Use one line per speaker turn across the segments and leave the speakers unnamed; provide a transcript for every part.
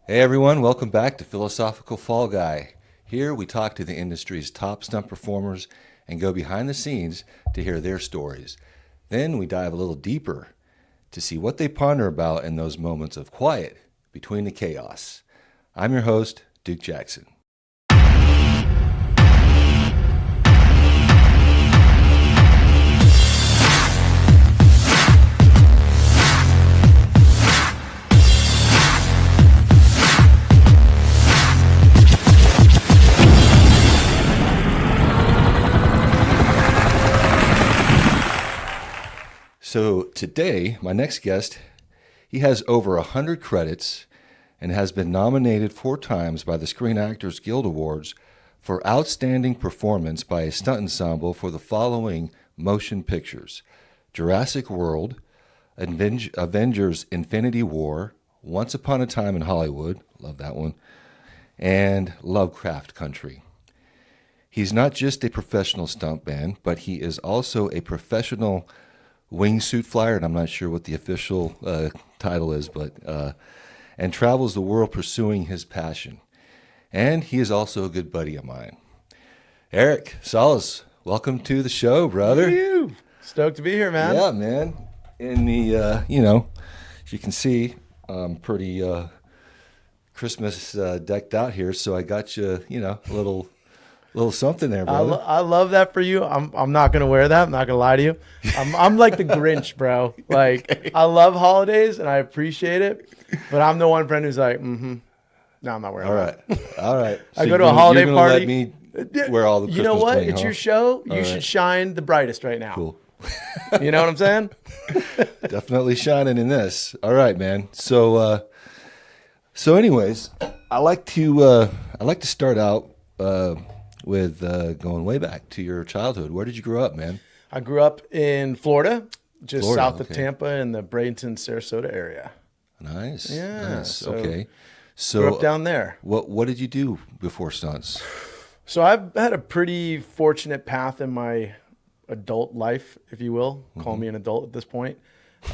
Hey everyone, welcome back to Philosophical Fall Guy. Here we talk to the industry's top stunt performers and go behind the scenes to hear their stories. Then we dive a little deeper to see what they ponder about in those moments of quiet between the chaos. I'm your host, Duke Jackson. So today, my next guest, he has over 100 credits and has been nominated 4 times by the Screen Actors Guild Awards for outstanding performance by a stunt ensemble for the following motion pictures: Jurassic World, Avengers Infinity War, Once Upon a Time in Hollywood, love that one, and Lovecraft Country. He's not just a professional stuntman, but he is also a professional wingsuit flyer, and I'm not sure what the official title is, but and travels the world pursuing his passion. And he is also a good buddy of mine. Eric Salas, welcome to the show, brother.
You. Stoked to be here, man.
Yeah, man. In the as you can see, I'm pretty Christmas decked out here, so I got you, a little something there, brother.
I love that for you. I'm not gonna wear that. I'm not gonna lie to you. I'm like the Grinch, bro. Like
Okay.
I love holidays and I appreciate it, but I'm the one friend who's like, no, I'm not wearing
All
that.
right, all right.
I go to a holiday
you're gonna
party.
Let me wear all the Christmas
You know what?
bling,
It's
huh?
your show. You
All
should
right.
shine the brightest right now.
Cool.
You know what I'm saying?
Definitely shining in this. All right, man. So anyways, I like to start out with going way back to your childhood. Where did you grow up, man?
I grew up in Florida, just
Florida,
south of
okay.
Tampa in the Bradenton, Sarasota area.
Nice.
Yeah,
Nice.
so
Okay.
Grew
So
up down there.
what did you do before stunts?
So I've had a pretty fortunate path in my adult life, if you will. Call me an adult at this point.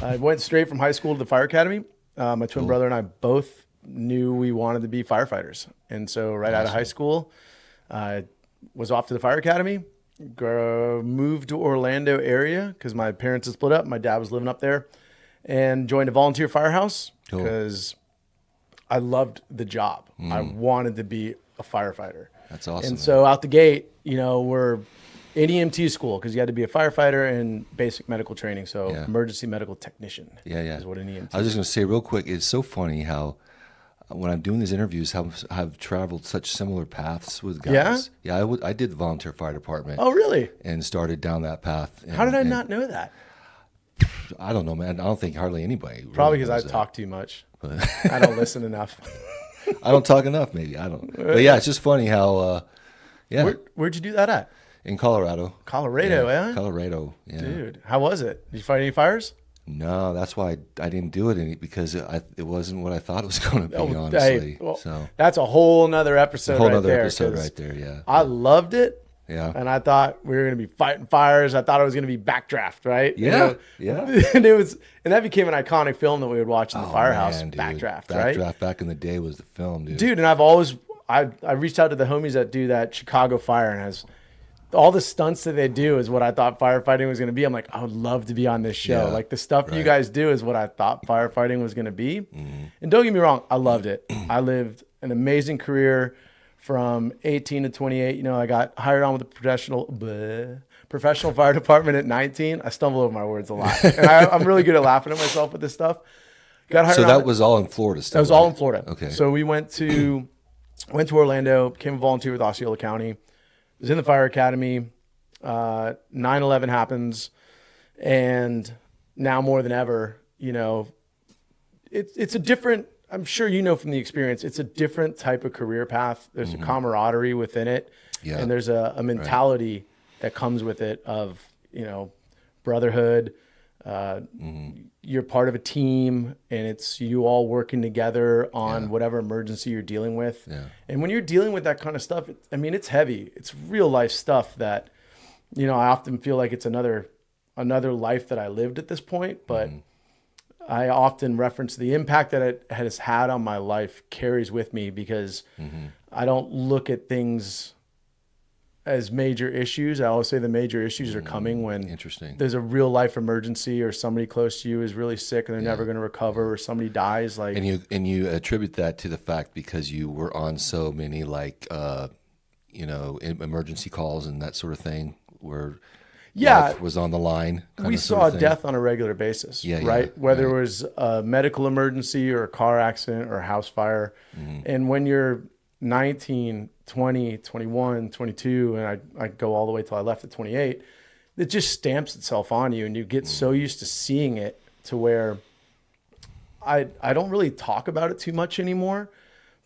I went straight from high school to the fire academy. My twin brother and I both knew we wanted to be firefighters. And so right out of high school, I was off to the fire academy, moved to Orlando area because my parents had split up. My dad was living up there, and joined a volunteer firehouse
Cool.
because I loved the job. I wanted to be a firefighter.
That's awesome.
And so out the gate, we're in EMT school because you had to be a firefighter and basic medical training. So
Yeah.
emergency medical technician
Yeah.
is what an EMT
I was just going to say real quick, it's so funny how when I'm doing these interviews, how I've traveled such similar paths with guys.
Yeah?
Yeah, I did the volunteer fire department.
Oh, really?
And started down that path.
How did I
and
not know that?
I don't know, man. I don't think hardly anybody.
Probably
really
because I
knows that.
talk too much.
But
I don't listen enough.
I don't talk enough, maybe. I don't. But yeah, it's just funny how,
Where'd you do that at?
in Colorado.
Colorado, eh?
Colorado, yeah.
Dude, how was it? Did you fight any fires?
No, that's why I didn't do it because it wasn't what I thought it was going to be,
Oh,
honestly.
hey, well,
So
that's a whole nother episode
a whole
right
other
there.
episode
'cause
right there, yeah.
I loved it.
Yeah.
And I thought we were going to be fighting fires. I thought it was going to be Backdraft, right?
Yeah, yeah.
And that became an iconic film that we would watch in the firehouse.
Man, dude.
Backdraft, right?
Backdraft back in the day was the film, dude.
Dude, and I reached out to the homies that do that Chicago Fire, and has all the stunts that they do is what I thought firefighting was going to be. I'm like, I would love to be on this show.
Yeah,
like the stuff you
right.
guys do is what I thought firefighting was going to be. And don't get me wrong, I loved it. I lived an amazing career from 18 to 28. I got hired on with the professional fire department at 19. I stumble over my words a lot. And I'm really good at laughing at myself with this stuff. Got hired
So
on
that was all in Florida still,
That was all
right?
in Florida.
Okay.
So we went to Orlando, became a volunteer with Osceola County, was in the fire academy. 9/11 happens, and now more than ever, it's a different. I'm sure from the experience, it's a different type of career path. There's a camaraderie within it,
Yeah.
and there's a mentality that comes with it of brotherhood. You're part of a team, and it's you all working together on whatever emergency you're dealing with.
Yeah.
And when you're dealing with that kind of stuff, it's heavy. It's real life stuff that, I often feel like it's another life that I lived at this point. But I often reference the impact that it has had on my life carries with me, because I don't look at things as major issues. I always say the major issues are coming when there's a real life emergency, or somebody close to you is really sick and they're never going to recover, or somebody dies. Like,
and you attribute that to the fact because you were on so many emergency calls and that sort of thing, where life was on the line.
We saw death on a regular basis, right? Whether it was a medical emergency or a car accident or a house fire. And when you're 19, 20, 21, 22, and I go all the way till I left at 28, it just stamps itself on you, and you get so used to seeing it to where I don't really talk about it too much anymore,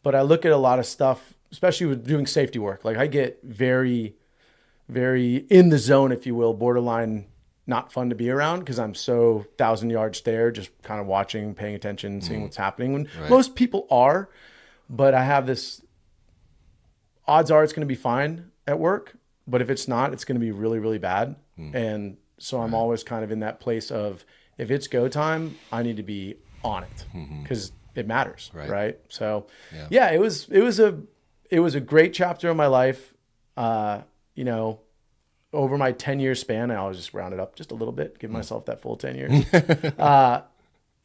but I look at a lot of stuff, especially with doing safety work. Like, I get very, very in the zone, if you will, borderline not fun to be around, because I'm so 1,000-yard stare, just kind of watching, paying attention, seeing what's happening. When most people are, but I have this, odds are it's going to be fine at work, but if it's not, it's going to be really, really bad. And so I'm always kind of in that place of, if it's go time, I need to be on it, because it matters, right? So it was a great chapter of my life. Over my 10-year span, I always just round it up just a little bit, give myself that full 10 years.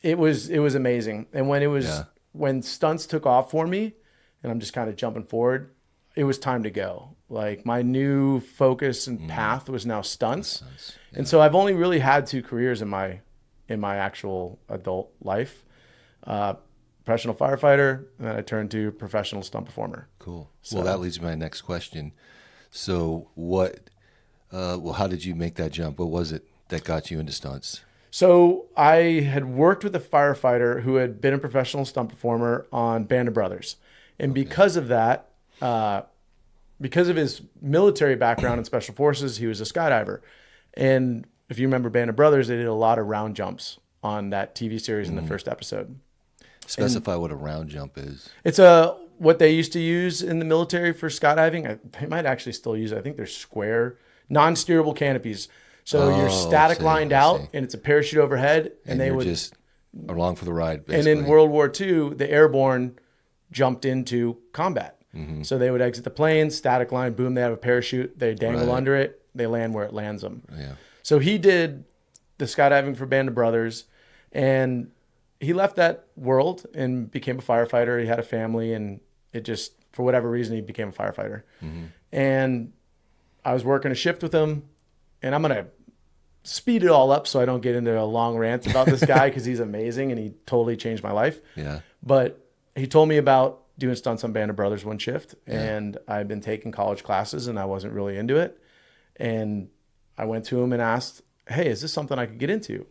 It was amazing. And when stunts took off for me, and I'm just kind of jumping forward, it was time to go. Like, my new focus and path was now stunts. And so I've only really had 2 careers in my actual adult life. Professional firefighter, and then I turned to professional stunt performer.
Cool. So, well, that leads to my next question. So how did you make that jump? What was it that got you into stunts?
So I had worked with a firefighter who had been a professional stunt performer on Band of Brothers. And because of that, because of his military background in special forces, he was a skydiver. And if you remember Band of Brothers, they did a lot of round jumps on that TV series in the first episode.
Specify what a round jump is.
It's what they used to use in the military for skydiving. They might actually still use it. I think they're square, non-steerable canopies. So you're static lined out, and it's a parachute overhead, and they would
just along for the ride, basically.
And in World War II, the airborne jumped into combat. So they would exit the plane, static line, boom, they have a parachute, they dangle under it, they land where it lands them. So he did the skydiving for Band of Brothers, and he left that world and became a firefighter. He had a family, and it just, for whatever reason, he became a firefighter. And I was working a shift with him, and I'm going to speed it all up so I don't get into a long rant about this guy, because he's amazing and he totally changed my life. But he told me about doing stunts on Band of Brothers one shift, and I'd been taking college classes and I wasn't really into it. And I went to him and asked, hey, is this something I could get into?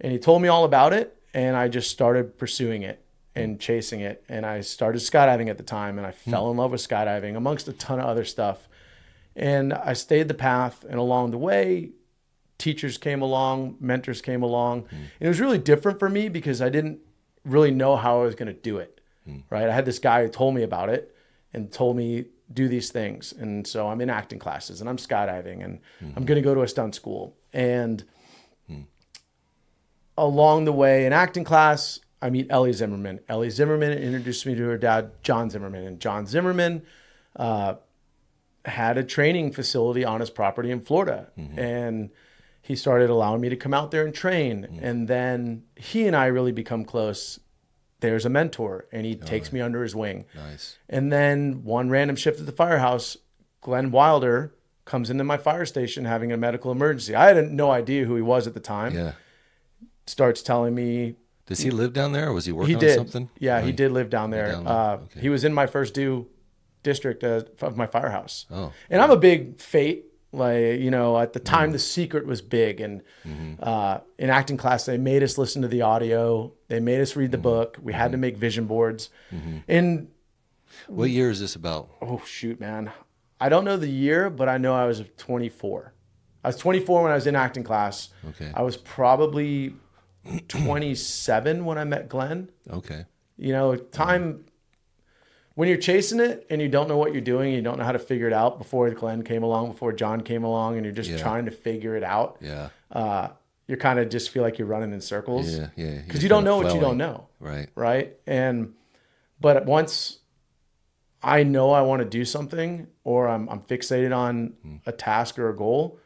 And he told me all about it, and I just started pursuing it and chasing it. And I started skydiving at the time, and I fell in love with skydiving amongst a ton of other stuff. And I stayed the path, and along the way, teachers came along, mentors came along. And it was really different for me because I didn't really know how I was going to do it, right? I had this guy who told me about it and told me, do these things. And so I'm in acting classes, and I'm skydiving, and I'm going to go to a stunt school. And along the way in acting class, I meet Ellie Zimmerman. Ellie Zimmerman introduced me to her dad, John Zimmerman. And John Zimmerman had a training facility on his property in Florida. And he started allowing me to come out there and train. And then he and I really become close. There's a mentor, and he takes me under his wing. And then one random shift at the firehouse, Glenn Wilder comes into my fire station having a medical emergency. I had no idea who he was at the time. Starts telling me.
Does he live down there, or was he working on something?
Yeah, he did live down there. He was in my first due district of my firehouse. And I'm a big fate. Like, you know, at the time, The Secret was big. And in acting class, they made us listen to the audio. They made us read the book. We had to make vision boards. And
what year is this about?
Oh, shoot, man. I don't know the year, but I know I was 24. I was 24 when I was in acting class. I was probably 27 when I met Glenn. You know, time... When you're chasing it and you don't know what you're doing, you don't know how to figure it out, before Glenn came along, before John came along, and you're just trying to figure it out. you kind of just feel like you're running in circles.
Yeah, yeah.
Because you don't know what you don't know.
Right.
Right. But once I know I want to do something, or I'm fixated on a task or a goal,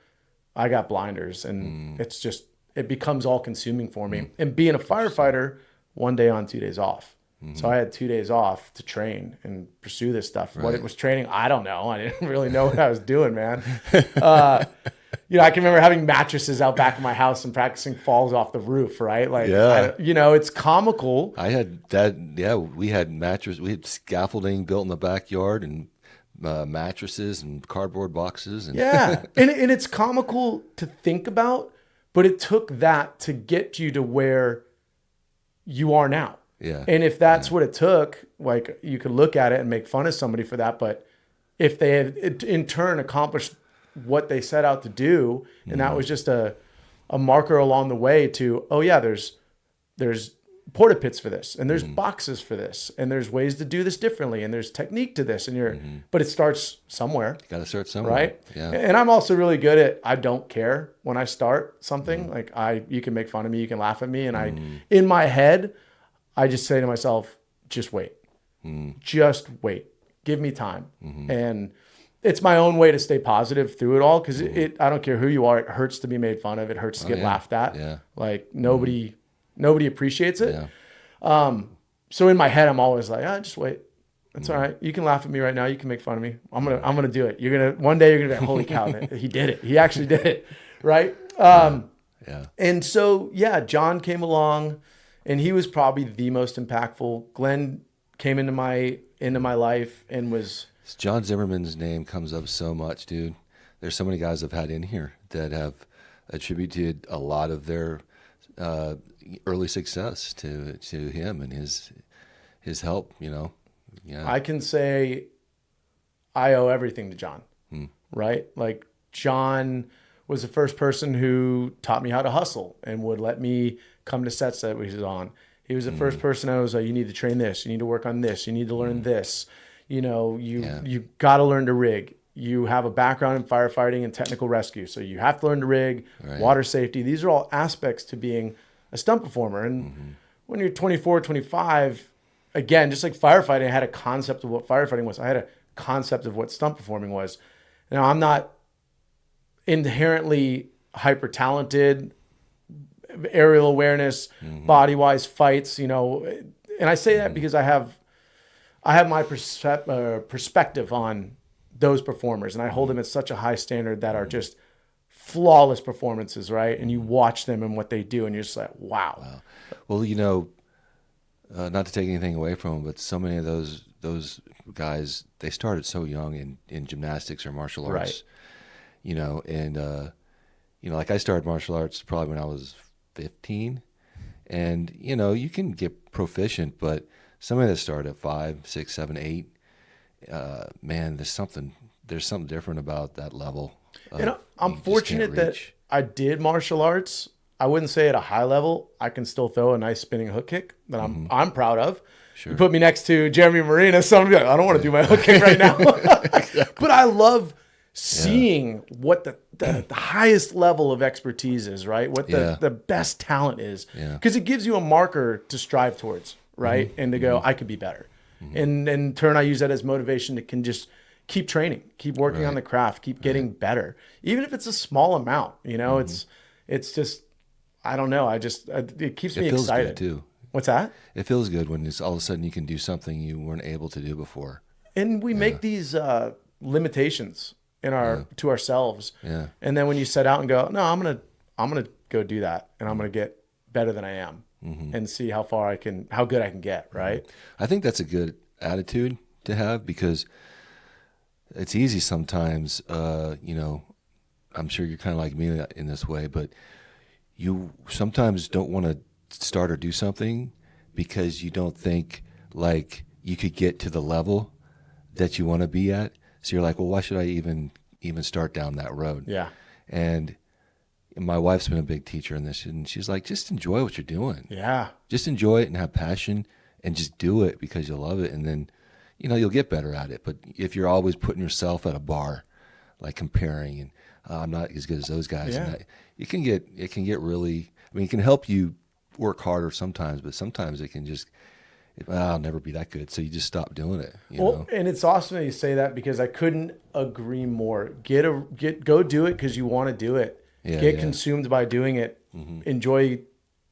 I got blinders, and it becomes all consuming for me. And being a firefighter, 1 day on, 2 days off. So I had 2 days off to train and pursue this stuff. Right. What it was training, I don't know. I didn't really know what I was doing, man. I can remember having mattresses out back in my house and practicing falls off the roof, right? Like, it's comical.
I had that. Yeah, we had we had scaffolding built in the backyard, and mattresses and cardboard boxes. And
yeah, and it's comical to think about, but it took that to get you to where you are now.
Yeah.
And if that's what it took, like, you could look at it and make fun of somebody for that, but if they had in turn accomplished what they set out to do, and that was just a marker along the way to, oh yeah, there's porta pits for this, and there's boxes for this, and there's ways to do this differently, and there's technique to this, and but it starts somewhere.
You got to start somewhere,
right?
Yeah.
And I'm also really good at, I don't care when I start something. Like, you can make fun of me, you can laugh at me, and in my head, I just say to myself, just wait, just wait, give me time, and it's my own way to stay positive through it all, because I don't care who you are, it hurts to be made fun of, it hurts to get laughed at.
Yeah.
Like, nobody appreciates it.
Yeah.
So in my head, I'm always like, just wait. It's all right. You can laugh at me right now. You can make fun of me. I'm gonna do it. One day you're gonna be, holy cow, man, he did it. He actually did it, right?
Yeah.
And so John came along, and he was probably the most impactful. Glenn came into my life and was.
John Zimmerman's name comes up so much, dude. There's so many guys I've had in here that have attributed a lot of their early success to him and his help. Yeah.
I can say I owe everything to John. Right? Like, John was the first person who taught me how to hustle and would let me come to sets that he was on. He was the first person I was like, you need to train this, you need to work on this, you need to learn this. You got to learn to rig. You have a background in firefighting and technical rescue, so you have to learn to rig, water safety. These are all aspects to being a stunt performer. And when you're 24, 25, again, just like firefighting, I had a concept of what firefighting was. I had a concept of what stunt performing was. Now, I'm not inherently hyper talented, aerial awareness, body-wise fights, and I say that because I have my perspective on those performers, and I hold them at such a high standard that are just flawless performances, right? And you watch them and what they do, and you're just like, wow.
Well, not to take anything away from them, but so many of those guys, they started so young in gymnastics or martial arts, and like I started martial arts probably when I was 15, and you can get proficient, but somebody that started at 5, 6, 7, 8, man, there's something different about that level.
And I'm fortunate that I did martial arts. I wouldn't say at a high level. I can still throw a nice spinning hook kick that I'm proud of. Sure. You put me next to Jeremy Marina, someone would be like, I don't want to do my hook kick right now. But I love seeing what the highest level of expertise is, right? What the best talent is. Because it gives you a marker to strive towards, right? And to go, I could be better. And in turn, I use that as motivation to can just keep training, keep working on the craft, keep getting better. Even if it's a small amount, it's just, I don't know. It keeps me excited. It feels good too. What's that?
It feels good when it's all of a sudden you can do something you weren't able to do before.
And we make these limitations to ourselves. Yeah. And then when you set out and go, no, I'm gonna go do that, and I'm gonna get better than I am, and see how good I can get. Right.
I think that's a good attitude to have, because it's easy sometimes. I'm sure you're kind of like me in this way, but you sometimes don't want to start or do something because you don't think like you could get to the level that you want to be at. So you're like, well, why should I even start down that road?
Yeah.
And my wife's been a big teacher in this, and she's like, just enjoy what you're doing.
Yeah.
Just enjoy it and have passion and just do it because you love it. And then, you'll get better at it. But if you're always putting yourself at a bar, like comparing and I'm not as good as those guys.
Yeah.
And it can get really, I mean, it can help you work harder sometimes, but sometimes it can just, I'll never be that good. So you just stop doing it. You know?
And it's awesome that you say that, because I couldn't agree more. Go do it because you want to do it. Get consumed by doing it. Enjoy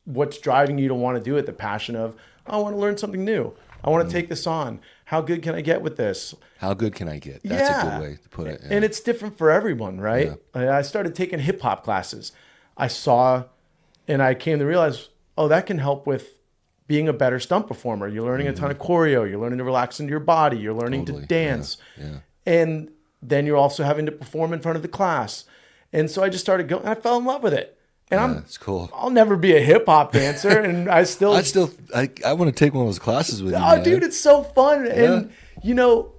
what's driving you to want to do it. The passion of, I want to learn something new. I want to take this on. How good can I get with this?
How good can I get? That's a good way to put it. Yeah.
And it's different for everyone, right? Yeah. I started taking hip hop classes. I saw, and I came to realize, oh, that can help with being a better stunt performer. You're learning a ton of choreo. You're learning to relax into your body. You're learning to dance. Yeah. And then you're also having to perform in front of the class. And so I just started going, and I fell in love with it. And
it's cool.
I'll never be a hip hop dancer, and I
want to take one of those classes with you.
Oh, man. Dude, it's so fun. Yeah. And you know,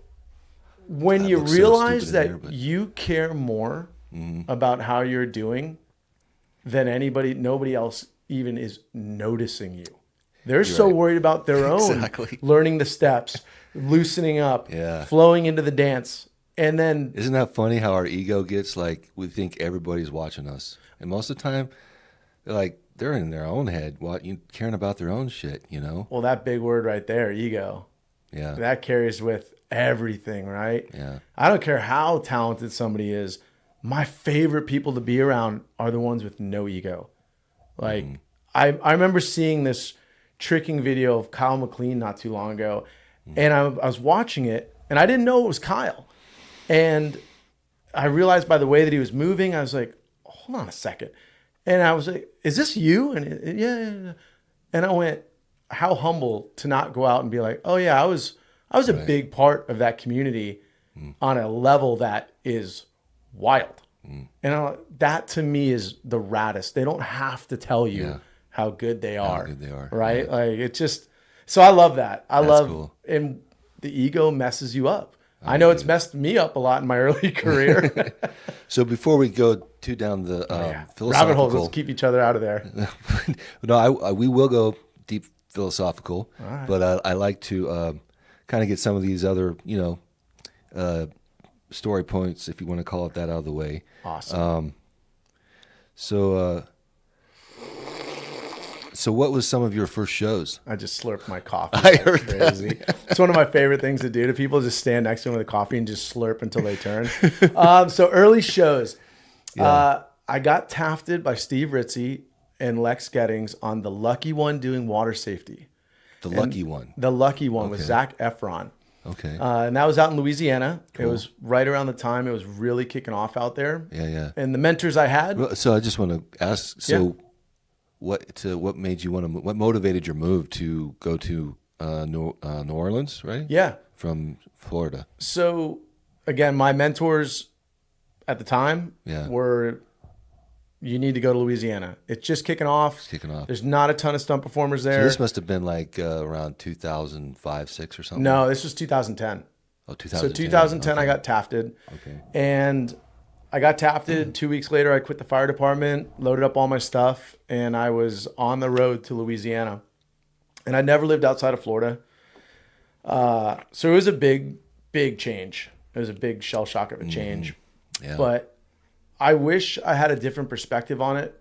when you realize that you care more about how you're doing than nobody else even is noticing you. They're so worried about their own learning the steps, loosening up, flowing into the dance. And then,
isn't that funny how our ego gets like, we think everybody's watching us. And most of the time, they're in their own head, caring about their own shit, you know?
Well, that big word right there, ego.
Yeah.
That carries with everything, right?
Yeah.
I don't care how talented somebody is. My favorite people to be around are the ones with no ego. Like, I remember seeing this tricking video of Kyle McLean not too long ago, and I was watching it, and I didn't know it was Kyle. And I realized by the way that he was moving, I was like, hold on a second. And I was like, is this you? And yeah. And I went, how humble to not go out and be like, oh yeah, I was a big part of that community on a level that is wild. And that to me is the raddest. They don't have to tell you how good they are. Right? Yeah. Like, it's just, so I love that. That's love cool. And the ego messes you up. I know it's messed me up a lot in my early career.
So before we go too down the philosophical
rabbit holes, let's keep each other out of there.
No, we will go deep philosophical, but I like to kind of get some of these other, story points, if you want to call it that, out of the way.
Awesome.
So what was some of your first shows?
I just slurped my coffee.
I heard
crazy.
That.
It's one of my favorite things to do to people, just stand next to them with a coffee and just slurp until they turn. So early shows. I got tafted by Steve Ritzy and Lex Gettings on The Lucky One doing water safety.
The Lucky One
with Zac Efron.
Okay.
And that was out in Louisiana.
Cool.
It was right around the time it was really kicking off out there.
Yeah.
And the mentors I had.
So I just want to ask, what made you what motivated your move to go to New Orleans, right?
Yeah.
From Florida.
So again, my mentors at the time were, you need to go to Louisiana. It's just kicking off. There's not a ton of stunt performers there.
So this must have been like around 2005, 6 or something?
No, this was 2010.
Oh, 2010.
So 2010, I got tafted.
Okay.
And I got tafted. 2 weeks later, I quit the fire department, loaded up all my stuff, and I was on the road to Louisiana. And I never lived outside of Florida. So it was a big, big change. It was a big shell shock of a change.
Yeah.
But I wish I had a different perspective on it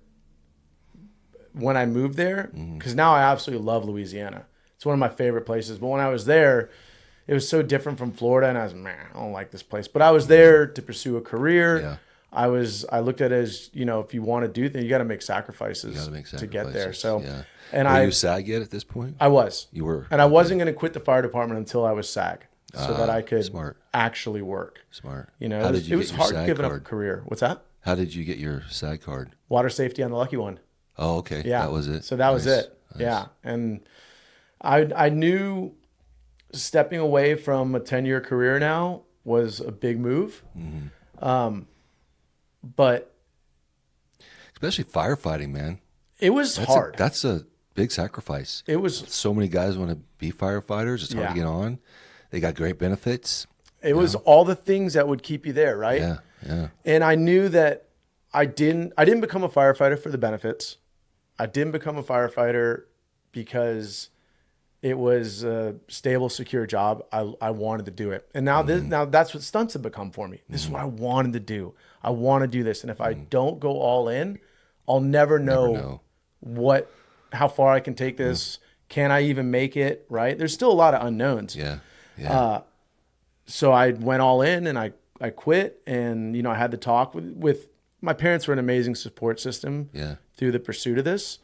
when I moved there, because now I absolutely love Louisiana. It's one of my favorite places. But when I was there, it was so different from Florida, and I was, I don't like this place. But I was there to pursue a career.
Yeah.
I looked at it as, if you want to do things, you got to make sacrifices to get there. So, and
were you SAG yet at this point?
I was.
You were.
And I wasn't going to quit the fire department until I was SAG, so that I could actually work.
Smart.
How did you it was hard giving up a career. What's that?
How did you get your SAG card?
Water safety on the Lucky One.
Oh, okay.
Yeah.
That was it.
So that was it. Nice. Yeah. And I knew stepping away from a 10-year career now was a big move. But
especially firefighting, man.
It was hard.
That's a big sacrifice.
It was.
So many guys want to be firefighters. It's hard to get on. They got great benefits.
It was all the things that would keep you there, right?
Yeah.
And I knew that I didn't become a firefighter for the benefits. I didn't become a firefighter because It was a stable, secure job. I wanted to do it. And now now that's what stunts have become for me. This is what I wanted to do. I want to do this. And if I don't go all in, I'll never know how far I can take this. Can I even make it? Right. There's still a lot of unknowns.
Yeah. Yeah.
So I went all in and I quit. And, you know, I had the talk with my parents were an amazing support system through the pursuit of this.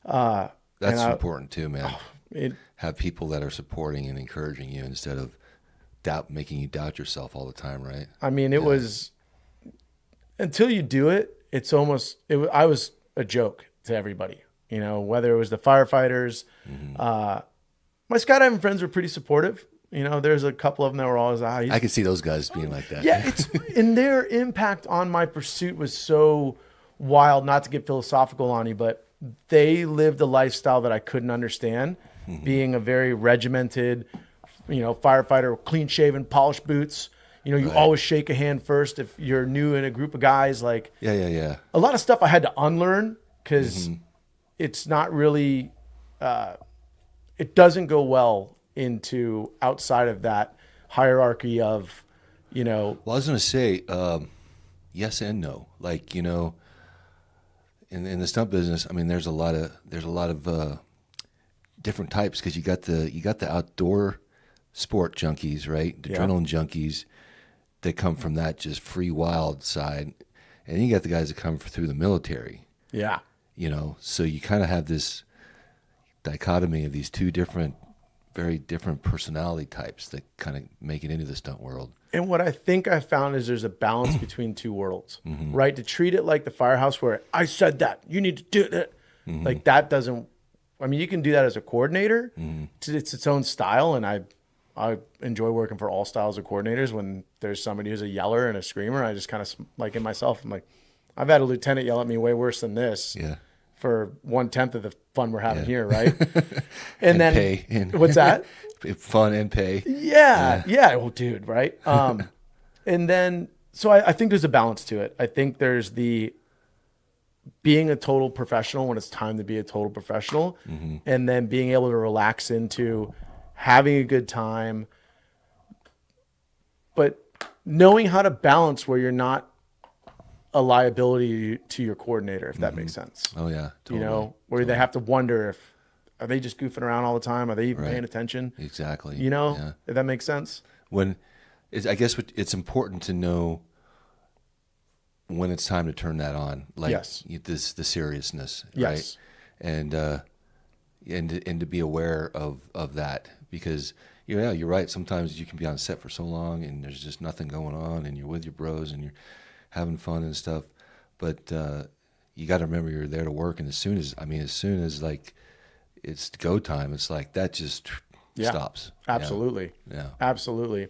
That's important too, man.
Oh,
have people that are supporting and encouraging you instead of making you doubt yourself all the time, right?
I mean, it was, until you do it, it's almost, I was a joke to everybody, you know, whether it was the firefighters. My skydiving friends were pretty supportive. You know, there's a couple of them that were always,
I could see those guys being like that.
Yeah, and their impact on my pursuit was so wild, not to get philosophical on you, but they lived a lifestyle that I couldn't understand. Being a very regimented, you know, firefighter, clean shaven, polished boots. You know, you always shake a hand first if you're new in a group of guys. Like, a lot of stuff I had to unlearn because it's not really, it doesn't go well into outside of that hierarchy of, you know.
Well, I was going to say yes and no. Like, you know, in the stunt business, I mean, there's a lot of different types because you got the outdoor sport junkies, right? The adrenaline junkies that come from that just free wild side, and then you got the guys that come through the military.
Yeah,
you know, so you kind of have this dichotomy of these two very different personality types that kind of make it into the stunt world.
And what I think I found is there's a balance between two worlds, right? To treat it like the firehouse where I said that, you need to do it. Like that doesn't, I mean, you can do that as a coordinator. It's its own style. And I enjoy working for all styles of coordinators. When there's somebody who's a yeller and a screamer, I just kind of like in myself, I'm like, I've had a lieutenant yell at me way worse than this.
Yeah.
For 1/10 of the fun we're having here, right?
And
then
pay.
What's that?
Fun and pay.
Yeah. Well, dude, right? And then so I think there's a balance to it. I think there's the being a total professional when it's time to be a total professional, and then being able to relax into having a good time, but knowing how to balance where you're not a liability to your coordinator, if that makes sense.
Oh yeah, totally.
You know, where they have to wonder are they just goofing around all the time? Are they even paying attention?
Exactly.
You know, if that makes sense.
I guess it's important to know when it's time to turn that on, like the seriousness, right? And to be aware of that, because you're right. Sometimes you can be on set for so long and there's just nothing going on, and you're with your bros and you're having fun and stuff, but you got to remember you're there to work. And as soon as like it's go time, it's like that just stops.
Absolutely.
Yeah.
Absolutely.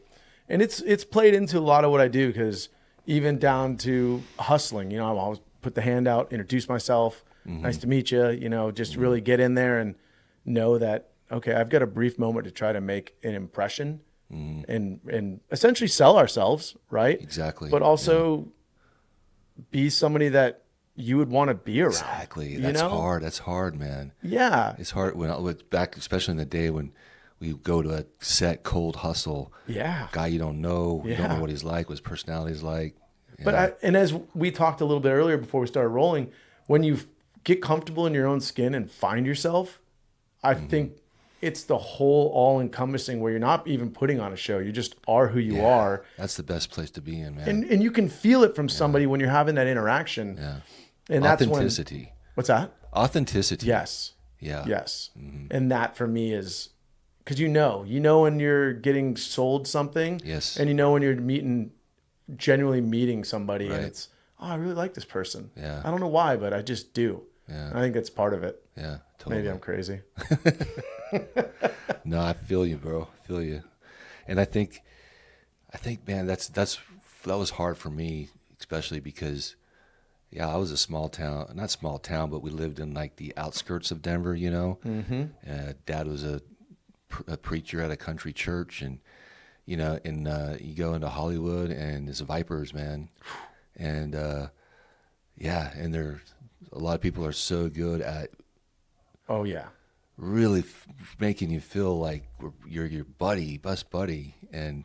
And it's played into a lot of what I do, because even down to hustling, you know, I'll always put the hand out, introduce myself. Nice to meet you, you know, just really get in there and know that, okay, I've got a brief moment to try to make an impression and essentially sell ourselves, right?
Exactly.
But also be somebody that you would want to be around.
Exactly. That's hard. That's hard, man.
Yeah.
It's hard when I look back, especially in the day when we go to a set cold hustle.
Yeah.
Guy you don't know. You don't know what he's like, what his personality is like.
But and as we talked a little bit earlier before we started rolling, when you get comfortable in your own skin and find yourself, I think it's the whole all-encompassing where you're not even putting on a show. You just are who you are.
That's the best place to be in, man.
And you can feel it from somebody when you're having that interaction.
Yeah.
And that's
authenticity.
What's that?
Authenticity.
Yes.
Yeah.
Yes. And that for me is, because you know when you're getting sold something.
Yes.
And you know when you're genuinely meeting somebody, and it's, I really like this person.
Yeah.
I don't know why, but I just do.
Yeah.
I think that's part of it.
Yeah, totally.
Maybe I'm crazy.
No, I feel you, bro. I feel you. And I think, man, that was hard for me, especially because, I was not small town, but we lived in like the outskirts of Denver, you know. Dad was a preacher at a country church, and you you go into Hollywood and it's Vipers, man, and and a lot of people are so good at really making you feel like you're your best buddy, and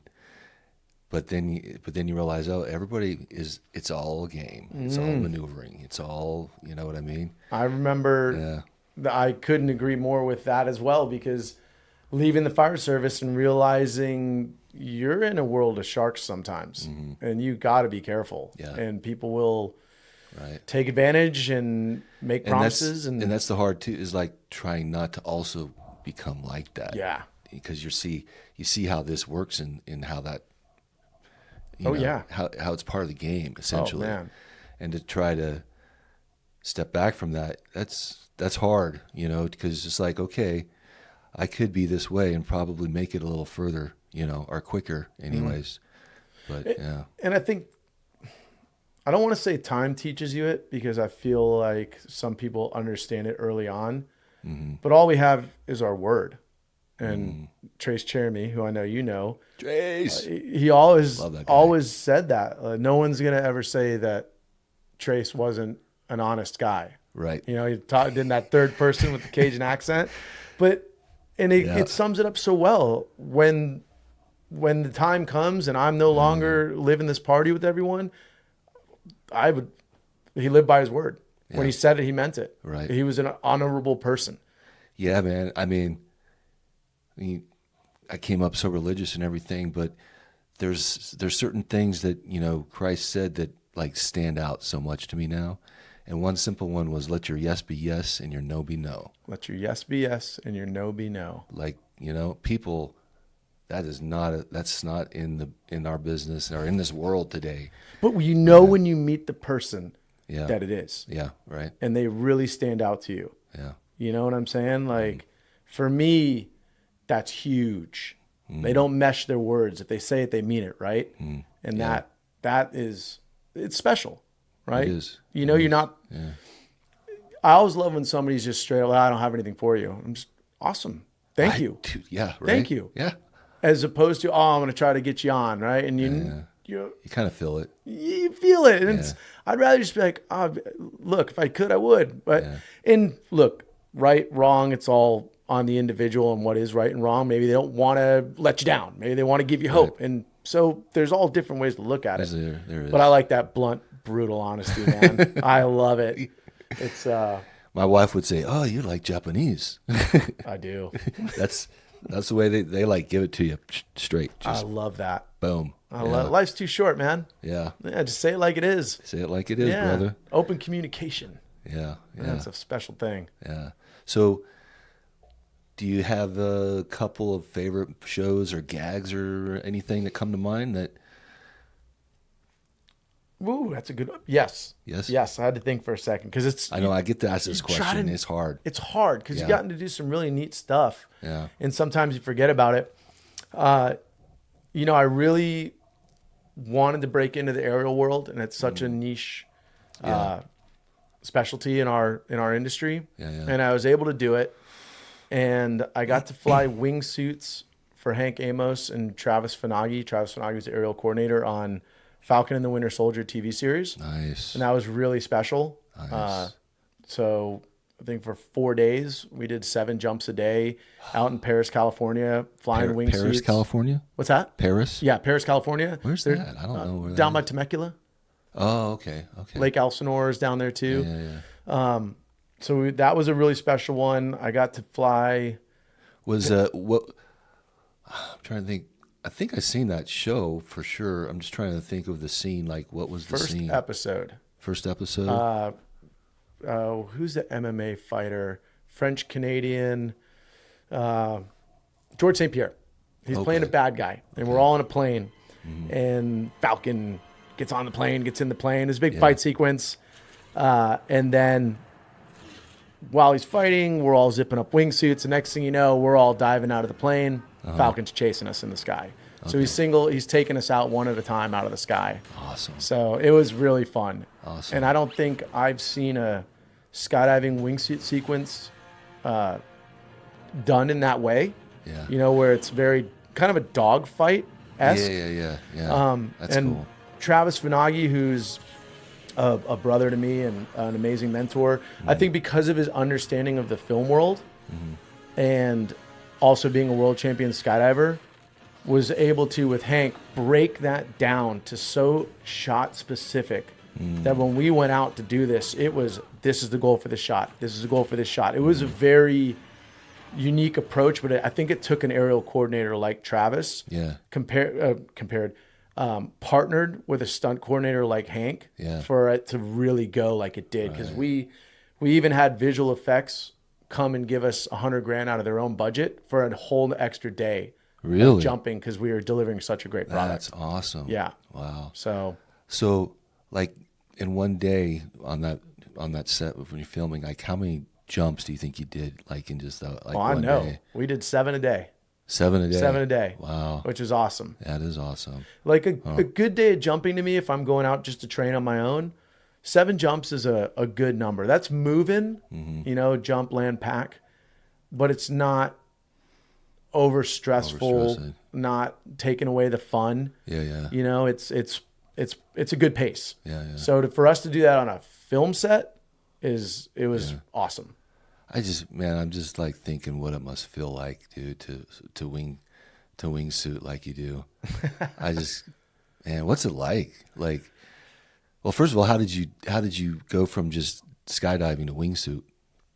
but then you realize, oh, everybody it's all a game, it's all maneuvering, it's all, you know what I mean?
I remember I couldn't agree more with that as well, because leaving the fire service and realizing you're in a world of sharks sometimes, and you got to be careful, and people will take advantage and make promises, and
that's the hard too, is like trying not to also become like that.
Yeah.
Because you see how this works, and how that how it's part of the game essentially.
Oh, man.
And to try to step back from that, that's hard, you know, because it's like, okay, I could be this way and probably make it a little further, you know, or quicker anyways. But
and I think, I don't want to say time teaches you it, because I feel like some people understand it early on, but all we have is our word. And Trace Cheremy, who I know you know,
Trace,
he always said that no one's gonna ever say that Trace wasn't an honest guy.
Right.
You know, he did in that third person with the Cajun accent, but it sums it up so well. When the time comes and I'm no longer living this party with everyone, he lived by his word. Yeah. When he said it, he meant it.
Right.
He was an honorable person.
Yeah, man. I mean, I came up so religious and everything, but there's certain things that, you know, Christ said that like stand out so much to me now. And one simple one was, let your yes be yes and your no be no.
Let your yes be yes and your no be no.
Like, you know, people, that's not in our business or in this world today.
But you know, when you meet the person that it is.
Yeah, right.
And they really stand out to you.
Yeah.
You know what I'm saying? Like, for me, that's huge. They don't mesh their words. If they say it, they mean it, right? And that is, it's special, right?
It is.
You know, you're not. Yeah. I always love when somebody's just straight up, I don't have anything for you. I'm just, awesome. Thank you.
Yeah, right.
Thank you.
Yeah.
As opposed to, I'm going to try to get you on, right? And you
kind of feel it.
You feel it. And I'd rather just be like, look, if I could, I would. But, and look, right, wrong, it's all on the individual and what is right and wrong. Maybe they don't want to let you down. Maybe they want to give you hope. Right. And so there's all different ways to look at it.
There is.
But I like that blunt, brutal honesty, man. I love it. It's
my wife would say, "Oh, you're like Japanese."
I do.
That's the way they like give it to you straight. Just
I love that.
Boom.
Life's too short, man.
Yeah.
Just say it like it is.
Say it like it is, brother.
Open communication.
Yeah.
That's a special thing.
Yeah. So, do you have a couple of favorite shows or gags or anything that come to mind that?
Ooh, that's a good. Yes. I had to think for a second, because it's.
I know I get to ask this question. It's hard.
It's hard because you've gotten to do some really neat stuff.
Yeah.
And sometimes you forget about it. You know, I really wanted to break into the aerial world, and it's such a niche specialty in our industry.
Yeah.
And I was able to do it, and I got to fly wingsuits for Hank Amos and Travis Finagi. Travis Finagi was the aerial coordinator on Falcon and the Winter Soldier TV series.
Nice.
And that was really special.
Nice.
So I think for 4 days, we did 7 jumps a day out in Paris, California, flying wingsuits.
Paris, California?
What's that?
Paris?
Yeah, Paris, California.
Where's that? I don't know where that
down by
is.
Temecula.
Oh, okay.
Lake Elsinore is down there too.
Yeah.
So that was a really special one. I got to fly.
Was what? I'm trying to think. I think I've seen that show for sure. I'm just trying to think of the scene. Like, what was the scene?
First episode. Who's the MMA fighter? French Canadian. George St. Pierre. He's playing a bad guy, and we're all on a plane. And Falcon gets on the plane, gets in the plane. There's a big fight sequence, and then while he's fighting, we're all zipping up wingsuits. The next thing you know, we're all diving out of the plane. Falcon's chasing us in the sky. So he's taking us out one at a time out of the sky.
Awesome.
So it was really fun.
Awesome.
And I don't think I've seen a skydiving wingsuit sequence done in that way.
Yeah.
You know, where it's very kind of a dogfight-esque.
Yeah. That's
and
cool.
Travis Finagi, who's a brother to me and an amazing mentor, I think because of his understanding of the film world, and also being a world champion skydiver, was able to, with Hank, break that down to so shot specific that when we went out to do this, it was, this is the goal for this shot. This is the goal for this shot. It was a very unique approach, but I think it took an aerial coordinator like Travis, partnered with a stunt coordinator like Hank, for it to really go like it did. Because we even had visual effects come and give us $100,000 out of their own budget for a whole extra day.
Really?
Jumping, because we were delivering such a great product.
That's awesome.
Yeah.
Wow.
So
like in one day on that set when you're filming, like how many jumps do you think you did, like in just like one day?
We did 7 a day.
7 a day?
7 a day.
Wow.
Which is awesome.
That is awesome.
Like a good day of jumping to me, if I'm going out just to train on my own, 7 jumps is a good number. That's moving, jump, land, pack, but it's not over stressful, not taking away the fun.
Yeah.
It's a good pace.
Yeah.
So for us to do that on a film set was awesome.
I'm just like thinking what it must feel like, dude, to wingsuit like you do. What's it like? Like, well, first of all, how did you go from just skydiving to wingsuit?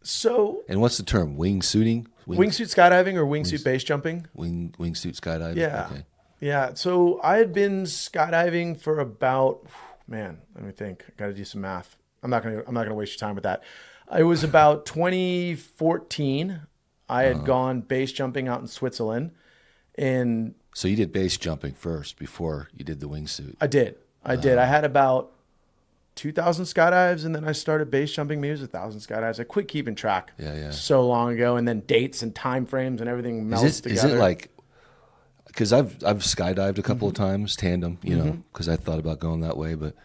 So,
and what's the term? Wingsuiting?
Wingsuit skydiving or wingsuit base jumping?
Wingsuit skydiving.
Yeah.
Okay.
Yeah. So I had been skydiving for about, let me think. I got to do some math. I'm not gonna waste your time with that. It was about 2014. I had gone base jumping out in Switzerland, and
so you did base jumping first before you did the wingsuit.
I did. I had about 2,000 skydives, and then I started base jumping. Maybe it was 1,000 skydives. I quit keeping track.
Yeah.
So long ago, and then dates and time frames and everything melts together.
Is it like? Because I've skydived a couple of times, tandem, because I thought about going that way, but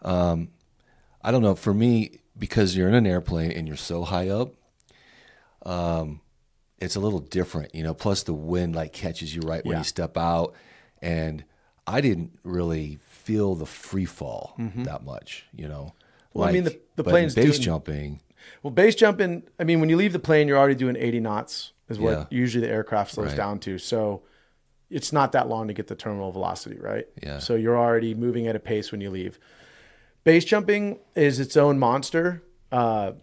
I don't know. For me, because you're in an airplane and you're so high up, it's a little different, Plus the wind like catches you right when you step out, and I didn't really feel the free fall that much,
Well, I mean, the plane's
base jumping.
Well, base jumping. I mean, when you leave the plane, you're already doing 80 knots, is what usually the aircraft slows down to. So it's not that long to get the terminal velocity, right?
Yeah.
So you're already moving at a pace when you leave. Base jumping is its own monster. It's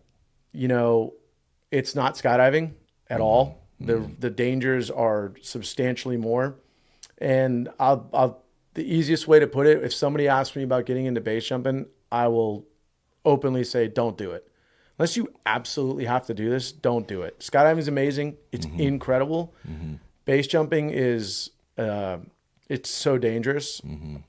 not skydiving at all. The dangers are substantially more. And the easiest way to put it, if somebody asks me about getting into base jumping, I will openly say, don't do it. Unless you absolutely have to do this, don't do it. Skydiving is amazing. It's incredible. Base jumping is, it's so dangerous.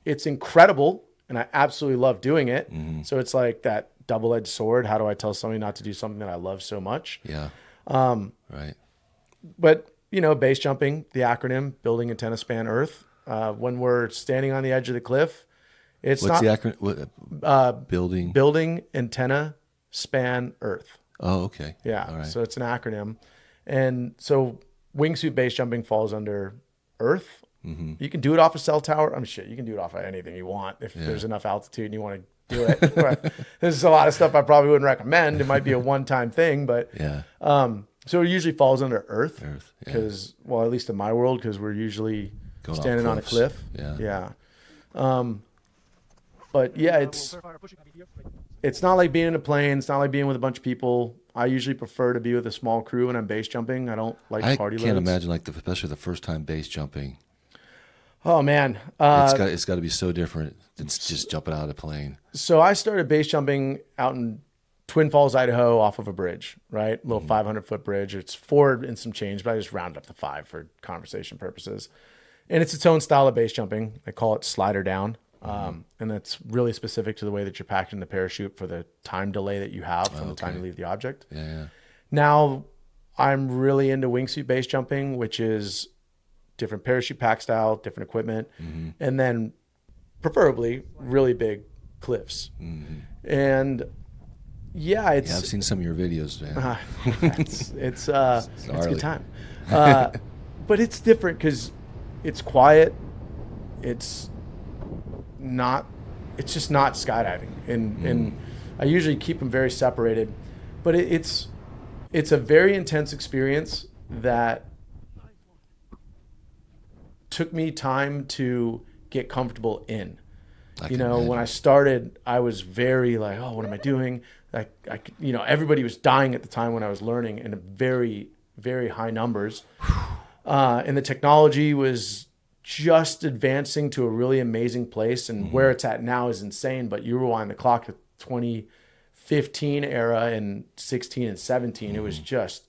It's incredible, and I absolutely love doing it. So it's like that double-edged sword. How do I tell somebody not to do something that I love so much?
Yeah. Right.
But, base jumping, the acronym, building antenna span Earth. When we're standing on the edge of the cliff,
What's the acronym?
Building antenna span Earth.
Oh, okay.
Yeah.
All right.
So it's an acronym. And so wingsuit base jumping falls under Earth. You can do it off a cell tower. You can do it off of anything you want if there's enough altitude and you want to do it. But there's a lot of stuff I probably wouldn't recommend. It might be a one-time thing, but so it usually falls under Earth because, at least in my world, because we're usually standing on a cliff. Yeah. But yeah, it's not like being in a plane. It's not like being with a bunch of people. I usually prefer to be with a small crew when I'm base jumping. I don't like party loads.
I can't imagine especially the first time base jumping.
Oh man,
it's got to be so different than just jumping out of a plane.
So I started base jumping out in Twin Falls, Idaho, off of a bridge, right? Little 500-foot bridge. It's 4 and some change, but I just rounded up to 5 for conversation purposes. And it's its own style of base jumping. They call it slider down. And that's really specific to the way that you're packed in the parachute for the time delay that you have from the time you leave the object.
Yeah.
Now I'm really into wingsuit base jumping, which is different parachute pack style, different equipment, and then preferably really big cliffs. And I've
seen some of your videos, man.
It's a good time. But it's different because it's quiet. It's just not skydiving. And I usually keep them very separated, but it's a very intense experience. that took me time to get comfortable in.
can imagine.
When I started, I was very like, oh, what am I doing? Everybody was dying at the time when I was learning in very, very high numbers. And the technology was just advancing to a really amazing place. And where it's at now is insane. But you rewind the clock to 2015 era and 16 and 17, it was just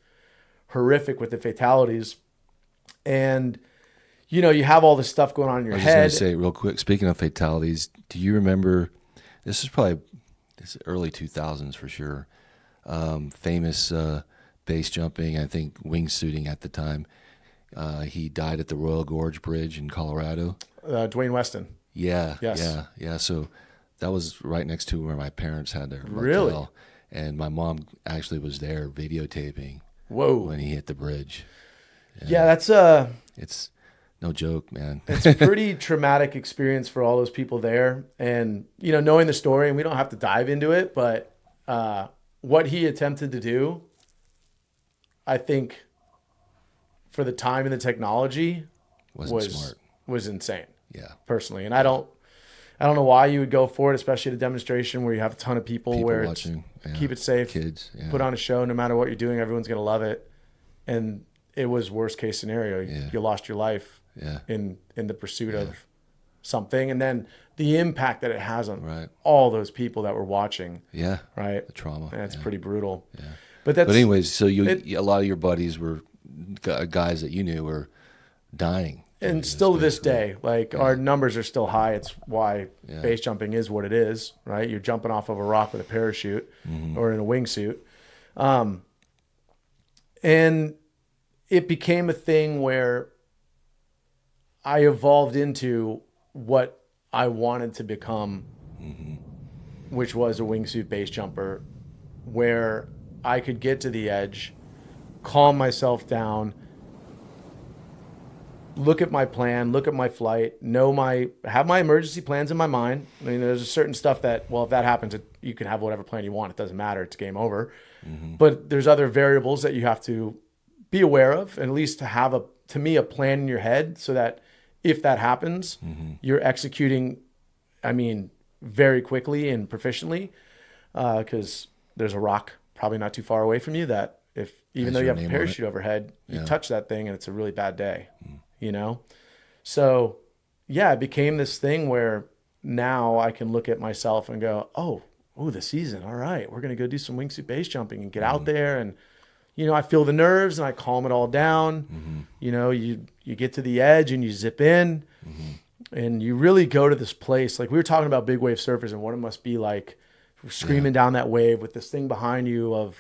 horrific with the fatalities. And you have all this stuff going on in your
I was
head.
just going to say real quick, speaking of fatalities, do you remember, this is early 2000s for sure, famous base jumping, I think wingsuiting at the time. He died at the Royal Gorge Bridge in Colorado.
Dwayne Weston.
Yeah,
Yes.
yeah. So that was right next to where my parents had their
Really?
motel. And my mom actually was there videotaping
Whoa.
when he hit the bridge.
Yeah, that's
It's no joke, man.
it's a pretty traumatic experience for all those people there. And, knowing the story, and we don't have to dive into it, but what he attempted to do, I think for the time and the technology was insane.
Yeah.
Personally. And I don't know why you would go for it, especially at a demonstration where you have a ton of people where
watching,
keep it safe,
kids,
put on a show, no matter what you're doing, everyone's going to love it. And it was worst case scenario.
Yeah.
You lost your life
Yeah.
in the pursuit of something. And then the impact that it has on
Right.
all those people that were watching.
Yeah.
Right.
The trauma.
And it's pretty brutal.
Yeah.
But
anyways, so a lot of your buddies were guys that you knew were dying.
And still to this day, our numbers are still high. It's why base jumping is what it is, right? You're jumping off of a rock with a parachute or in a wingsuit. And it became a thing where I evolved into what I wanted to become, which was a wingsuit base jumper, where I could get to the edge, calm myself down, look at my plan, look at my flight, have my emergency plans in my mind. I mean, there's a certain stuff that, well, if that happens, you can have whatever plan you want. It doesn't matter. It's game over. But there's other variables that you have to be aware of, and at least to have a plan in your head so that if that happens, you're executing, very quickly and proficiently, because there's a rock probably not too far away from you that even though you have a parachute overhead, you touch that thing and it's a really bad day, So it became this thing where now I can look at myself and go, oh, the season. All right. We're going to go do some wingsuit base jumping and get out there. And, I feel the nerves and I calm it all down. You get to the edge and you zip in and you really go to this place. Like we were talking about big wave surfers and what it must be like screaming down that wave with this thing behind you of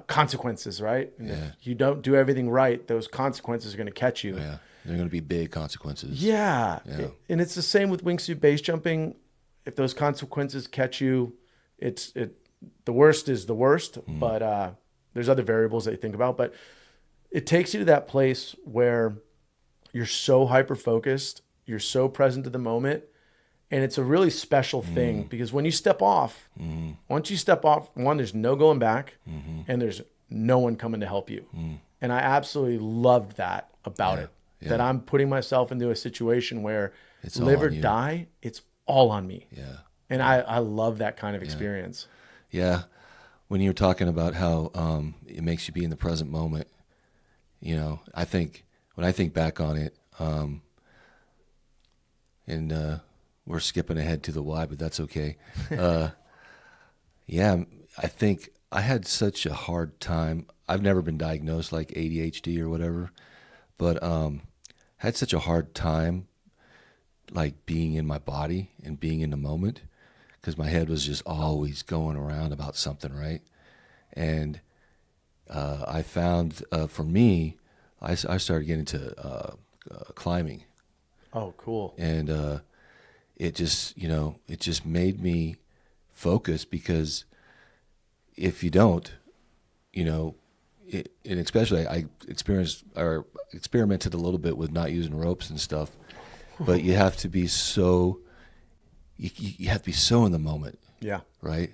consequences, right? And if you don't do everything right, those consequences are going to catch you.
Yeah, they're going to be big consequences.
Yeah. And it's the same with wingsuit base jumping. If those consequences catch you, the worst is the worst, but there's other variables that you think about. But it takes you to that place where you're so hyper-focused, you're so present to the moment, and it's a really special thing because when you step off, once you step off, one, there's no going back, and there's no one coming to help you. And I absolutely loved that about it, that I'm putting myself into a situation where
it's
live or die, it's all on me.
Yeah.
And I love that kind of experience.
Yeah. When you're talking about how it makes you be in the present moment, I think when I think back on it, and we're skipping ahead to the why, but that's okay. I think I had such a hard time. I've never been diagnosed like ADHD or whatever, but had such a hard time like being in my body and being in the moment because my head was just always going around about something, right? And I found for me, I started getting into climbing.
Oh, cool.
And it just made me focus because if you don't, and especially I experimented a little bit with not using ropes and stuff, but you have to be so you have to be so in the moment.
Yeah.
Right.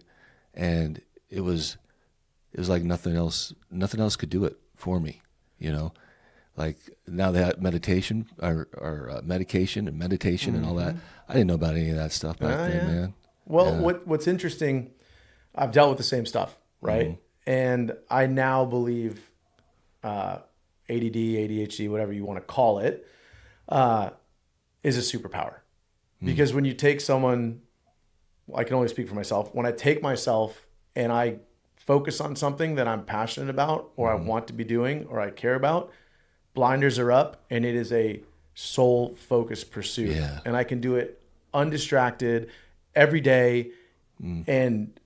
And it was like nothing else could do it for me. you know, like now they have meditation or medication and meditation and all that. I didn't know about any of that stuff back then, man.
Well,
Yeah.
what's interesting, I've dealt with the same stuff, right? And I now believe ADD, ADHD, whatever you want to call it, is a superpower. Because when you take someone, I can only speak for myself, when I take myself and I focus on something that I'm passionate about or I want to be doing or I care about, blinders are up and it is a soul focused pursuit.
Yeah.
And I can do it undistracted every day and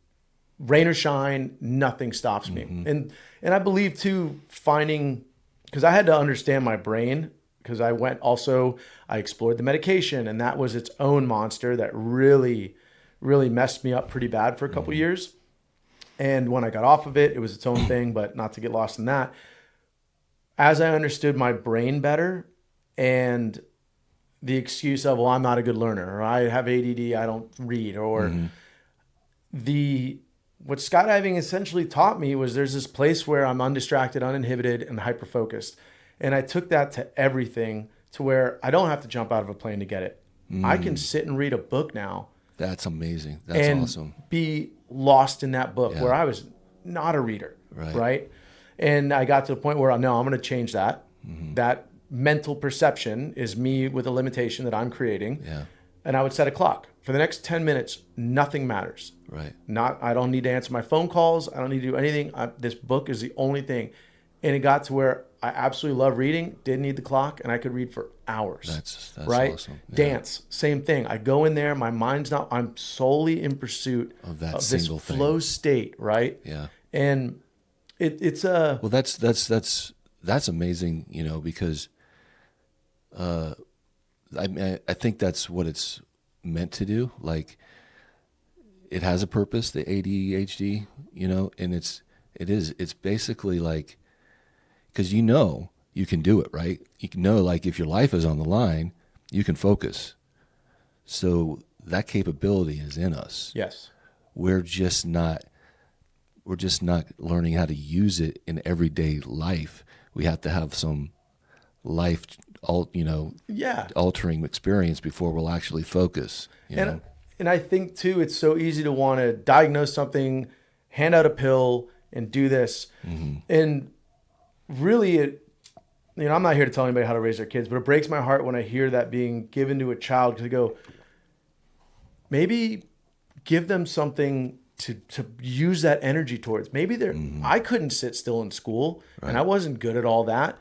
rain or shine, nothing stops me. And I believe too, finding, because I had to understand my brain, because I explored the medication and that was its own monster that really, really messed me up pretty bad for a couple years. And when I got off of it, it was its own thing, but not to get lost in that. As I understood my brain better and the excuse of, well, I'm not a good learner, or I have ADD, I don't read, or what skydiving essentially taught me was there's this place where I'm undistracted, uninhibited, and hyper-focused. And I took that to everything to where I don't have to jump out of a plane to get it. I can sit and read a book now.
That's amazing. That's
and
awesome.
Be lost in that book where I was not a reader, right? And I got to the point where no, I'm going to change that. That mental perception is me with a limitation that I'm creating.
Yeah.
And I would set a clock. For the next 10 minutes, nothing matters.
Right.
I don't need to answer my phone calls. I don't need to do anything. This book is the only thing. And it got to where I absolutely love reading, didn't need the clock, and I could read for hours.
That's
right?
awesome. Yeah.
Dance, same thing. I go in there, my mind's not, I'm solely in pursuit
Of that
this
single thing.
flow state, right?
Yeah.
And it's a...
Well, that's amazing, you know, because I think that's what it's meant to do. Like, it has a purpose, the ADHD, you know, and it's basically like, because you know you can do it, right? You can know, like, if your life is on the line, you can focus. So that capability is in us.
Yes.
We're just not learning how to use it in everyday life. We have to have some life, altering experience before we'll actually focus. You know?
And I think too, it's so easy to want to diagnose something, hand out a pill, and do this. And really, I'm not here to tell anybody how to raise their kids, but it breaks my heart when I hear that being given to a child, because I go, maybe give them something to use that energy towards. Maybe I couldn't sit still in school, and I wasn't good at all that.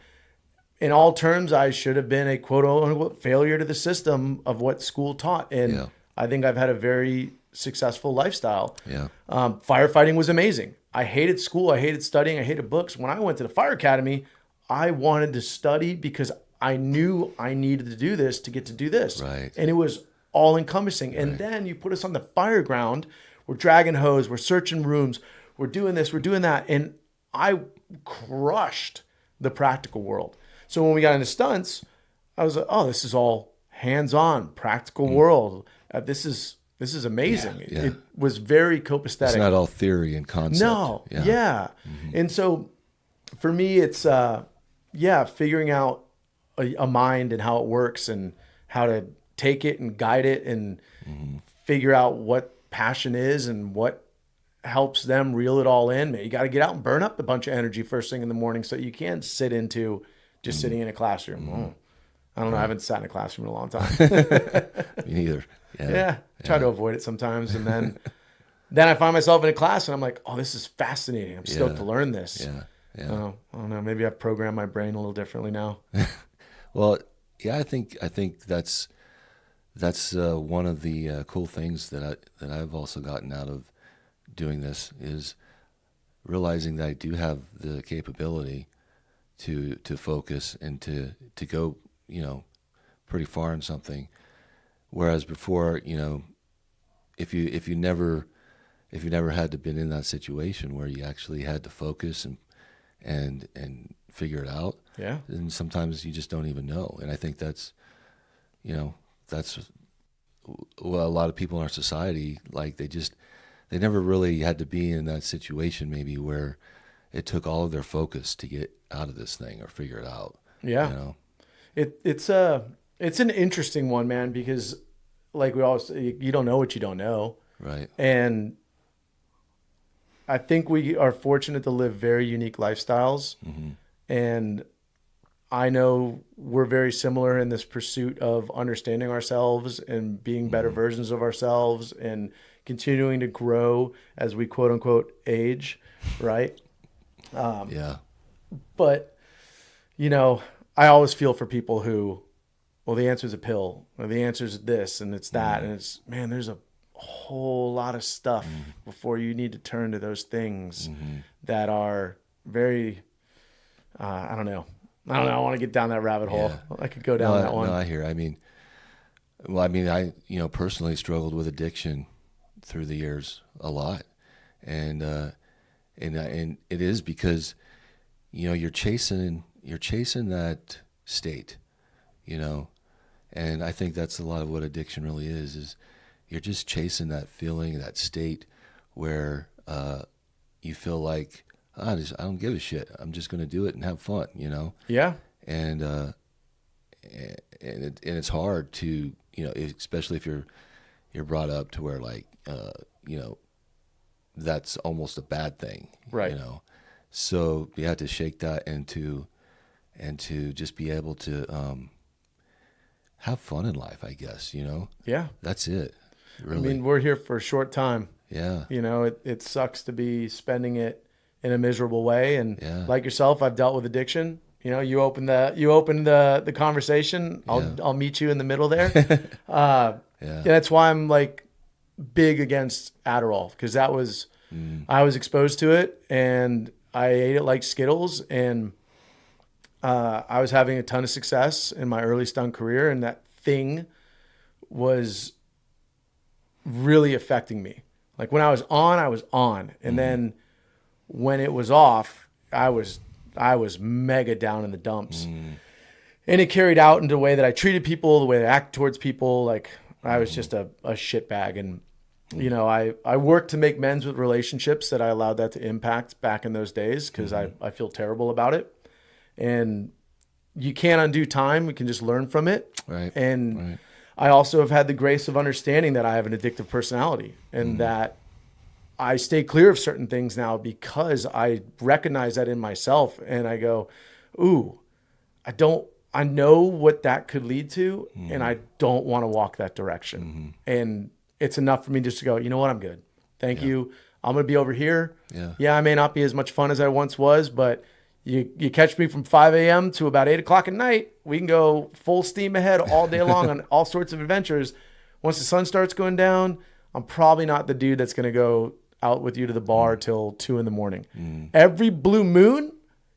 In all terms, I should have been a quote unquote failure to the system of what school taught. And I think I've had a very successful lifestyle.
Yeah.
Firefighting was amazing. I hated school. I hated studying. I hated books. When I went to the fire academy, I wanted to study because I knew I needed to do this to get to do this.
Right.
And it was all encompassing. And then you put us on the fire ground. We're dragging hose. We're searching rooms. We're doing this. We're doing that. And I crushed the practical world. So when we got into stunts, I was like, oh, this is all hands-on, practical world. This is amazing.
Yeah.
It was very copacetic.
It's not all theory and concept.
No. Yeah. And so for me, it's, figuring out a mind and how it works and how to take it and guide it and figure out what passion is and what helps them reel it all in. You got to get out and burn up a bunch of energy first thing in the morning so you can sit into just sitting in a classroom. Oh, I don't know. I haven't sat in a classroom in a long time.
Me neither.
I try to avoid it sometimes. And then I find myself in a class and I'm like, oh, this is fascinating. I'm stoked to learn this.
Yeah.
Oh, I don't know. Maybe I've programmed my brain a little differently now.
Well, yeah, I think that's one of the cool things that I've also gotten out of doing this is realizing that I do have the capability to focus and to go, pretty far in something. Whereas before, if you never had to been in that situation where you actually had to focus and figure it out, then sometimes you just don't even know. And I think that's well, a lot of people in our society, like they never really had to be in that situation maybe where it took all of their focus to get out of this thing or figure it out.
Yeah.
You know?
It's an interesting one, man, because like we always say, you don't know what you don't know.
Right.
And I think we are fortunate to live very unique lifestyles.
Mm-hmm.
And I know we're very similar in this pursuit of understanding ourselves and being better versions of ourselves and continuing to grow as we quote unquote age, right?
Yeah.
But, you know, I always feel for people who, well, the answer is a pill, or the answer is this, and it's that. And it's, man, there's a whole lot of stuff before you need to turn to those things that are very, I don't know. I want to get down that rabbit hole.
Yeah.
I could go down that one.
No, I hear. I mean, I personally struggled with addiction through the years a lot, and it is because, you know, you're chasing that state, you know, and I think that's a lot of what addiction really is you're just chasing that feeling, that state where you feel like, I don't give a shit. I'm just going to do it and have fun, you know?
Yeah.
And it's hard to, you know, especially if you're brought up to where like, you know, that's almost a bad thing,
Right.
You know? So you have to shake that and to just be able to have fun in life, I guess, you know?
Yeah.
That's it. Really.
I mean, we're here for a short time.
Yeah.
You know, it sucks to be spending it in a miserable way. And
Yeah.
like yourself, I've dealt with addiction. You know, you open the conversation. I'll meet you in the middle there.
Yeah.
And that's why I'm like big against Adderall, because that was I was exposed to it and I ate it like Skittles, and I was having a ton of success in my early stunt career, and that thing was really affecting me. Like when I was on, and then when it was off, I was mega down in the dumps. And it carried out into the way that I treated people, the way that I acted towards people. Like I was just a shit bag. And, you know, I worked to make amends with relationships that I allowed that to impact back in those days, because I feel terrible about it. And you can't undo time. We can just learn from it.
Right.
And
Right.
I also have had the grace of understanding that I have an addictive personality, and that I stay clear of certain things now because I recognize that in myself, and I go, ooh, I know what that could lead to, and I don't want to walk that direction. And it's enough for me just to go, you know what, I'm good. Thank you. I'm going to be over here. Yeah, I may not be as much fun as I once was, but you catch me from 5 a.m. to about 8 o'clock at night. We can go full steam ahead all day long on all sorts of adventures. Once the sun starts going down, I'm probably not the dude that's going to go out with you to the bar till 2 a.m. Every blue moon,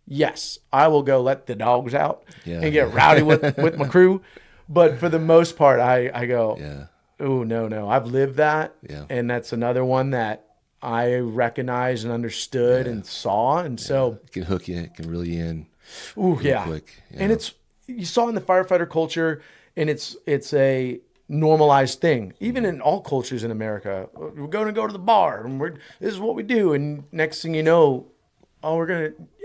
yes, I will go let the dogs out and get rowdy with my crew. But for the most part, I go, oh, no, I've lived that. And that's another one that I recognized and understood and saw. And so
it can hook you, it can reel you in.
Ooh, yeah.
Quick,
And you saw in the firefighter culture, and it's a normalized thing, even in all cultures in America. We're going to go to the bar, and this is what we do. And next thing you know,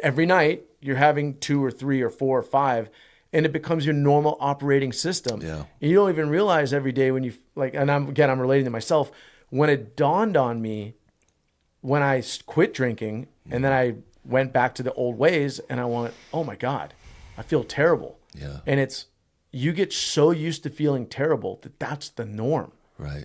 every night you're having 2 or 3 or 4 or 5, and it becomes your normal operating system.
Yeah.
And you don't even realize every day when you and I'm relating to myself, when it dawned on me when I quit drinking, and then I went back to the old ways, and I went, oh my God, I feel terrible.
Yeah.
And you get so used to feeling terrible that's the norm.
Right.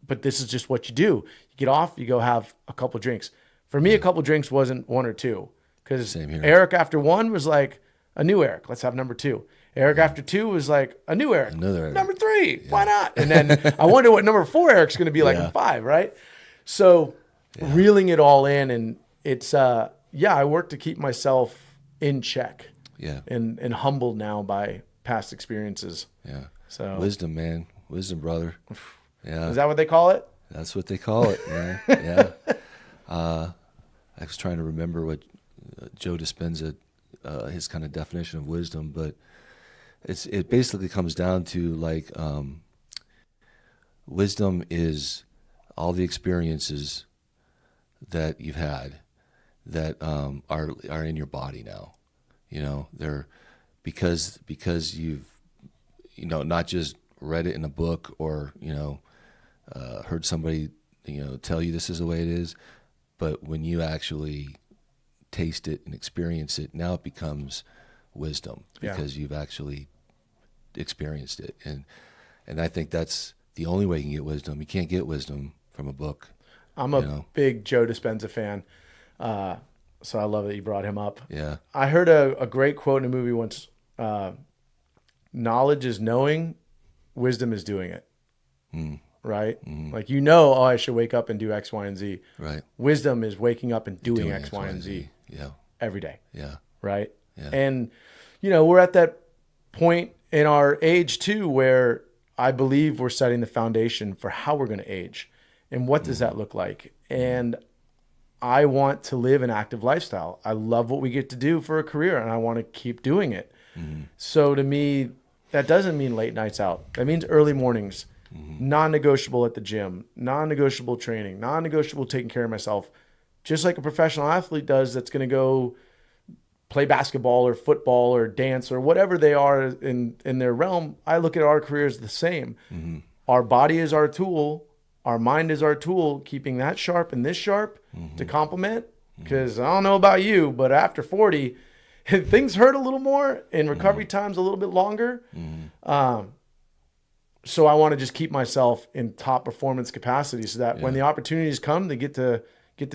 But this is just what you do. You get off, you go have a couple drinks. For me, a couple drinks wasn't 1 or 2, because Eric after 1 was like, a new Eric, let's have number 2. Eric after 2 was like, a new Eric,
another Eric.
Number 3, why not? And then I wonder what number 4 Eric's going to be like in 5, right? So reeling it all in, and it's, I work to keep myself in check.
Yeah.
And humbled now by past experiences.
Yeah.
So
wisdom, man. Wisdom, brother. Yeah.
Is that what they call it?
That's what they call it, man. Yeah. I was trying to remember what Joe Dispenza, his kind of definition of wisdom, but it basically comes down to like wisdom is all the experiences that you've had that are in your body now. You know, they're because you've not just read it in a book or heard somebody tell you this is the way it is, but when you actually taste it and experience it, now it becomes wisdom because you've actually experienced it. And I think that's the only way you can get wisdom. You can't get wisdom from a book.
I'm a big Joe Dispenza fan, so I love that you brought him up.
Yeah.
I heard a great quote in a movie once. Knowledge is knowing, wisdom is doing it. Right? Like, I should wake up and do X, Y, and Z.
Right.
Wisdom is waking up and doing X, Y, and Z.
Yeah.
Every day.
Yeah.
Right?
Yeah.
And, we're at that point in our age too where I believe we're setting the foundation for how we're going to age. And what does that look like? And I want to live an active lifestyle. I love what we get to do for a career, and I want to keep doing it. So to me, that doesn't mean late nights out. That means early mornings, non-negotiable at the gym, non-negotiable training, non-negotiable taking care of myself, just like a professional athlete does that's going to go play basketball or football or dance or whatever they are in their realm. I look at our careers the same. Our body is our tool. Our mind is our tool, keeping that sharp and this sharp to complement. Because I don't know about you, but after 40, things hurt a little more and recovery time's a little bit longer. So I want to just keep myself in top performance capacity so that when the opportunities come, they get to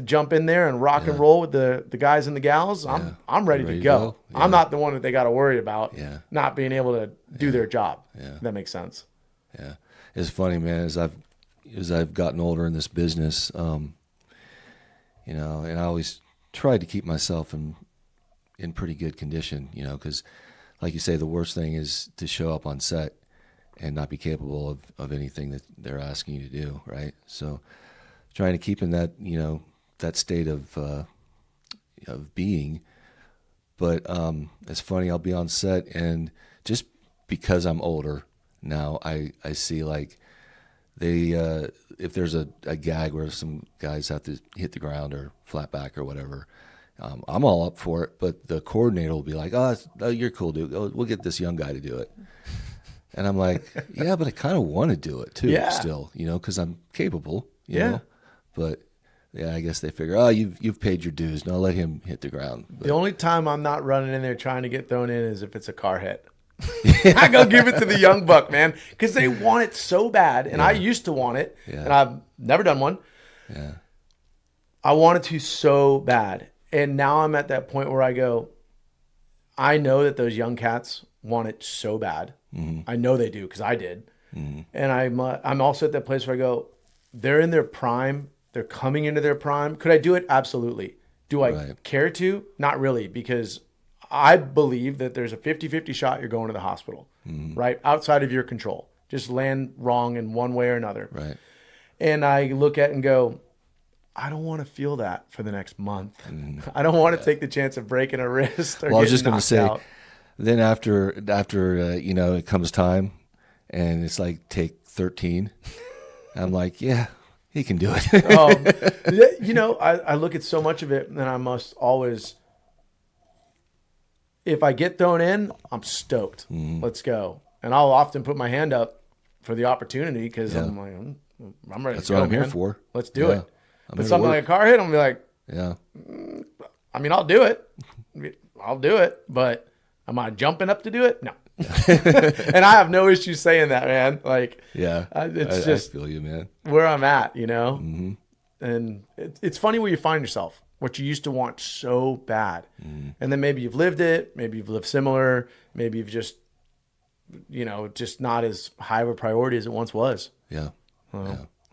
jump in there and rock and roll with the guys and the gals. I'm ready to go. Yeah. I'm not the one that they got to worry about not being able to do their job. Yeah. If that makes sense.
Yeah. It's funny, man, as I've gotten older in this business, and I always tried to keep myself in pretty good condition, because like you say, the worst thing is to show up on set and not be capable of anything that they're asking you to do, right? So trying to keep in that, that state of being. But it's funny, I'll be on set, and just because I'm older now, I see like they if there's a gag where some guys have to hit the ground or flat back or whatever, I'm all up for it, but the coordinator will be like, oh, you're cool, dude. We'll get this young guy to do it. And I'm like, yeah, but I kind of want to do it too, still, because I'm capable, you know. But yeah, I guess they figure, you've paid your dues. No, let him hit the ground. But
the only time I'm not running in there trying to get thrown in is if it's a car hit. I go give it to the young buck, man, because they want it so bad, and I used to want it, and I've never done one.
Yeah,
I wanted to so bad, and now I'm at that point where I go, I know that those young cats want it so bad. I know they do because I did, and I'm also at that place where I go, they're in their prime, they're coming into their prime. Could I do it? Absolutely. Do I care to? Not really, because I believe that there's a 50-50 shot you're going to the hospital, right? Outside of your control. Just land wrong in one way or another.
Right.
And I look at it and go, I don't want to feel that for the next month. I don't want to take the chance of breaking a wrist or
I was just
going to
say,
out.
Then after it comes time and it's like take 13, I'm like, yeah, he can do it.
I look at so much of it, and I must always, if I get thrown in, I'm stoked. Let's go. And I'll often put my hand up for the opportunity because I'm like, I'm ready
That's
to go,
what I'm
man.
here for.
Let's do it. But something like a car hit, I'm going to be like, I mean, I'll do it. But am I jumping up to do it? No. And I have no issue saying that, man. Like, it's just
I feel you, man.
Where I'm at, And it's funny where you find yourself, what you used to want so bad. And then maybe you've lived it, maybe you've lived similar, maybe you've just, just not as high of a priority as it once was.
Yeah.
I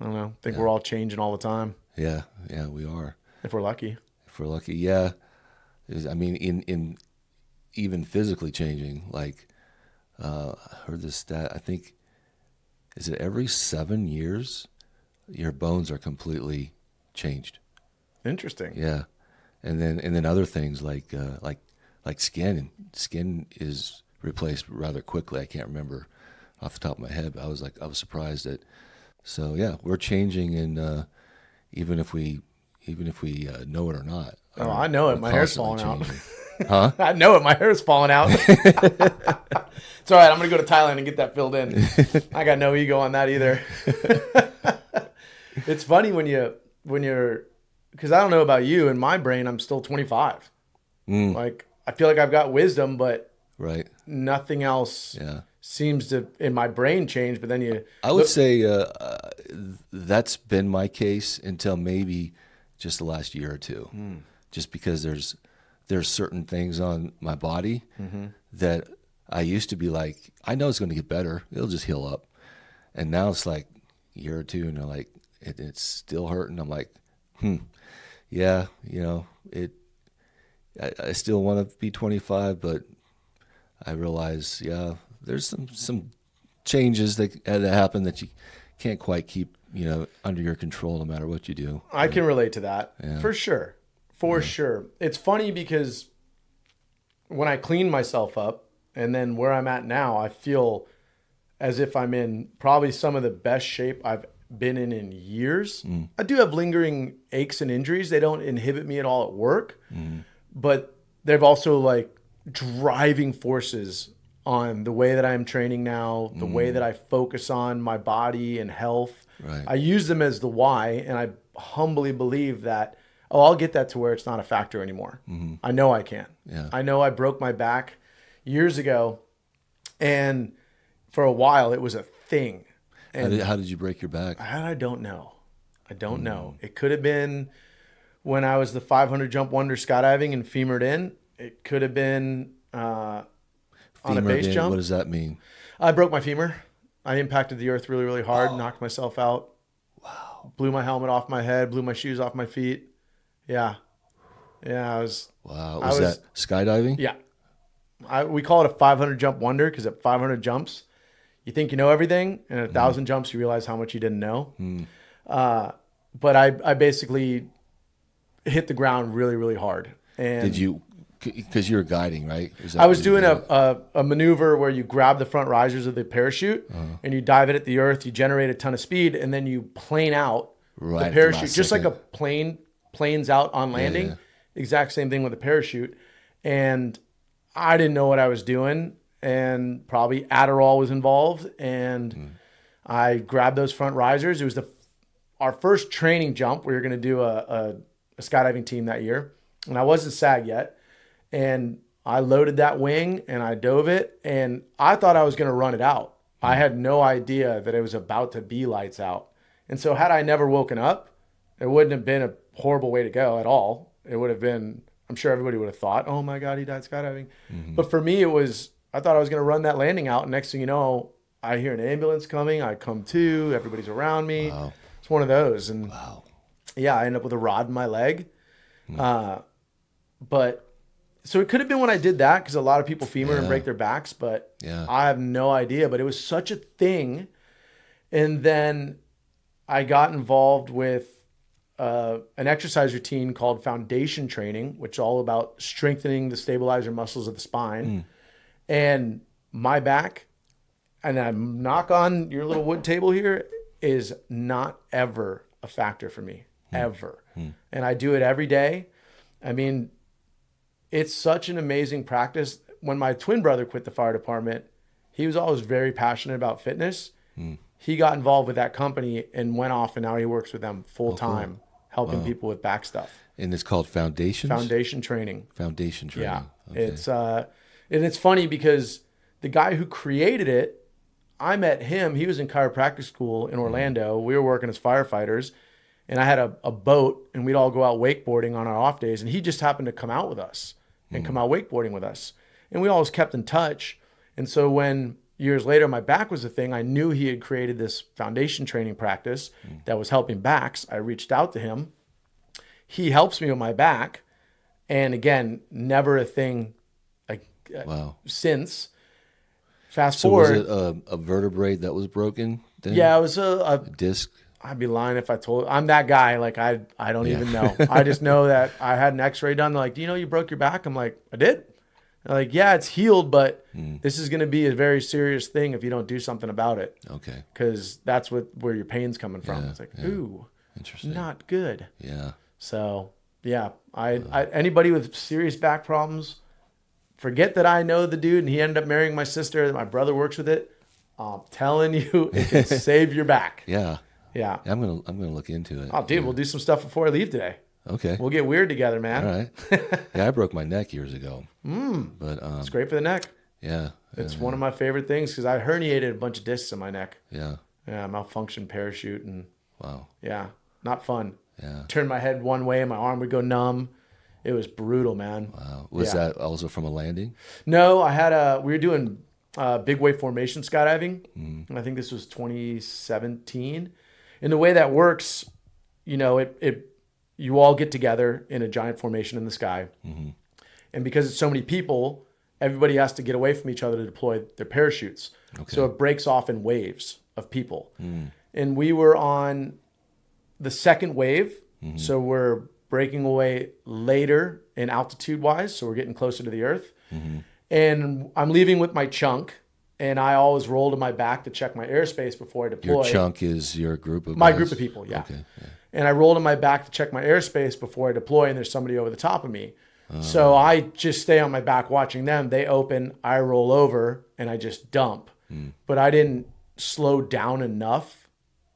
don't know. I think we're all changing all the time.
Yeah, we are.
If we're lucky.
Yeah. I mean, in even physically changing, like, I heard this stat, I think, is it every 7 years your bones are completely changed?
Interesting.
Yeah. And then other things like skin. Skin is replaced rather quickly. I can't remember off the top of my head, but I was surprised at. So yeah, we're changing, and even if we, even if we know it or not.
Oh, I know it. My hair's falling out.
Huh?
I know it. My hair's falling out. It's all right. I'm going to go to Thailand and get that filled in. I got no ego on that either. It's funny when you're, because I don't know about you, in my brain, I'm still 25. Like, I feel like I've got wisdom, but
Right.
nothing else
Yeah.
seems to, in my brain, change. But then
I would say that's been my case until maybe just the last year or two. Just because there's certain things on my body that I used to be like, I know it's going to get better. It'll just heal up. And now it's like a year or two, and they're like, it's still hurting. I'm like, yeah, I still want to be 25, but I realize, yeah, there's some changes that happen that you can't quite keep, under your control no matter what you do.
I can relate to that for sure. For
Yeah.
sure. It's funny because when I clean myself up and then where I'm at now, I feel as if I'm in probably some of the best shape I've been in years. I do have lingering aches and injuries. They don't inhibit me at all at work, but they've also like driving forces on the way that I'm training now, the way that I focus on my body and health.
Right.
I use them as the why, and I humbly believe that, I'll get that to where it's not a factor anymore. I know I can.
Yeah.
I know I broke my back years ago, and for a while it was a thing. And
How did you break your back?
I don't know. I don't know. It could have been when I was the 500 jump wonder skydiving and femored in. It could have been on a base jump.
What does that mean?
I broke my femur. I impacted the earth really, really hard, knocked myself out. Wow. Blew my helmet off my head, blew my shoes off my feet. Yeah. Yeah, I was...
Wow. Was that skydiving?
Yeah. We call it a 500 jump wonder because at 500 jumps, you think you know everything, and at 1,000 jumps, you realize how much you didn't know. But I basically hit the ground really, really hard. And
Did you... Because you were guiding, right?
I was doing a maneuver where you grab the front risers of the parachute and you dive it at the earth, you generate a ton of speed, and then you plane out
Right,
the parachute,
last
just
second.
like a plane planes out on landing.
yeah.
Exact same thing with a parachute. And I didn't know what I was doing, and probably Adderall was involved, and I grabbed those front risers. It was our first training jump. We were going to do a skydiving team that year, and I wasn't SAG yet. And I loaded that wing and I dove it, and I thought I was going to run it out. I had no idea that it was about to be lights out. And so had I never woken up, it wouldn't have been a horrible way to go at all. It would have been, I'm sure everybody would have thought, oh my God, he died skydiving. But for me, I thought I was going to run that landing out. And next thing you know, I hear an ambulance coming. I come to, everybody's around me.
Wow.
It's one of those. And
Wow.
yeah, I end up with a rod in my leg. But so it could have been when I did that, because a lot of people femur and break their backs, but I have no idea. But it was such a thing. And then I got involved with an exercise routine called foundation training, which is all about strengthening the stabilizer muscles of the spine. And my back, and I knock on your little wood table here, is not ever a factor for me, ever. And I do it every day. I mean, it's such an amazing practice. When my twin brother quit the fire department, he was always very passionate about fitness. He got involved with that company and went off, and now he works with them full time, helping people with back stuff.
And it's called Foundation
Training.
Foundation training.
Yeah.
Okay.
It's funny because the guy who created it, I met him. He was in chiropractic school in Orlando. We were working as firefighters, and I had a boat, and we'd all go out wakeboarding on our off days. And he just happened to come out with us and come out wakeboarding with us. And we always kept in touch. And so when years later my back was a thing, I knew he had created this foundation training practice that was helping backs. I reached out to him. He helps me with my back. And again, never a thing like since. Fast forward.
Was it a vertebrae that was broken then?
Yeah, it was a
disc?
I'd be lying if I told. I'm that guy. Like I don't even know. I just know that I had an X-ray done. They're like, do you know you broke your back? I'm like, I did. They're like, yeah, it's healed, but this is going to be a very serious thing if you don't do something about it.
Okay.
Because that's where your pain's coming from. It's like, ooh,
interesting.
Not good.
Yeah.
So yeah, anybody with serious back problems, forget that I know the dude and he ended up marrying my sister. My brother works with it. I'm telling you, it can save your back.
Yeah.
Yeah.
I'm gonna look into it.
Oh, dude, we'll do some stuff before I leave today.
Okay.
We'll get weird together, man.
All right. Yeah, I broke my neck years ago. But
It's great for the neck.
yeah.
It's one of my favorite things because I herniated a bunch of discs in my neck.
Yeah.
Yeah, malfunctioned parachute and
Wow.
yeah, not fun.
Yeah.
Turned my head one way and my arm would go numb. It was brutal, man.
Wow. Was that also from a landing?
No, we were doing big wave formation skydiving. And I think this was 2017. And the way that works, you know, you all get together in a giant formation in the sky. And because it's so many people, everybody has to get away from each other to deploy their parachutes.
Okay.
So it breaks off in waves of people. And we were on the second wave. So we're breaking away later in altitude wise. So we're getting closer to the earth. And I'm leaving with my chunk. And I always roll to my back to check my airspace before I deploy.
Your chunk is your group of
my
guys?
group of people, yeah.
Okay. Yeah.
And I roll to my back to check my airspace before I deploy, and there's somebody over the top of me. So I just stay on my back watching them. They open, I roll over, and I just dump. But I didn't slow down enough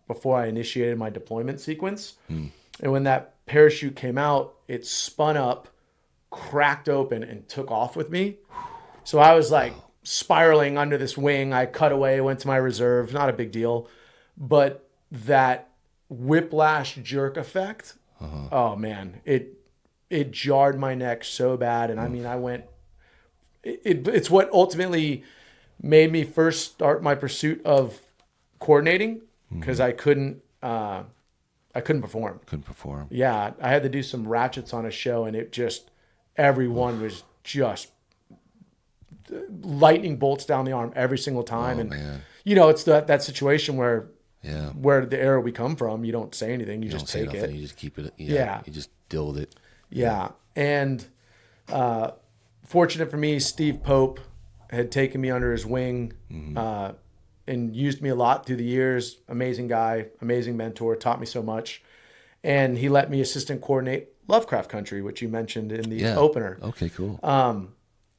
before I initiated my deployment sequence. And when that parachute came out, it spun up, cracked open, and took off with me. So I was like spiraling under this wing. I cut away, went to my reserve. Not a big deal. But that whiplash jerk effect, oh man, it jarred my neck so bad. And I mean, it's what ultimately made me first start my pursuit of coordinating because I couldn't perform.
Couldn't perform.
Yeah. I had to do some ratchets on a show and everyone was just lightning bolts down the arm every single time. And,
man.
you know, it's that situation where
Yeah.
where the arrow we come from, you don't say anything, you
You
just
don't say
take
nothing.
it.
You just keep it.
Yeah.
You just deal with it.
Yeah. And fortunate for me, Steve Pope had taken me under his wing and used me a lot through the years. Amazing guy, amazing mentor, taught me so much. And he let me assistant coordinate Lovecraft Country, which you mentioned in the opener.
Okay, cool.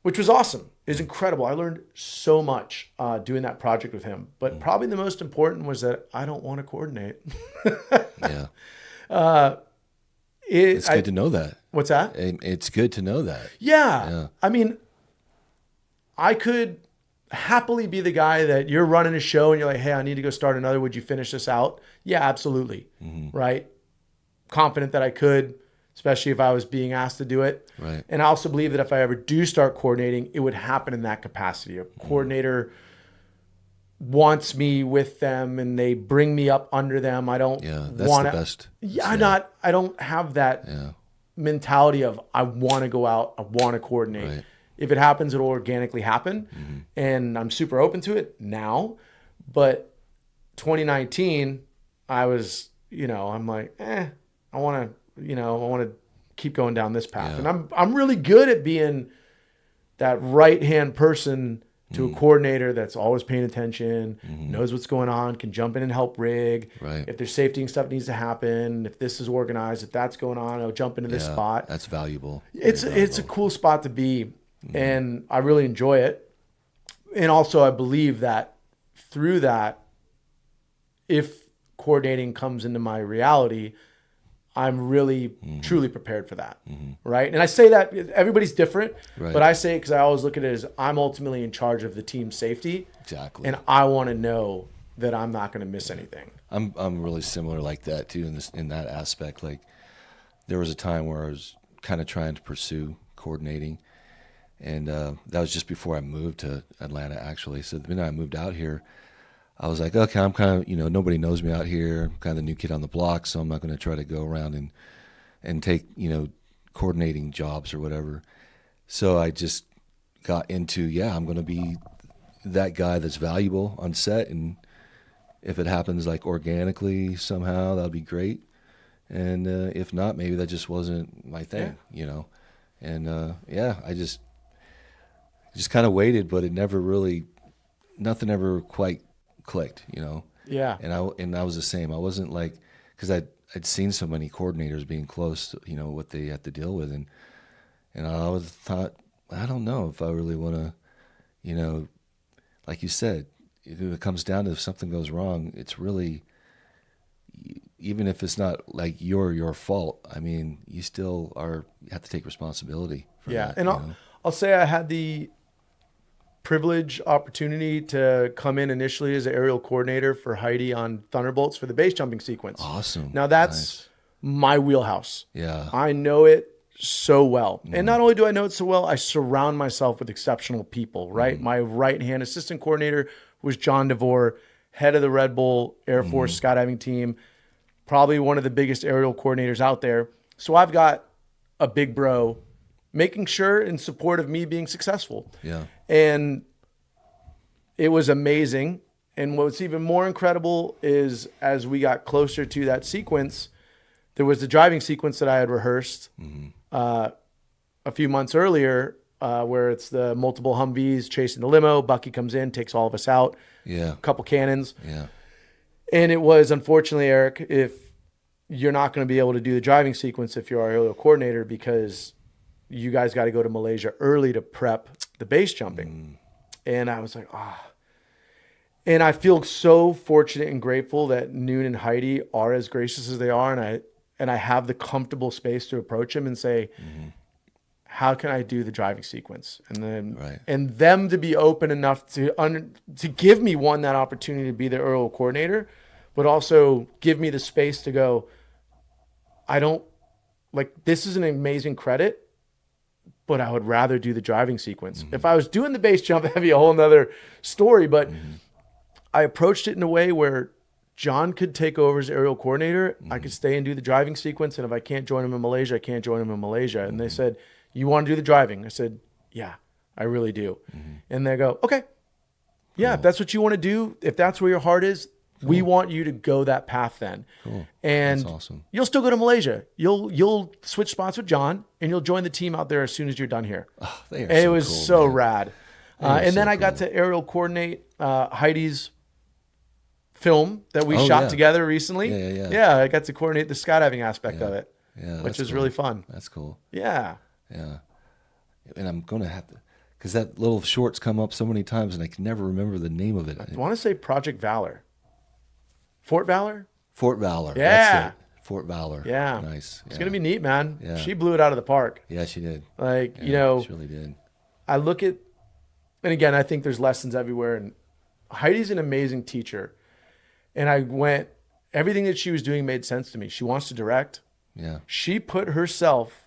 Which was awesome. It was incredible. I learned so much doing that project with him. But probably the most important was that I don't want to coordinate.
Yeah. It's good to know that.
What's that?
It's good to know that.
Yeah. I mean, I could happily be the guy that you're running a show and you're like, hey, I need to go start another. Would you finish this out? Yeah, absolutely. Right. Confident that I could, especially if I was being asked to do it.
Right.
And I also believe that if I ever do start coordinating, it would happen in that capacity. A coordinator wants me with them and they bring me up under them. I don't
That's
want
the
to.
best.
Yeah, I don't have that mentality of I want to go out, I want to coordinate.
Right.
If it happens, it'll organically happen. And I'm super open to it now. But 2019, I was, I'm like, I want to keep going down this path.
Yeah.
And I'm really good at being that right-hand person to a coordinator that's always paying attention, knows what's going on, can jump in and help rig.
Right.
If there's safety and stuff needs to happen, if this is organized, if that's going on, I'll jump into this spot.
That's valuable.
It's a cool spot to be, and I really enjoy it. And also I believe that through that, if coordinating comes into my reality, I'm really, truly prepared for that, right? And I say that everybody's different, but I say it because I always look at it as I'm ultimately in charge of the team's safety.
Exactly.
And I want to know that I'm not going to miss anything.
I'm really similar like that too in that aspect. Like there was a time where I was kind of trying to pursue coordinating, and that was just before I moved to Atlanta actually. So the minute I moved out here, I was like, okay, I'm kind of, nobody knows me out here. I'm kind of the new kid on the block, so I'm not going to try to go around and take, coordinating jobs or whatever. So I just got into, I'm going to be that guy that's valuable on set, and if it happens like organically somehow, that'll be great. And if not, maybe that just wasn't my thing, And I just kind of waited, but nothing ever quite clicked,
Yeah.
And I was the same. I wasn't like, because I I'd seen so many coordinators being close to, what they had to deal with. And I always thought, I don't know if I really want to, like you said, if it comes down to if something goes wrong, it's really, even if it's not like your fault, I mean, you have to take responsibility for that.
And I'll say I had the privilege opportunity to come in initially as an aerial coordinator for Heidi on Thunderbolts for the base jumping sequence.
Awesome.
Now that's my wheelhouse.
Yeah.
I know it so well. And not only do I know it so well, I surround myself with exceptional people, right? My right-hand assistant coordinator was John DeVore, head of the Red Bull Air Force skydiving team, probably one of the biggest aerial coordinators out there. So I've got a big bro making sure in support of me being successful.
Yeah.
And it was amazing. And what's even more incredible is as we got closer to that sequence, there was the driving sequence that I had rehearsed a few months earlier, where it's the multiple Humvees chasing the limo. Bucky comes in, takes all of us out.
Yeah.
A couple cannons.
Yeah.
And it was, unfortunately, Eric, if you're not going to be able to do the driving sequence if you're our aerial coordinator, because you guys got to go to Malaysia early to prep the base jumping. And I was like, And I feel so fortunate and grateful that Noon and Heidi are as gracious as they are. And I have the comfortable space to approach them and say, how can I do the driving sequence? And then, and them to be open enough to give me that opportunity to be the aerial coordinator, but also give me the space to go, this is an amazing credit, but I would rather do the driving sequence. If I was doing the base jump, that'd be a whole nother story. But I approached it in a way where John could take over as aerial coordinator. I could stay and do the driving sequence. And if I can't join him in Malaysia, I can't join him in Malaysia. And they said, you want to do the driving? I said, yeah, I really do. And they go, okay, yeah, if that's what you want to do, if that's where your heart is, we want you to go that path then. And
that's awesome.
You'll still go to Malaysia. You'll switch spots with John, and you'll join the team out there as soon as you're done here.
Oh, they are
and it was
cool,
so
man.
rad. And then I got to aerial coordinate Heidi's film that we shot together recently. Yeah, I got to coordinate the skydiving aspect of it, which is really fun.
That's cool.
Yeah.
Yeah. And I'm going to have to, because that little short's come up so many times and I can never remember the name of it.
I want to say Project Valor. Fort Valor?
Fort Valor.
Yeah.
That's it. Fort Valor.
Yeah.
Nice.
It's going to be neat, man.
Yeah.
She blew it out of the park.
Yeah, she did.
Like,
She really did.
I look at, and again, I think there's lessons everywhere. And Heidi's an amazing teacher. And everything that she was doing made sense to me. She wants to direct.
Yeah.
She put herself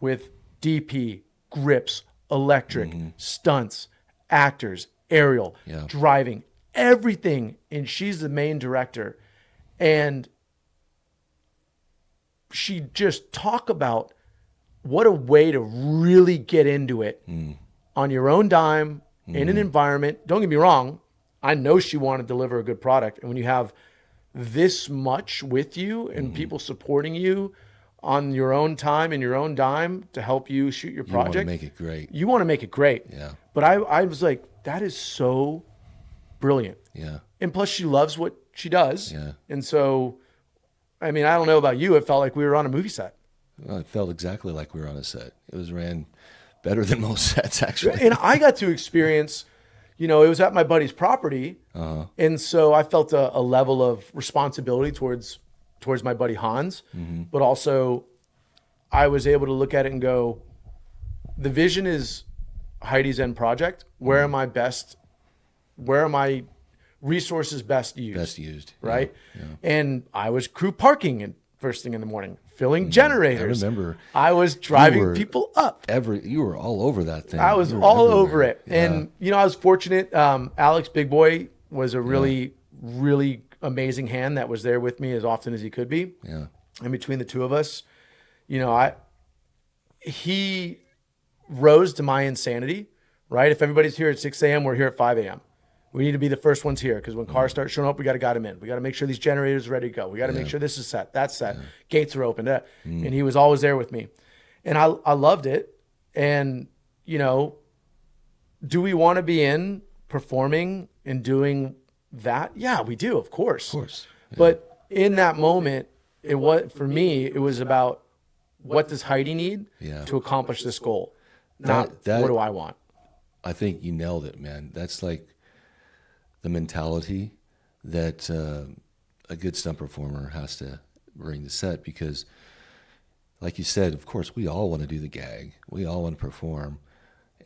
with DP, grips, electric, stunts, actors, aerial, driving, everything. And she's the main director. And she just talk about what a way to really get into it on your own dime in an environment. Don't get me wrong. I know she wanted to deliver a good product. And when you have this much with you and people supporting you on your own time and your own dime to help you shoot your project.
You want to make it great.
You want to make it great.
Yeah.
But I was like, that is so brilliant.
Yeah.
And plus she loves what she does.
Yeah.
And so, I mean, I don't know about you. It felt like we were on a movie set.
Well, it felt exactly like we were on a set. It was ran better than most sets, actually.
And I got to experience, it was at my buddy's property. And so I felt a level of responsibility towards my buddy Hans, but also I was able to look at it and go, the vision is Heidi's end project. Where am I resources best used? Right.
Yeah.
And I was crew parking first thing in the morning, filling generators.
I remember.
I was driving people up.
You were all over that thing.
I was all over it. Yeah. And, I was fortunate. Alex Big Boy was a really, really amazing hand that was there with me as often as he could be.
Yeah.
And between the two of us, he rose to my insanity, right? If everybody's here at 6 a.m., we're here at 5 a.m. We need to be the first ones here because when cars start showing up, we got to get them in. We got to make sure these generators are ready to go. We got to make sure this is set, that's set, gates are open. And he was always there with me. And I loved it. And, do we want to be in performing and doing that? Yeah, we do, of course.
Of course. Yeah.
But in that moment, for me, it was about what does Heidi need
Yeah.
to accomplish this goal? Not
That-
what do I want?
I think you nailed it, man. That's like the mentality that a good stunt performer has to bring to set, because like you said, of course, we all want to do the gag. We all want to perform.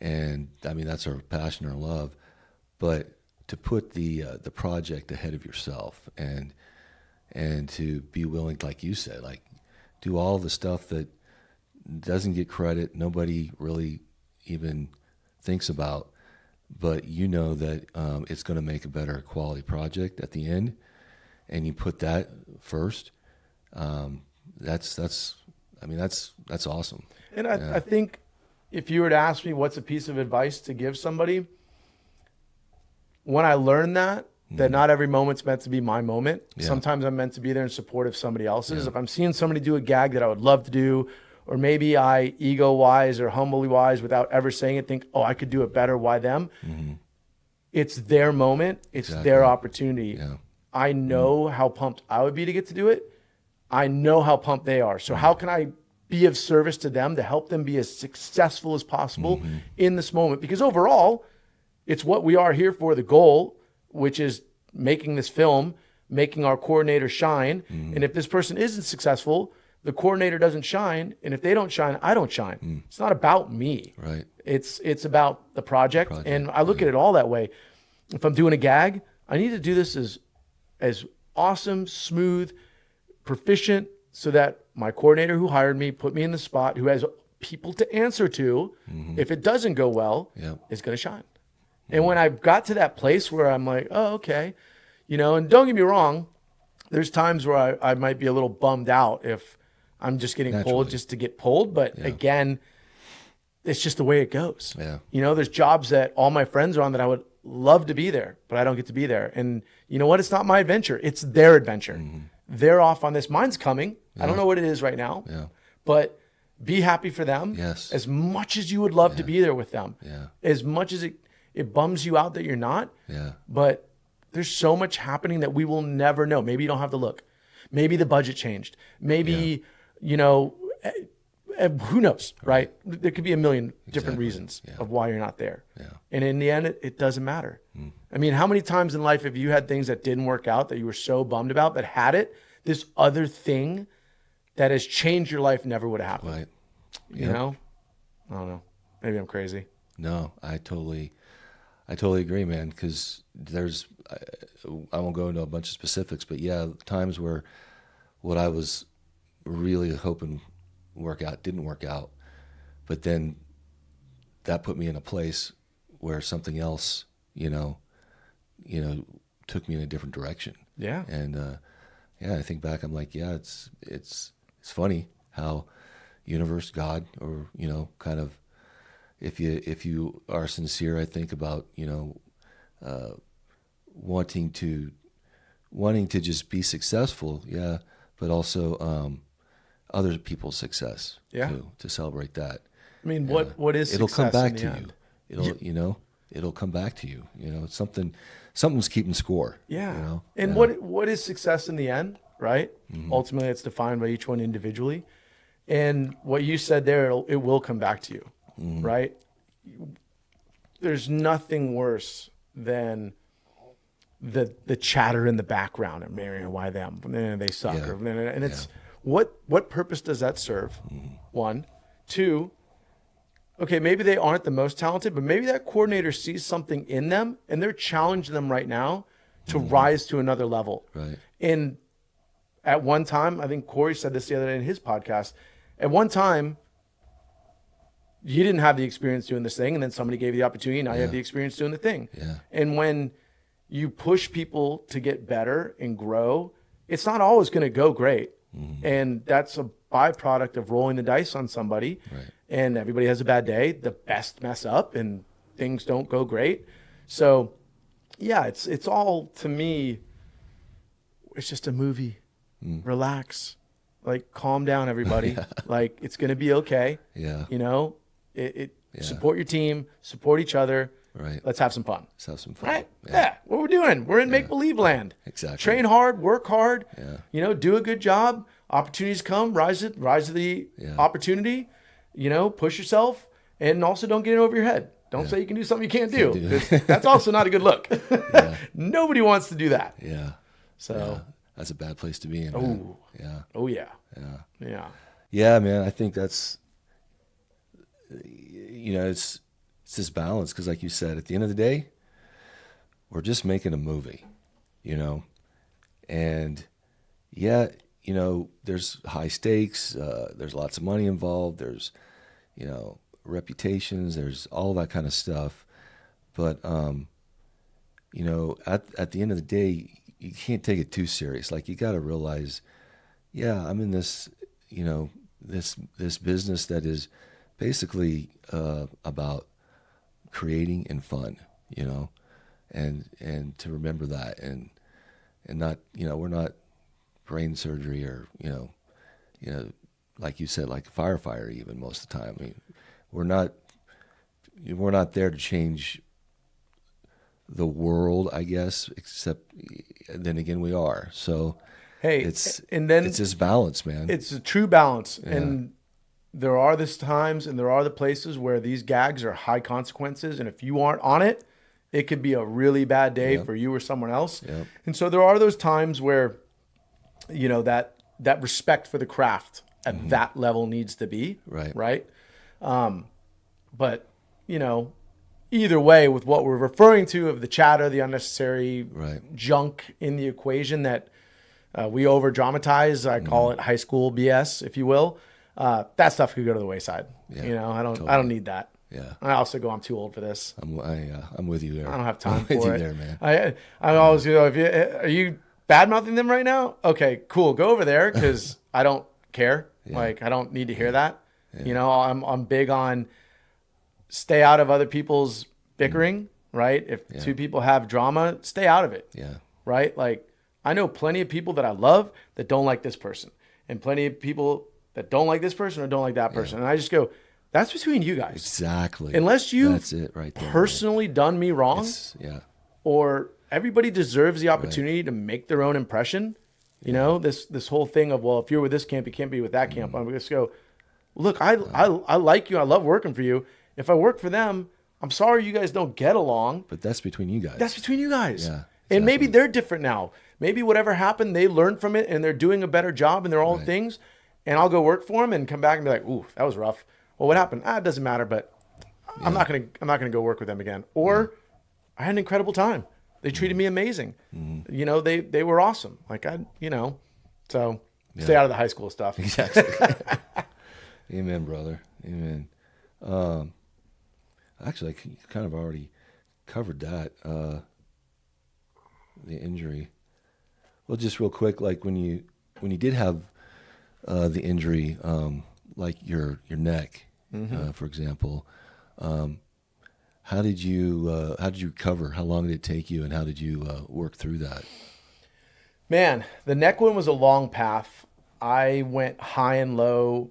And I mean, that's our passion, our love. But to put the project ahead of yourself, and to be willing, like you said, like do all the stuff that doesn't get credit, nobody really even thinks about, but you know that it's going to make a better quality project at the end, and you put that first. That's awesome.
And I think if you were to ask me what's a piece of advice to give somebody, when I learned that not every moment's meant to be my moment.
Yeah.
Sometimes I'm meant to be there in support of somebody else's.
Yeah.
If I'm seeing somebody do a gag that I would love to do, or maybe I ego-wise or humbly-wise, without ever saying it, think, oh, I could do it better, why them? It's their moment. It's their opportunity.
Yeah.
I know how pumped I would be to get to do it. I know how pumped they are. So how can I be of service to them to help them be as successful as possible in this moment? Because overall, it's what we are here for, the goal, which is making this film, making our coordinator shine. And if this person isn't successful, the coordinator doesn't shine. And if they don't shine, I don't shine. It's not about me.
Right.
It's about the project. And I look at it all that way. If I'm doing a gag, I need to do this as awesome, smooth, proficient, so that my coordinator who hired me, put me in the spot, who has people to answer to, if it doesn't go well, is going to shine. And when I got to that place where I'm like, oh, okay, and don't get me wrong, there's times where I might be a little bummed out if I'm just getting pulled just to get pulled. But again, it's just the way it goes.
Yeah.
There's jobs that all my friends are on that I would love to be there, but I don't get to be there. And you know what? It's not my adventure. It's their adventure. They're off on this. Mine's coming. I don't know what it is right now, but be happy for them.
Yes.
As much as you would love to be there with them, as much as it bums you out that you're not. But there's so much happening that we will never know. Maybe you don't have to look. Maybe the budget changed. Maybe, who knows, right? There could be a million different reasons of why you're not there. And in the end, it doesn't matter. I mean, how many times in life have you had things that didn't work out that you were so bummed about, that had it, this other thing that has changed your life never would have happened?
Right.
You know? I don't know. Maybe I'm crazy.
No, I totally agree, man. Because I won't go into a bunch of specifics, but times where what I was really hoping didn't work out, but then that put me in a place where something else, took me in a different direction.
Yeah.
And I think back, I'm like, it's funny how universe, God, or kind of, if you are sincere, I think about wanting to just be successful, but also other people's success too, to celebrate that.
I mean, what is
it'll
success
come back
in the
to
end?
you. It'll come back to you. It's something's keeping score.
Yeah. And what is success in the end, right? Ultimately, it's defined by each one individually. And what you said there, it will come back to you, right? There's nothing worse than the chatter in the background and Marion, why them? They suck. And it's what purpose does that serve? One. Two, okay, maybe they aren't the most talented, but maybe that coordinator sees something in them and they're challenging them right now to rise to another level.
Right.
And at one time, I think Corey said this the other day in his podcast, at one time, you didn't have the experience doing this thing, and then somebody gave you the opportunity, and now you have the experience doing the thing.
Yeah.
And when you push people to get better and grow, it's not always going to go great. And that's a byproduct of rolling the dice on somebody.
Right.
And everybody has a bad day. The best mess up and things don't go great. So, it's all, to me, it's just a movie. Relax. Like, calm down, everybody. Like, it's going to be okay.
Yeah.
Support your team, support each other.
Right.
Let's have some fun.
Let's have some fun.
Right? Yeah. What we're doing. We're in make-believe land.
Exactly.
Train hard, work hard.
Yeah.
Do a good job. opportunities come, rise to the opportunity, push yourself, and also don't get in over your head. Don't say you can do something you can't do. That's also not a good look. Nobody wants to do that.
Yeah.
So
that's a bad place to be in.
Oh,
yeah.
Oh yeah.
Yeah.
Yeah.
Yeah, man. I think that's, it's this balance. Cause like you said, at the end of the day, we're just making a movie, and there's high stakes. There's lots of money involved. There's, reputations. There's all that kind of stuff. But, at the end of the day, you can't take it too serious. Like you got to realize, I'm in this, this business that is basically about creating and fun, and to remember that and not, we're not brain surgery or, like you said, like a firefighter even most of the time. I mean, we're not there to change the world, I guess, except then again we are. So it's this balance, man.
It's a true balance. Yeah. And there are these times and there are the places where these gags are high consequences. And if you aren't on it, it could be a really bad day for you or someone else.
Yep.
And so there are those times where, that respect for the craft at that level needs to be. Right. But, either way, with what we're referring to of the chatter, the unnecessary junk in the equation that we over dramatize, I call it high school BS, if you will. That stuff could go to the wayside. Yeah, I don't need that.
Yeah.
I also go, I'm too old for this.
I'm with you there.
I don't have time
I'm
for
with
it.
You there, man.
I always, are you bad mouthing them right now? Okay, cool. Go over there because I don't care. Yeah. Like I don't need to hear that. Yeah. I'm big on stay out of other people's bickering, right? If two people have drama, stay out of it.
Yeah.
Right? Like I know plenty of people that I love that don't like this person and plenty of people that don't like this person or don't like that person. And I just go, that's between you guys.
Exactly.
Unless you've
that's it right there,
personally done me wrong or everybody deserves the opportunity to make their own impression. This whole thing of, well, if you're with this camp, you can't be with that camp. I'm just go, look, I like you. I love working for you. If I work for them, I'm sorry you guys don't get along.
But that's between you guys.
That's between you guys.
Yeah. Exactly.
And maybe they're different now. Maybe whatever happened, they learned from it and they're doing a better job and they're all things. And I'll go work for them and come back and be like, ooh, that was rough. Well, what happened? It doesn't matter, but I'm not gonna go work with them again. Or I had an incredible time. They treated me amazing. They were awesome. Like so stay out of the high school stuff.
Exactly. Amen, brother. Amen. Actually, I kind of already covered that, the injury. Well, just real quick, like when you did have the injury, like your neck, for example, how did you recover? How long did it take you, and how did you work through that?
Man, the neck one was a long path. I went high and low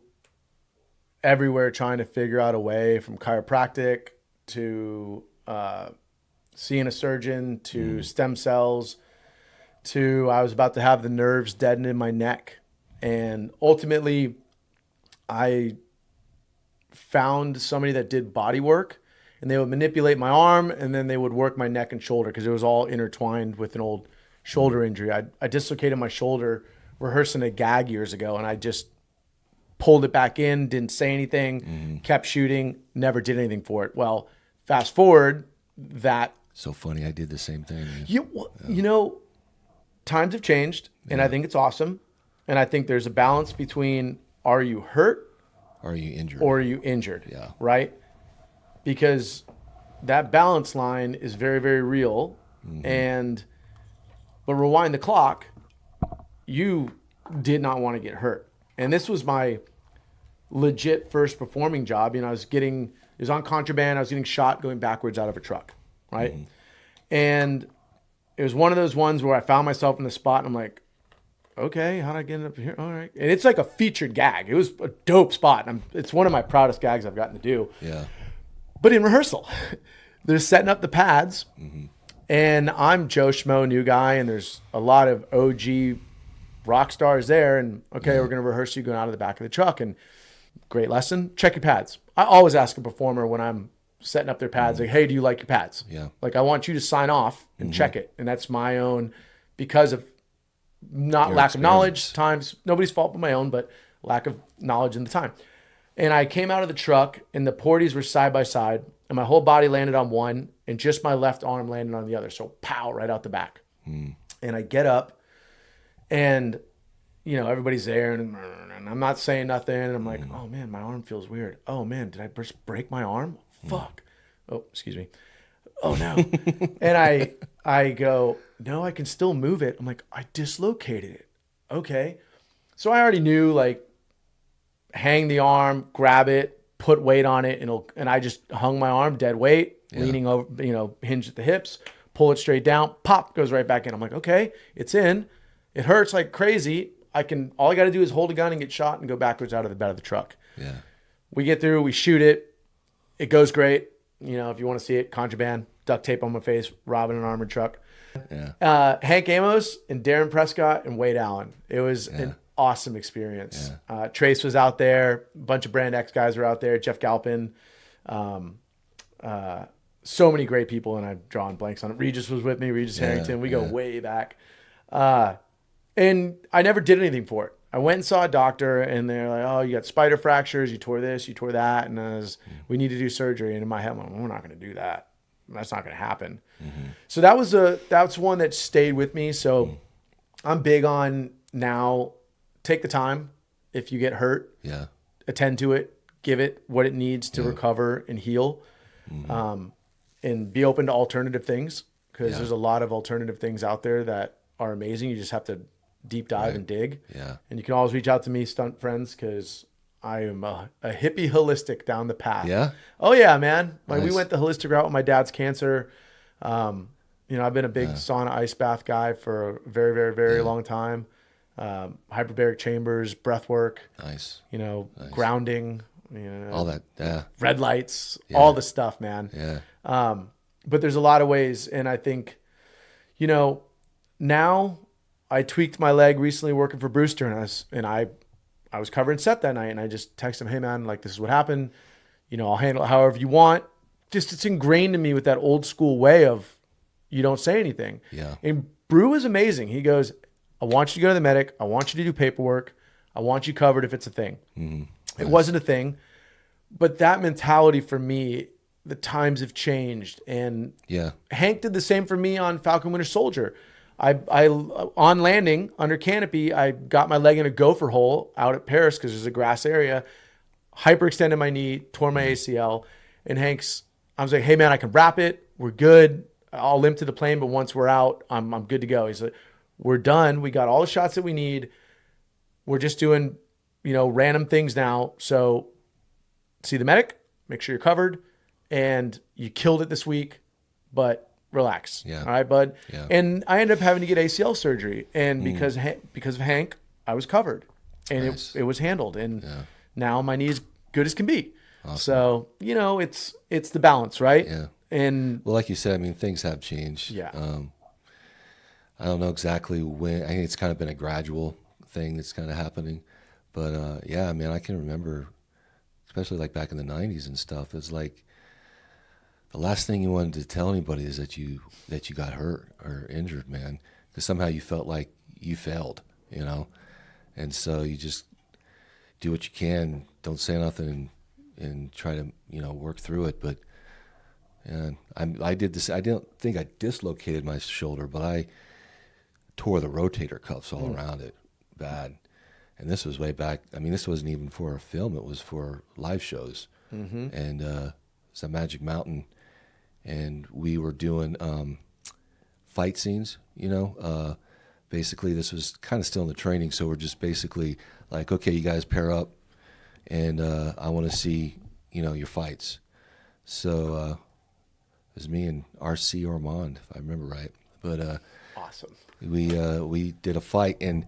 everywhere trying to figure out a way, from chiropractic to seeing a surgeon to stem cells to I was about to have the nerves deadened in my neck. And ultimately, I found somebody that did body work, and they would manipulate my arm, and then they would work my neck and shoulder because it was all intertwined with an old shoulder injury. I dislocated my shoulder rehearsing a gag years ago, and I just pulled it back in, didn't say anything, kept shooting, never did anything for it. Well, fast forward, that...
So funny, I did the same thing.
Times have changed, and I think it's awesome. And I think there's a balance between, are you hurt?
Are you injured?
Or are you injured?
Yeah.
Right? Because that balance line is very, very real. But rewind the clock, you did not want to get hurt. And this was my legit first performing job. It was on contraband. I was getting shot going backwards out of a truck. Right? And it was one of those ones where I found myself in the spot and I'm like, okay, how'd I get up here? All right. And it's like a featured gag. It was a dope spot. It's one of my proudest gags I've gotten to do.
Yeah.
But in rehearsal, they're setting up the pads, and I'm Joe Schmo, new guy, and there's a lot of OG rock star is there, and okay, we're going to rehearse you going out of the back of the truck. And great lesson, check your pads. I always ask a performer when I'm setting up their pads, like, hey, do you like your pads?
Yeah.
Like, I want you to sign off and check it. And that's my own, because of not
Your
lack of
experience.
knowledge, times, nobody's fault but my own, but lack of knowledge in the time. And I came out of the truck, and the porties were side by side, and my whole body landed on one, and just my left arm landed on the other. So pow, right out the back. And I get up, and everybody's there, and I'm not saying nothing. And I'm like, oh man, my arm feels weird. Oh man, did I just break my arm? Fuck. Oh, excuse me. Oh no. And I go, no, I can still move it. I'm like, I dislocated it. Okay. So I already knew, like, hang the arm, grab it, put weight on it, and I just hung my arm, dead weight, leaning over, hinged at the hips, pull it straight down, pop, goes right back in. I'm like, okay, it's in. It hurts like crazy. All I got to do is hold a gun and get shot and go backwards out of the bed of the truck.
Yeah.
We get through, we shoot it. It goes great. If you want to see it, contraband, duct tape on my face, robbing an armored truck.
Yeah.
Hank Amos and Darren Prescott and Wade Allen. It was an awesome experience. Trace was out there. A bunch of Brand X guys were out there. Jeff Galpin. So many great people, and I've drawn blanks on it. Regis was with me. Regis Harrington. We go way back. And I never did anything for it. I went and saw a doctor, and they're like, oh, you got spider fractures. You tore this, you tore that. And we need to do surgery. And in my head, I'm like, we're not going to do that. That's not going to happen. So that's one that stayed with me. So I'm big on now, take the time. If you get hurt, attend to it, give it what it needs to recover and heal, and be open to alternative things, because there's a lot of alternative things out there that are amazing. You just have to deep dive and dig.
Yeah.
And you can always reach out to me, stunt friends, because I am a hippie holistic down the path.
Yeah.
Oh yeah, man. Like we
Nice.
went the holistic route with my dad's cancer. I've been a big sauna ice bath guy for a very, very, very long time. Hyperbaric chambers, breath work,
Nice.
grounding,
All that. Yeah.
red lights, all the stuff, man.
Yeah.
But there's a lot of ways. And I think, now I tweaked my leg recently working for Brewster, and I was covering set that night, and I just texted him, hey man, like, this is what happened. I'll handle it however you want. Just, it's ingrained in me with that old school way of, you don't say anything.
Yeah.
And Brew is amazing. He goes, I want you to go to the medic. I want you to do paperwork. I want you covered if it's a thing. It wasn't a thing, but that mentality for me, the times have changed. And Hank did the same for me on Falcon Winter Soldier. I on landing under canopy, I got my leg in a gopher hole out at Paris because there's a grass area, hyperextended my knee, tore my ACL. And I was like, hey man, I can wrap it. We're good. I'll limp to the plane, but once we're out, I'm good to go. He's like, we're done. We got all the shots that we need. We're just doing, random things now. So see the medic, make sure you're covered, and you killed it this week, but relax.
Yeah.
All right, bud.
Yeah.
And I ended up having to get ACL surgery, and because of Hank, I was covered, and
Nice.
it was handled, and now my knee is good as can be.
Awesome.
So it's the balance, right?
Yeah.
And
Well, like you said, I mean, things have changed.
Yeah.
I don't know exactly when. I think it's kind of been a gradual thing that's kind of happening. But yeah, I mean, I can remember, especially like back in the 90s and stuff, it's like the last thing you wanted to tell anybody is that you got hurt or injured, man, because somehow you felt like you failed, and so you just do what you can, don't say nothing, and try to work through it. But I did this. I don't think I dislocated my shoulder, but I tore the rotator cuffs all around it bad. And this was way back. I mean, this wasn't even for a film. It was for live shows. And it's at Magic Mountain. And we were doing fight scenes, Basically, this was kind of still in the training. So we're just basically like, okay, you guys pair up. And I want to see, your fights. So it was me and R.C. Ormond, if I remember right. But
awesome.
we did a fight, and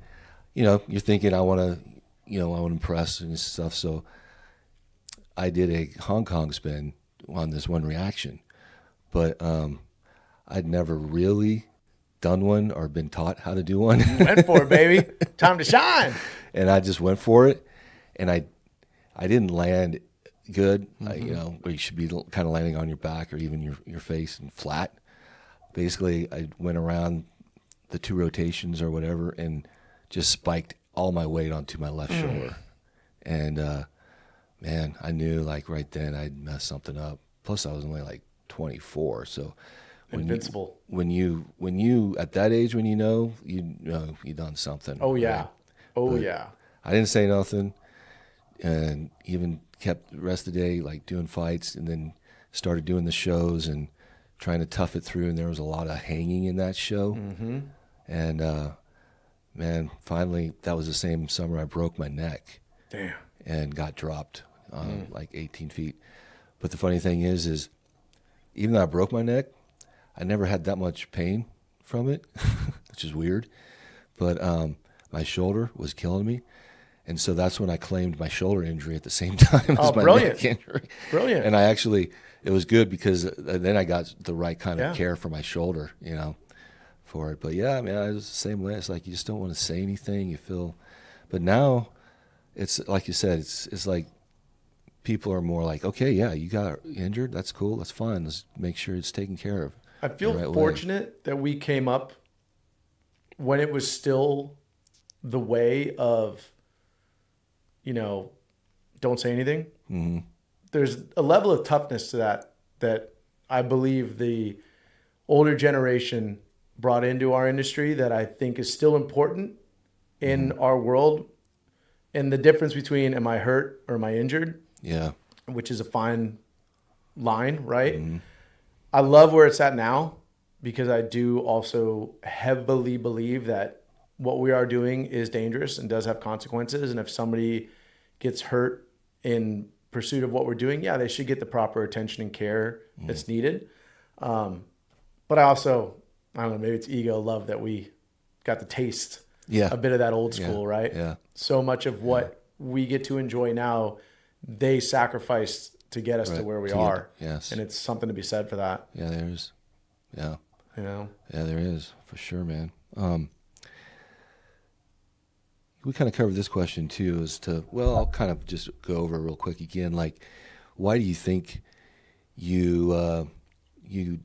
you're thinking I want to impress and stuff. So I did a Hong Kong spin on this one reaction, but I'd never really done one or been taught how to do one.
Went for it, baby. Time to shine.
And I just went for it, and I didn't land good. Where you should be kind of landing on your back or even your face and flat. Basically, I went around the 2 rotations or whatever and just spiked all my weight onto my left shoulder. And man, I knew like right then I'd messed something up. Plus, I was only like 24, so
invincible.
When you at that age, when you know you done something.
Oh yeah,
right?
oh yeah.
I didn't say nothing, and even kept the rest of the day like doing fights, and then started doing the shows and trying to tough it through. And there was a lot of hanging in that show, and man, finally that was the same summer I broke my neck.
Damn.
And got dropped like 18 feet. But the funny thing is even though I broke my neck, I never had that much pain from it, which is weird. But my shoulder was killing me. And so that's when I claimed my shoulder injury at the same time as my neck injury.
Brilliant.
And it was good because then I got the right kind of care for my shoulder, for it. But yeah, I mean, I was the same way. It's like you just don't want to say anything. You feel, but now it's like you said, it's like people are more like, okay, yeah, you got injured. That's cool. That's fine. Let's make sure it's taken care of.
I feel fortunate that we came up when it was still the way of, don't say anything. Mm-hmm. There's a level of toughness to that I believe the older generation brought into our industry that I think is still important in our world. And the difference between am I hurt or am I injured?
Yeah.
Which is a fine line, right? Mm-hmm. I love where it's at now because I do also heavily believe that what we are doing is dangerous and does have consequences. And if somebody gets hurt in pursuit of what we're doing, yeah, they should get the proper attention and care that's needed. But I also, I don't know, maybe it's ego, love that we got to taste a bit of that old school, right?
Yeah.
So much of what we get to enjoy now, they sacrificed to get us to where we are.
Yes.
And it's something to be said for that.
Yeah, there is. Yeah.
Yeah,
there is, for sure, man. We kind of covered this question too, I'll kind of just go over real quick again. Like, why do you think you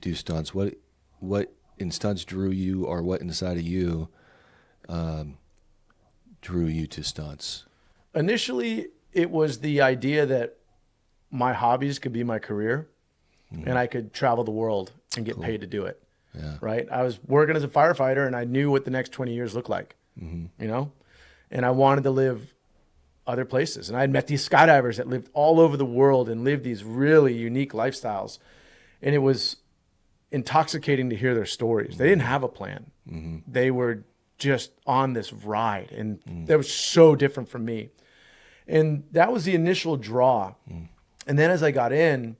do stunts? What in stunts drew you, or what inside of you drew you to stunts?
Initially, it was the idea that my hobbies could be my career, and I could travel the world and get paid to do it.
Yeah.
Right. I was working as a firefighter, and I knew what the next 20 years looked like. And I wanted to live other places. And I had met these skydivers that lived all over the world and lived these really unique lifestyles. And it was intoxicating to hear their stories. They didn't have a plan. They were just on this ride. And that was so different from me. And that was the initial draw. And then as I got in,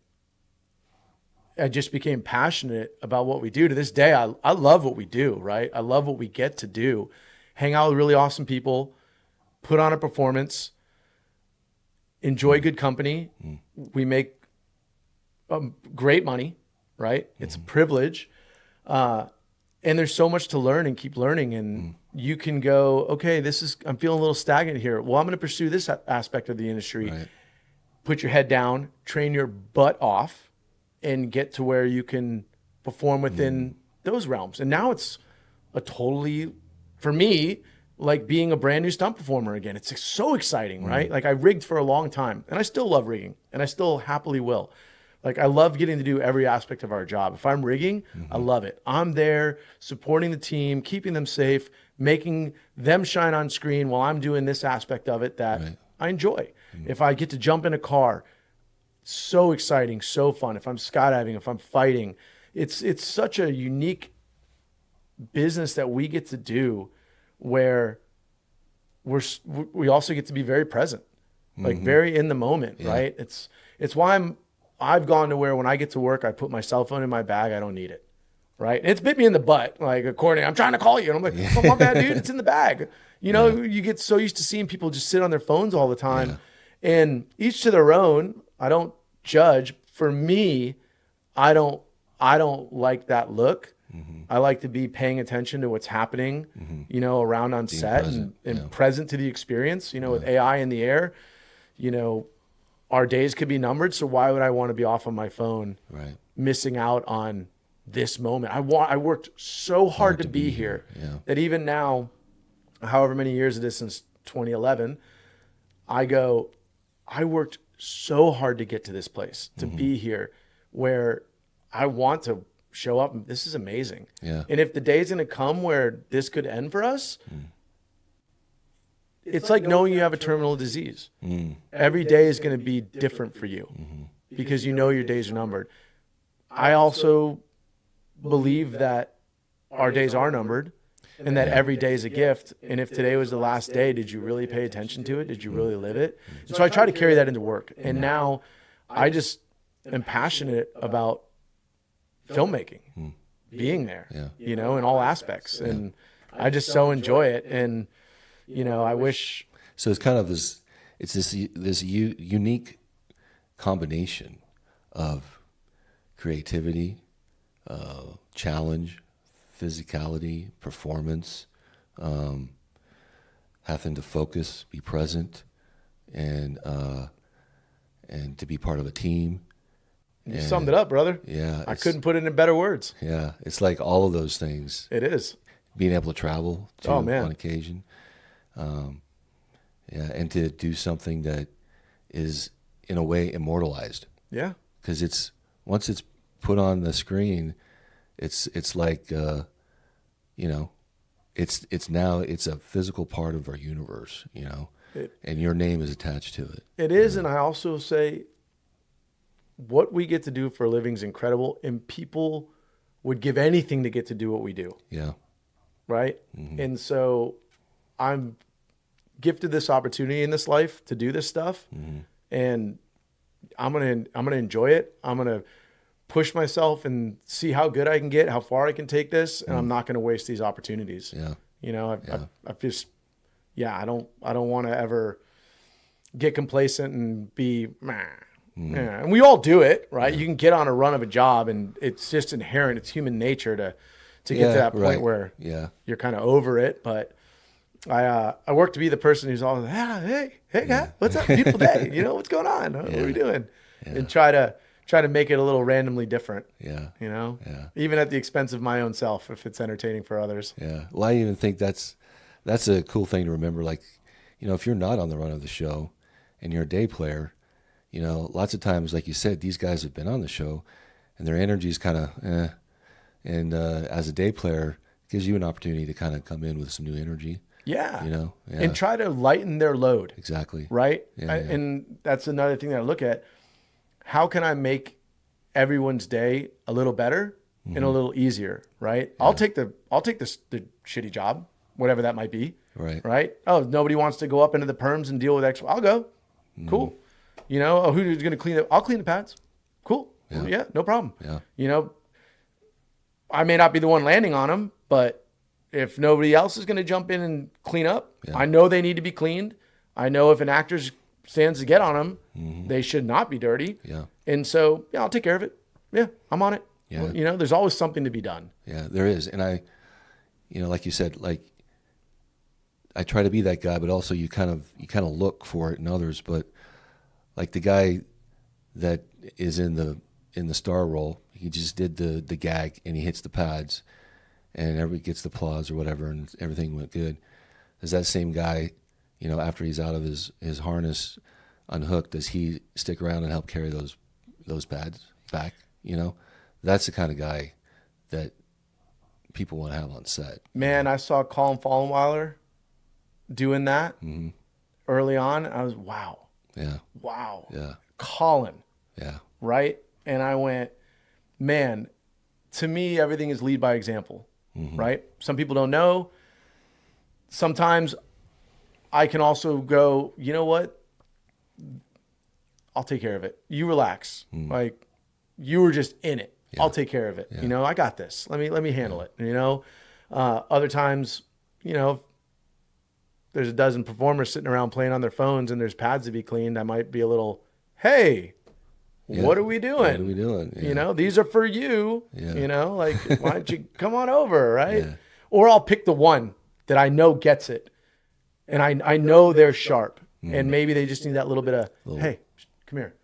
I just became passionate about what we do. To this day, I love what we do, right? I love what we get to do. Hang out with really awesome people, put on a performance, enjoy good company. We make great money, right? It's a privilege. And there's so much to learn and keep learning. And you can go, okay, I'm feeling a little stagnant here. Well, I'm going to pursue this aspect of the industry. Right. Put your head down, train your butt off, and get to where you can perform within those realms. And now it's a totally, for me, like being a brand new stunt performer again. It's so exciting, right? Like I rigged for a long time, and I still love rigging, and I still happily will. Like I love getting to do every aspect of our job. If I'm rigging, I love it. I'm there supporting the team, keeping them safe, making them shine on screen while I'm doing this aspect of it that I enjoy. If I get to jump in a car, so exciting, so fun. If I'm skydiving, if I'm fighting, it's such a unique business that we get to do, where we also get to be very present, like very in the moment, right? It's why I've gone to where when I get to work, I put my cell phone in my bag. I don't need it, right? And it's bit me in the butt, like according, I'm trying to call you, and I'm like, oh my bad, dude, it's in the bag. You get so used to seeing people just sit on their phones all the time, and each to their own. I don't judge. For me, I don't like that look. I like to be paying attention to what's happening, you know, around on set
present,
and present to the experience, you know, with AI in the air, you know, our days could be numbered. So why would I want to be off on my phone,
Right.
missing out on this moment? I worked so hard to be here that even now, however many years it is since 2011, I worked so hard to get to this place, to be here where I want to show up. This is amazing.
Yeah.
And if the day is going to come where this could end for us, it's like knowing you have a terminal disease. Every day is going to be different for you because you know your days are numbered. I also believe that our days are numbered and that every day is a gift. And if today was the last day, did you really pay attention to it? Did you really live it? So I try to carry that into work. And now I just am passionate about filmmaking, being there, you know, in all aspects. And I just so enjoy it. And, you know, I wish.
So it's kind of this unique combination of creativity, challenge, physicality, performance, having to focus, be present, and to be part of a team.
You summed it up, brother.
Yeah.
I couldn't put it in better words.
Yeah. It's like all of those things.
It is.
Being able to travel to
Oh, man.
on occasion. And to do something that is, in a way, immortalized.
Yeah.
Because once it's put on the screen, it's like, you know, it's a physical part of our universe, you know, and your name is attached to it.
It is. And I also say what we get to do for a living is incredible. And people would give anything to get to do what we do.
Yeah.
Right. And so I'm gifted this opportunity in this life to do this stuff. And I'm going to enjoy it. I'm going to push myself and see how good I can get, how far I can take this. And I'm not going to waste these opportunities.
Yeah.
You know, I just, I don't want to ever get complacent and be, yeah. And we all do it, right? You can get on a run of a job and it's just inherent. It's human nature to get to that point where you're kind of over it. But I work to be the person who's always, hey guy, what's up? Beautiful day. You know, what's going on? What are we doing? And try to make it a little randomly different.
Yeah.
You know?
Yeah.
Even at the expense of my own self, if it's entertaining for others.
Yeah. Well, I even think that's a cool thing to remember. Like, you know, if you're not on the run of the show and you're a day player, you know, lots of times, like you said, these guys have been on the show and their energy is kind of And as a day player, it gives you an opportunity to kind of come in with some new energy.
Yeah.
You know? Yeah.
And try to lighten their load.
Exactly.
Right?
Yeah,
And that's another thing that I look at. How can I make everyone's day a little better and a little easier, right? Yeah. I'll take the shitty job, whatever that might be.
Right.
Right? Oh, nobody wants to go up into the perms and deal with X. I'll go. Cool. You know, oh, who's going to clean it? I'll clean the pads. Cool.
Yeah.
Yeah, no problem.
Yeah.
You know, I may not be the one landing on them, but if nobody else is going to jump in and clean up, I know they need to be cleaned. I know if an actor stands to get on them, they should not be dirty.
Yeah.
And so, I'll take care of it. Yeah, I'm on it.
Yeah.
Well, you know, there's always something to be done.
Yeah, there is. And you know, like you said, like I try to be that guy, but also you kind of look for it in others. But like the guy that is in the star role, he just did the gag and he hits the pads and everybody gets the applause or whatever and everything went good. Is that same guy, you know, after he's out of his harness unhooked, does he stick around and help carry those pads back? You know, that's the kind of guy that people want to have on set.
Man, I saw Colin Fallenweiler doing that early on. I was, wow.
Yeah.
Wow.
Yeah.
Colin.
Yeah.
Right? And I went, man, to me, everything is lead by example, right? Some people don't know. Sometimes I can also go, you know what? I'll take care of it. You relax. Like, you were just in it. Yeah. I'll take care of it. Yeah. You know, I got this. Let me handle it. You know, other times, you know, there's a dozen performers sitting around playing on their phones and there's pads to be cleaned. I might be a little, hey, what are we doing?
What are we doing? Yeah.
You know, these are for you.
Yeah.
You know, like, why don't you come on over, right?
Yeah.
Or I'll pick the one that I know gets it, and I know they're sharp, and maybe they just need that little bit of, hey, come here,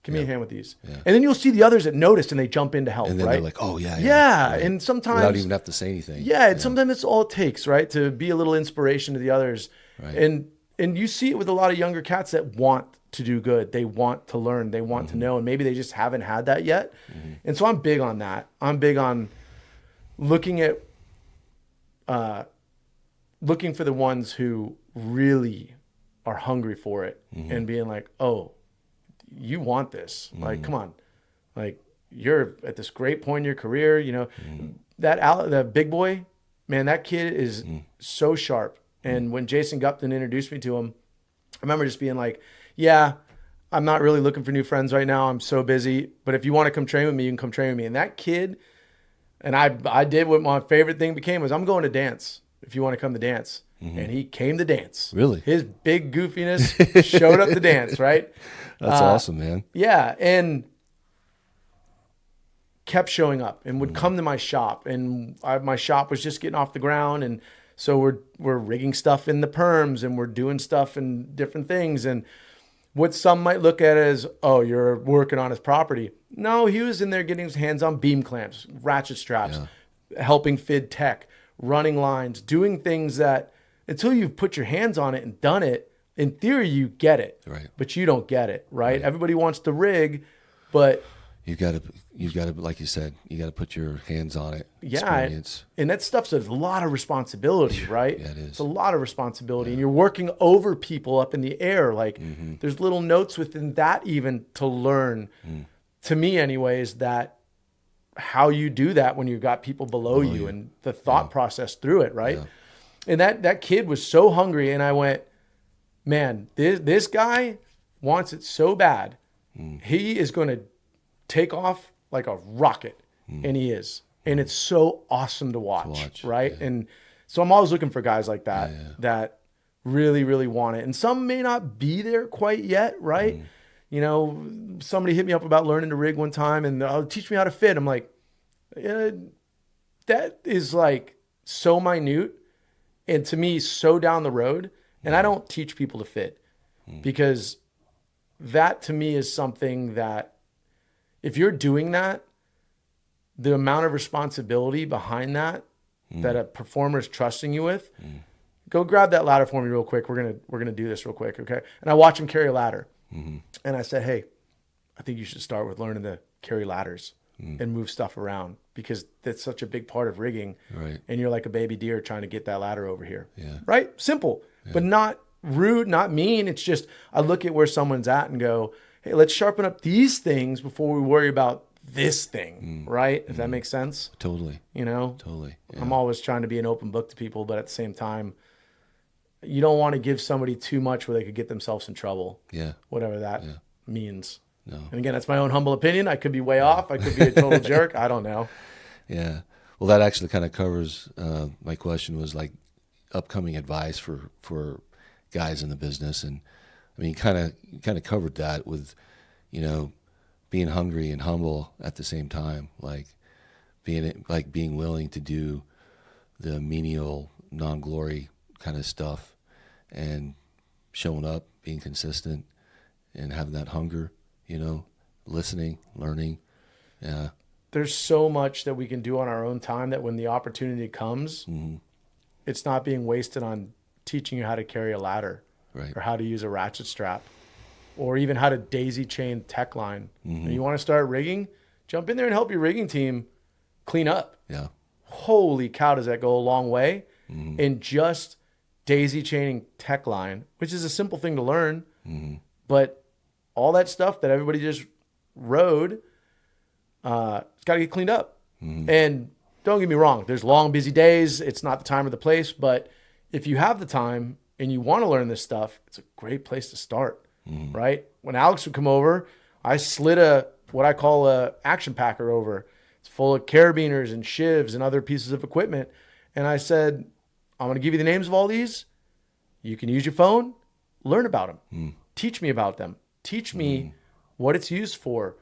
give me a hand with these.
Yeah.
And then you'll see the others that notice and they jump in to help,
And then
right?
they're like, oh, yeah.
Yeah,
Right.
and sometimes
without even have to say anything.
yeah, and sometimes it's all it takes, right? To be a little inspiration to the others.
Right.
And you see it with a lot of younger cats that want to do good. They want to learn. They want to know. And maybe they just haven't had that yet. And so I'm big on that. I'm big on looking at looking for the ones who really are hungry for it and being like, oh, you want this. Like, come on. Like, you're at this great point in your career. You know, that big boy, man, that kid is so sharp. And when Jason Gupton introduced me to him, I remember just being like, yeah, I'm not really looking for new friends right now. I'm so busy. But if you want to come train with me, you can come train with me. And that kid, and I did what my favorite thing became was, I'm going to dance if you want to come to dance. And he came to dance.
Really?
His big goofiness showed up to dance, right?
That's awesome, man.
Yeah. And kept showing up and would come to my shop. And my shop was just getting off the ground. And so we're rigging stuff in the perms and we're doing stuff and different things. And what some might look at as, oh, you're working on his property. No, he was in there getting his hands on beam clamps, ratchet straps, helping fid tech, running lines, doing things that until you've put your hands on it and done it, in theory, you get it,
Right.
but you don't get it, right? Everybody wants to rig, but
You've got to, like you said, you got to put your hands on it.
yeah,
Experience.
and that stuff's a lot of responsibility, right?
Yeah, it is.
It's a lot of responsibility, and you're working over people up in the air. Like there's little notes within that even to learn. To me, anyways, that how you do that when you've got people below you and the thought process through it, right?
Yeah.
And that kid was so hungry, and I went, man, this guy wants it so bad. He is going to take off like a rocket, and he is. And it's so awesome to watch, right?
Yeah.
And so I'm always looking for guys like that that really, really want it. And some may not be there quite yet, right? You know, somebody hit me up about learning to rig one time and teach me how to fit. I'm like, that is like so minute and to me so down the road. And I don't teach people to fit because that to me is something that if you're doing that, the amount of responsibility behind that that a performer is trusting you with, go grab that ladder for me real quick. We're gonna do this real quick, okay? And I watch him carry a ladder, and I said, hey, I think you should start with learning to carry ladders and move stuff around because that's such a big part of rigging.
Right.
And you're like a baby deer trying to get that ladder over here.
Yeah.
Right? Simple, but not rude, not mean. It's just I look at where someone's at and go, hey, let's sharpen up these things before we worry about this thing, right? If that makes sense.
Totally.
You know?
Totally. Yeah.
I'm always trying to be an open book to people, but at the same time, you don't want to give somebody too much where they could get themselves in trouble.
Yeah.
Whatever that means.
No.
And again, that's my own humble opinion. I could be way off. I could be a total jerk. I don't know.
Yeah. Well, that actually kind of covers my question was like upcoming advice for guys in the business. And I mean, kind of covered that with, you know, being hungry and humble at the same time, like being willing to do the menial non-glory kind of stuff and showing up, being consistent and having that hunger, you know, listening, learning. Yeah.
There's so much that we can do on our own time that when the opportunity comes, it's not being wasted on teaching you how to carry a ladder or how to use a ratchet strap or even how to daisy chain tech line. And you want to start rigging, jump in there and help your rigging team clean up.
Yeah.
Holy cow, does that go a long way? In just daisy chaining tech line, which is a simple thing to learn, but all that stuff that everybody just rode, it's got to get cleaned up. And don't get me wrong, there's long, busy days. It's not the time or the place, but if you have the time and you want to learn this stuff, it's a great place to start, right? When Alex would come over, I slid what I call a action packer over. It's full of carabiners and shivs and other pieces of equipment. And I said, I'm going to give you the names of all these. You can use your phone, learn about them. Teach me about them. Teach me what it's used for.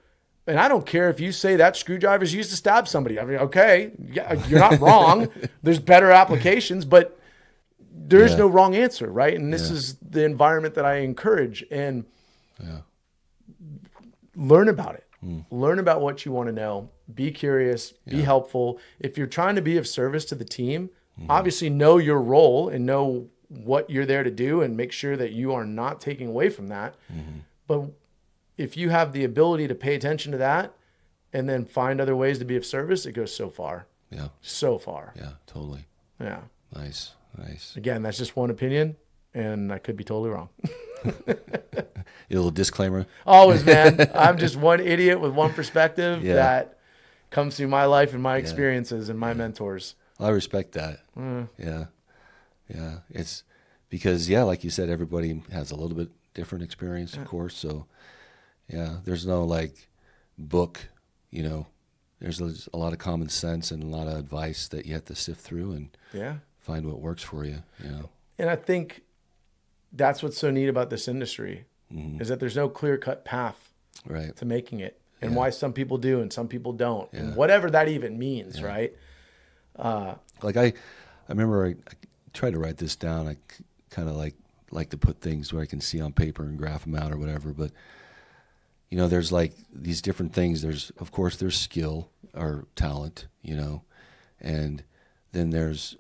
And I don't care if you say that screwdriver is used to stab somebody. I mean, okay, yeah, you're not wrong. There's better applications, but there is no wrong answer, right? And this is the environment that I encourage. And learn about it. Learn about what you want to know. Be curious. Be helpful. If you're trying to be of service to the team, obviously know your role and know what you're there to do, and make sure that you are not taking away from that. But if you have the ability to pay attention to that and then find other ways to be of service, it goes so far.
Yeah.
So far.
Yeah, totally.
Yeah.
Nice.
Again, that's just one opinion, and I could be totally wrong.
A little disclaimer.
Always, man. I'm just one idiot with one perspective that comes through my life and my experiences and my mentors.
I respect that. Yeah. It's because, like you said, everybody has a little bit different experience, of course. So, there's no like book, there's a lot of common sense and a lot of advice that you have to sift through and find what works for you,
And I think that's what's so neat about this industry is that there's no clear-cut path to making it, and why some people do and some people don't, and whatever that even means, right?
Like I remember I tried to write this down. I kind of like to put things where I can see on paper and graph them out or whatever, but there's like these different things. There's skill or talent, and then there's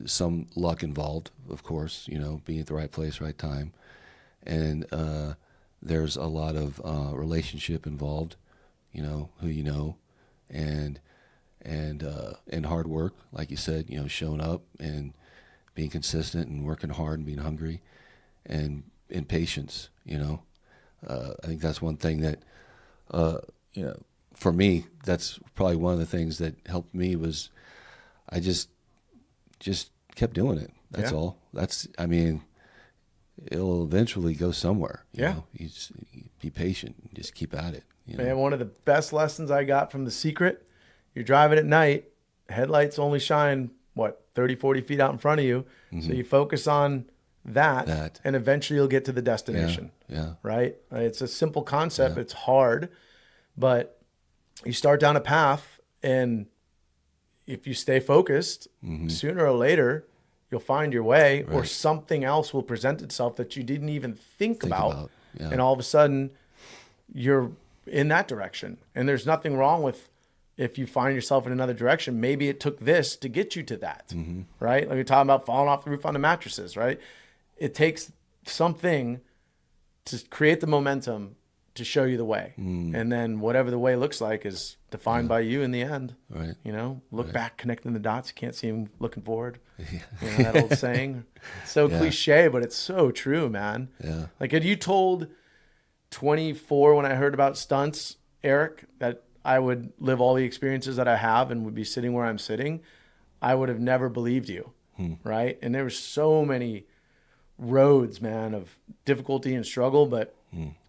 some luck involved, of course, being at the right place, right time. And there's a lot of relationship involved, who and hard work, like you said, showing up and being consistent and working hard and being hungry and patience, I think that's one thing that, for me, that's probably one of the things that helped me was I just kept doing it. That's all. It'll eventually go somewhere. You know? You just be patient and just keep at it.
Man, one of the best lessons I got from The Secret, you're driving at night, headlights only shine, 30, 40 feet out in front of you. So you focus on that, and eventually you'll get to the destination. Right? It's a simple concept. It's hard, but you start down a path, and if you stay focused, sooner or later, you'll find your way, or something else will present itself that you didn't even think about. And all of a sudden, you're in that direction. And there's nothing wrong with if you find yourself in another direction. Maybe it took this to get you to that, right? Like you're talking about falling off the roof on the mattresses, right? It takes something to create the momentum to show you the way. And then whatever the way looks like is defined by you in the end.
Right.
Look back, connecting the dots. You can't see them looking forward. That old saying. So cliche, but it's so true, man.
Yeah.
Like, had you told 24 when I heard about stunts, Eric, that I would live all the experiences that I have and would be sitting where I'm sitting, I would have never believed you. Right. And there were so many roads, man, of difficulty and struggle, but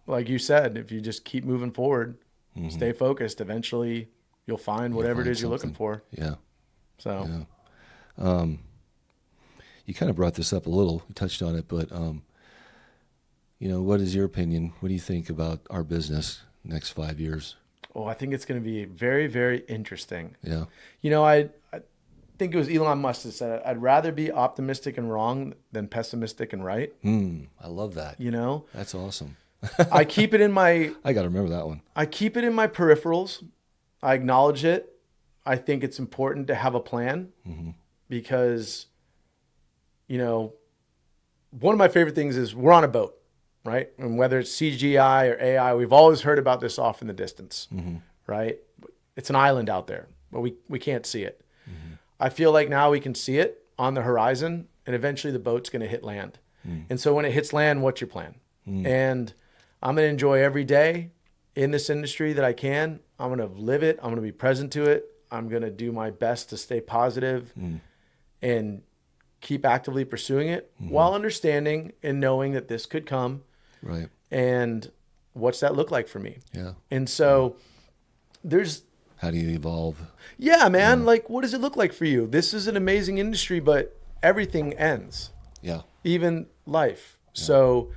like you said, if you just keep moving forward, stay focused, eventually you'll find whatever it is you're looking for.
Yeah.
So,
you kind of brought this up a little, you touched on it, but, what is your opinion? What do you think about our business next 5 years?
Oh, I think it's going to be very, very interesting.
Yeah.
I think it was Elon Musk that said, I'd rather be optimistic and wrong than pessimistic and right.
I love that.
That's
awesome.
I keep it in my...
I got to remember that one.
I keep it in my peripherals. I acknowledge it. I think it's important to have a plan because, one of my favorite things is we're on a boat, right? And whether it's CGI or AI, we've always heard about this off in the distance, right? It's an island out there, but we can't see it. I feel like now we can see it on the horizon, and eventually the boat's going to hit land. And so when it hits land, what's your plan? And I'm going to enjoy every day in this industry that I can. I'm going to live it. I'm going to be present to it. I'm going to do my best to stay positive and keep actively pursuing it while understanding and knowing that this could come.
Right.
And what's that look like for me?
Yeah.
And so there's...
How do you evolve?
Yeah, man. Like, what does it look like for you? This is an amazing industry, but everything ends.
Yeah.
Even life. Yeah. So,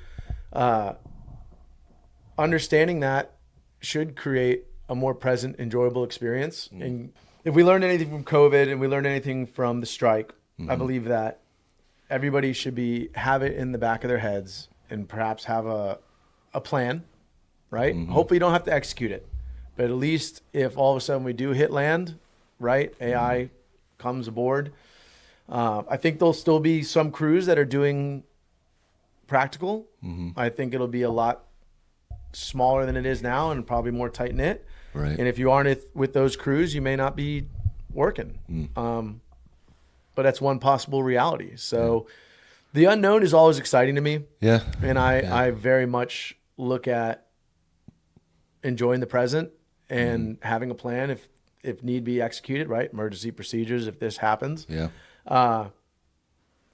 understanding that should create a more present, enjoyable experience. And if we learned anything from COVID and we learned anything from the strike, I believe that everybody should have it in the back of their heads and perhaps have a plan, right? Hopefully you don't have to execute it, but at least if all of a sudden we do hit land, right? AI comes aboard. I think there'll still be some crews that are doing practical. I think it'll be a lot smaller than it is now and probably more tight knit.
Right.
And if you aren't with those crews, you may not be working. But that's one possible reality. So the unknown is always exciting to me.
Yeah.
And I very much look at enjoying the present and having a plan if need be executed, right? Emergency procedures if this happens.
Yeah.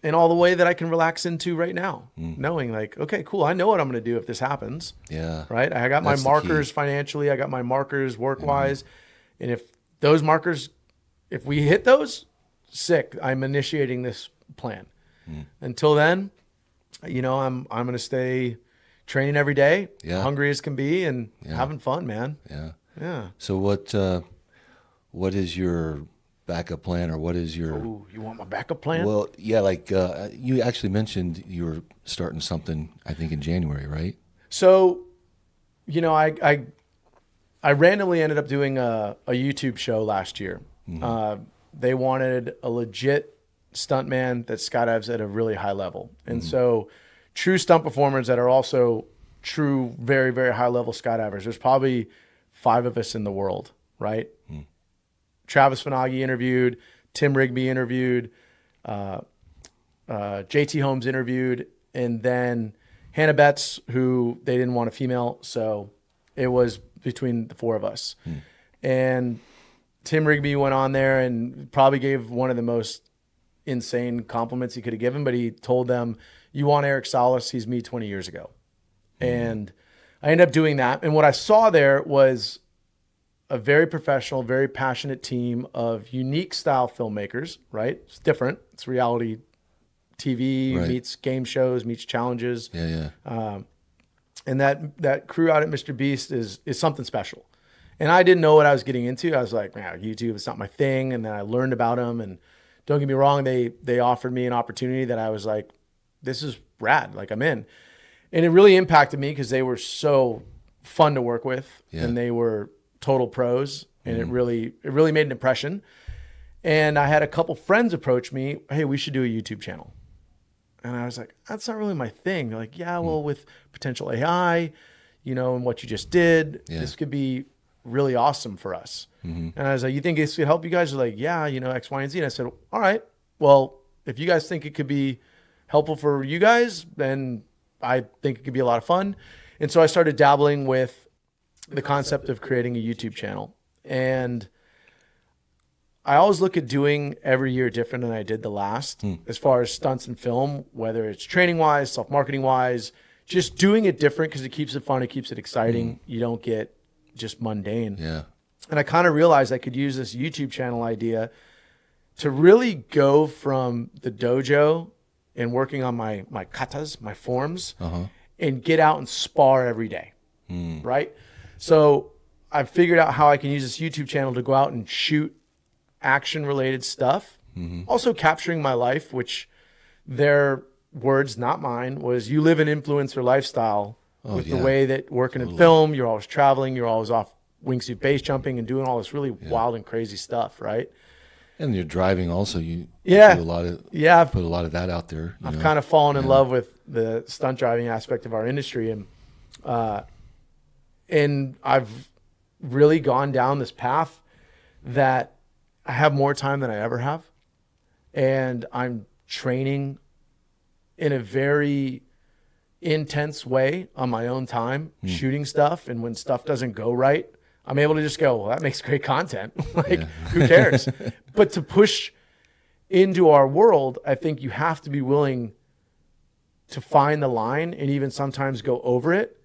And all the way that I can relax into right now, knowing like, okay, cool. I know what I'm going to do if this happens.
Yeah.
Right. I got
That's
my
the
markers
key.
financially. I got my markers work-wise. And if those markers, if we hit those, sick, I'm initiating this plan. Until then, you know, I'm going to stay training every day, hungry as can be, and having fun, man.
Yeah.
Yeah.
So what is your backup plan, or what is your?
Ooh, you want my backup plan?
Well, yeah, like you actually mentioned you were starting something, I think in January, right?
So, you know, I randomly ended up doing a YouTube show last year. They wanted a legit stuntman that skydives at a really high level. And so true stunt performers that are also true, very, very high level skydivers. There's probably 5 of us in the world, right? Travis Finagi interviewed, Tim Rigby interviewed, JT Holmes interviewed, and then Hannah Betts, who they didn't want a female. So it was between the 4 of us. And Tim Rigby went on there and probably gave one of the most insane compliments he could have given, but he told them, you want Eric Salas, he's me 20 years ago. And I ended up doing that. And what I saw there was a very professional, very passionate team of unique style filmmakers, right? It's different. It's reality TV, meets game shows, meets challenges.
Yeah.
And that crew out at Mr. Beast is something special. And I didn't know what I was getting into. I was like, man, YouTube, it's not my thing. And then I learned about them. And don't get me wrong, they offered me an opportunity that I was like, this is rad. Like, I'm in. And it really impacted me because they were so fun to work with. And they were total pros. And it really made an impression. And I had a couple friends approach me, hey, we should do a YouTube channel. And I was like, that's not really my thing. They're like, yeah, well, with potential AI, you know, and what you just did, this could be really awesome for us. And I was like, you think this could help you guys? They're like, yeah, you know, X, Y, and Z. And I said, all right, well, if you guys think it could be helpful for you guys, then I think it could be a lot of fun. And so I started dabbling with the concept of creating a YouTube channel. And I always look at doing every year different than I did the last, as far as stunts and film, whether it's training wise, self-marketing wise, just doing it different because it keeps it fun. It keeps it exciting. You don't get just mundane.
Yeah.
And I kind of realized I could use this YouTube channel idea to really go from the dojo and working on my katas, my forms, and get out and spar every day. Right? So I've figured out how I can use this YouTube channel to go out and shoot action-related stuff. Also capturing my life, which their words, not mine, was you live an influencer lifestyle with the way that working in film, you're always traveling, you're always off wingsuit base jumping and doing all this really wild and crazy stuff, right?
And you're driving also. You do a lot of put a lot of that out there.
I've kind of fallen in love with the stunt driving aspect of our industry, and I've really gone down this path that I have more time than I ever have, and I'm training in a very intense way on my own time, shooting stuff. And when stuff doesn't go right, I'm able to just go, well, that makes great content. Who cares? But to push into our world, I think you have to be willing to find the line and even sometimes go over it.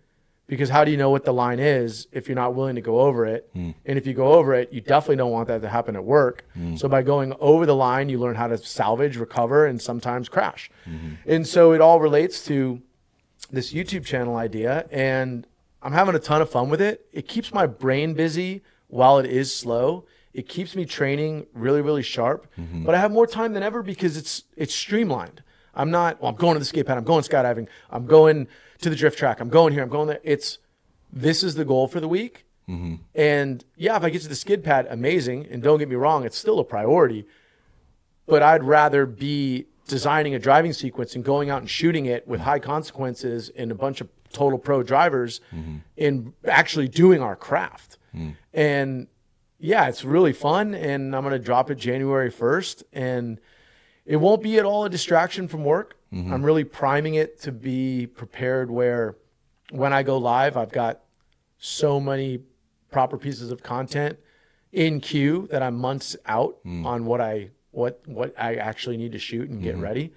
Because how do you know what the line is if you're not willing to go over it? And if you go over it, you definitely don't want that to happen at work. So by going over the line, you learn how to salvage, recover, and sometimes crash. And so it all relates to this YouTube channel idea. And I'm having a ton of fun with it. It keeps my brain busy while it is slow. It keeps me training really, really sharp. But I have more time than ever because it's streamlined. I'm not, well, I'm going to the skate pad, I'm going skydiving, I'm going to the drift track, I'm going here, I'm going there. This is the goal for the week. And yeah, if I get to the skid pad, amazing. And don't get me wrong, it's still a priority. But I'd rather be designing a driving sequence and going out and shooting it with high consequences and a bunch of total pro drivers and actually doing our craft. And yeah, it's really fun. And I'm going to drop it January 1st. And it won't be at all a distraction from work. I'm really priming it to be prepared where when I go live, I've got so many proper pieces of content in queue that I'm months out on what I actually need to shoot and get ready.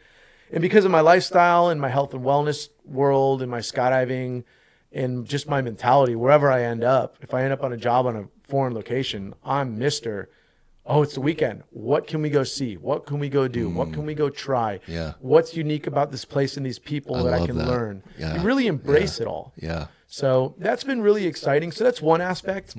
And because of my lifestyle and my health and wellness world and my skydiving and just my mentality, wherever I end up, if I end up on a job on a foreign location, I'm Mr. Oh, it's the weekend. What can we go see? What can we go do? What can we go try?
Yeah.
What's unique about this place and these people that I can learn?
Yeah.
You really embrace it all.
Yeah.
So that's been really exciting. So that's one aspect.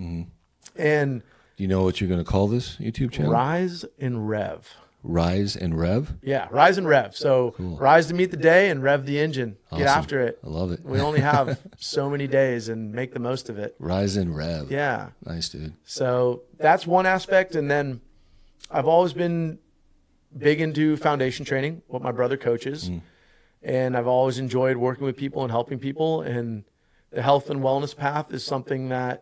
And
Do you know what you're going to call this YouTube channel?
Rise and Rev.
Rise and Rev?
Yeah, Rise and Rev. So rise to meet the day and rev the engine. Get
Awesome.
after it.
I love it.
We only have so many days and make the most of it.
Rise and Rev.
Yeah.
Nice, dude.
So that's one aspect. And then I've always been big into foundation training, what my brother coaches. And I've always enjoyed working with people and helping people. And the health and wellness path is something that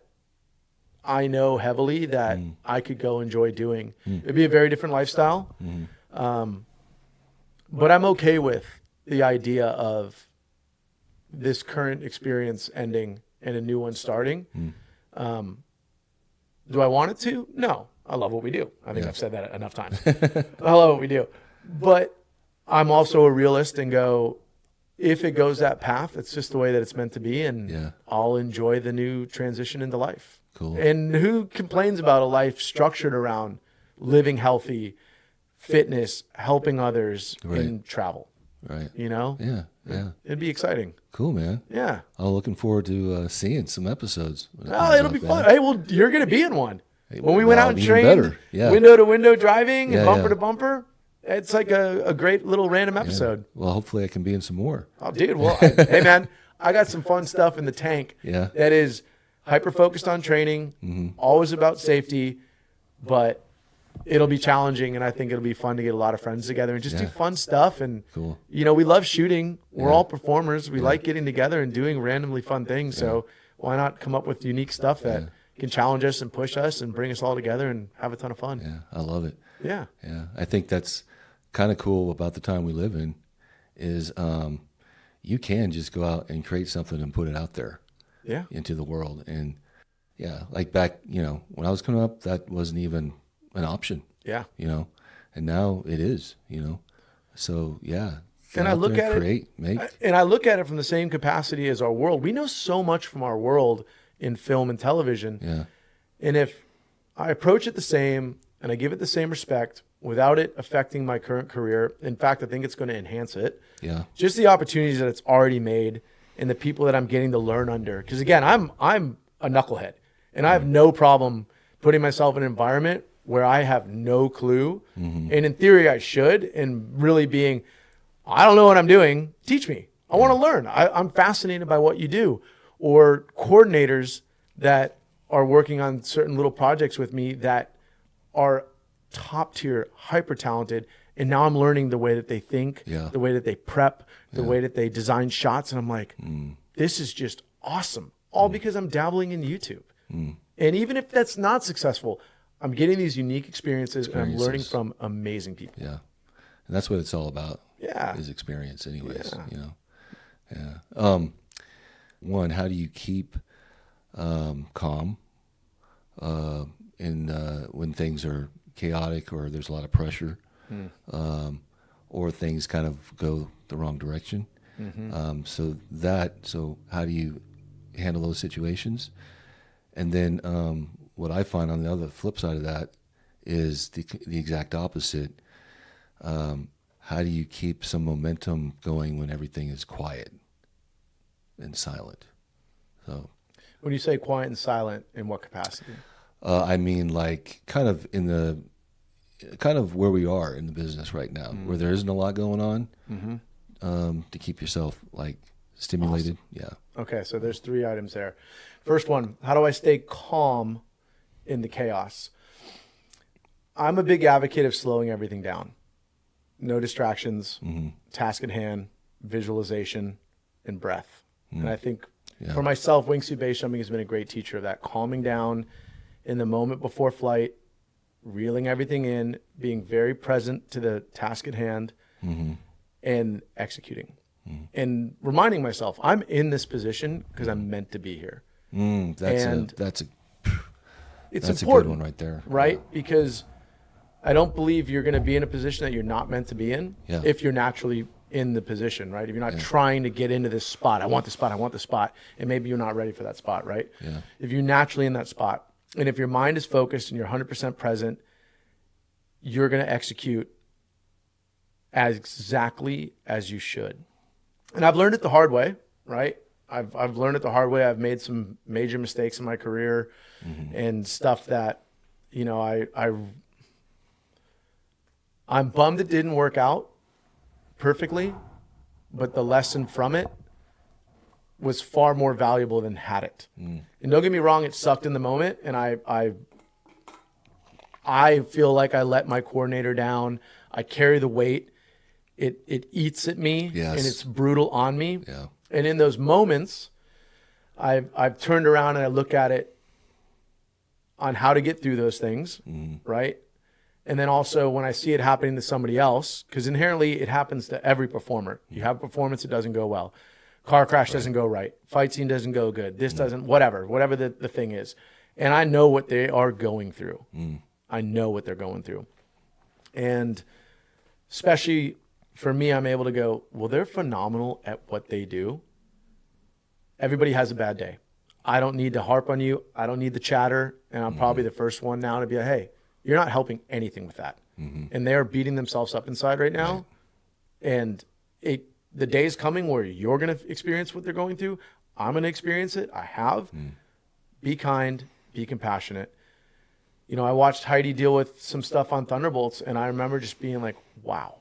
I know heavily that I could go enjoy doing. It'd be a very different lifestyle. But I'm okay with the idea of this current experience ending and a new one starting. Do I want it to? No. I love what we do. I think I've said that enough times. I love what we do. But I'm also a realist and go, if it goes that path, it's just the way that it's meant to be. And I'll enjoy the new transition into life.
Cool.
And who complains about a life structured around living healthy, fitness, helping others, and travel?
Right.
You know?
Yeah. Yeah.
It'd be exciting.
Cool, man.
Yeah.
I'm looking forward to seeing some episodes.
Oh, it'll be fun. Hey, well, you're going to be in one. When we went out and
even
trained
better.
window to window driving and bumper
yeah.
to bumper, it's like a great little random episode.
Well, hopefully I can be in some more.
Oh, dude. Well, hey, man, I got some fun stuff in the tank that is hyper-focused on training, always about safety, but it'll be challenging, and I think it'll be fun to get a lot of friends together and just do fun stuff. And, you know, we love shooting. We're all performers. We like getting together and doing randomly fun things. So why not come up with unique stuff that can challenge us and push us and bring us all together and have a ton of fun.
Yeah, I love it.
Yeah.
Yeah, I think that's kind of cool about the time we live in is you can just go out and create something and put it out there into the world. And, like back, when I was coming up, that wasn't even an option. Yeah. And now it is, So,
And I look at
create, make.
And I look at it from the same capacity as our world. We know so much from our world in film and television.
Yeah.
And if I approach it the same and I give it the same respect without it affecting my current career, in fact, I think it's going to enhance it.
Yeah.
Just the opportunities that it's already made and the people that I'm getting to learn under. Because again, I'm a knucklehead and I have no problem putting myself in an environment where I have no clue. And in theory, I should. And really being, I don't know what I'm doing. Teach me. I want to learn. I'm fascinated by what you do. Or coordinators that are working on certain little projects with me that are top tier, hyper talented. And now I'm learning the way that they think, the way that they prep, the way that they design shots. And I'm like, this is just awesome. All because I'm dabbling in YouTube. And even if that's not successful, I'm getting these unique experiences and I'm learning from amazing people.
Yeah. And that's what it's all about.
Yeah.
Is experience anyways, Yeah. One, how do you keep calm when things are chaotic or there's a lot of pressure or things kind of go the wrong direction? So how do you handle those situations? And then what I find on the other flip side of that is the exact opposite. How do you keep some momentum going when everything is quiet and silent? So
When you say quiet and silent, in what capacity?
I mean, like kind of where we are in the business right now, where there isn't a lot going on, to keep yourself like stimulated. Awesome. Yeah.
Okay, so there's 3 items there. First one, how do I stay calm in the chaos? I'm a big advocate of slowing everything down. No distractions, task at hand, visualization, and breath. And I think for myself, wingsuit base jumping has been a great teacher of that. Calming down in the moment before flight, reeling everything in, being very present to the task at hand, and executing. And reminding myself, I'm in this position because I'm meant to be here.
That's a
important,
good one right there.
Right? Because I don't believe you're going to be in a position that you're not meant to be in if you're naturally in the position, right? If you're not trying to get into this spot, I want the spot, and maybe you're not ready for that spot, right?
Yeah.
If you're naturally in that spot, and if your mind is focused and you're 100% present, you're going to execute as exactly as you should. And I've learned it the hard way, right? I've learned it the hard way. I've made some major mistakes in my career and stuff that, you know, I'm bummed it didn't work out perfectly, but the lesson from it was far more valuable than had it. And don't get me wrong, it sucked in the moment, and I feel like I let my coordinator down. I carry the weight. It eats at me, and it's brutal on me.
Yeah.
And in those moments, I've turned around and I look at it on how to get through those things, right? And then also when I see it happening to somebody else, because inherently it happens to every performer. You have a performance, it doesn't go well. Car crash doesn't go right. Fight scene doesn't go good. This doesn't, whatever the thing is. And I know what they are going through. I know what they're going through. And especially for me, I'm able to go, well, they're phenomenal at what they do. Everybody has a bad day. I don't need to harp on you. I don't need the chatter. And I'm probably the first one now to be like, hey, you're not helping anything with that. And they're beating themselves up inside right now. Right. And the day is coming where you're going to experience what they're going through. I'm going to experience it. I have. Be kind, be compassionate. You know, I watched Heidi deal with some stuff on Thunderbolts, and I remember just being like, wow.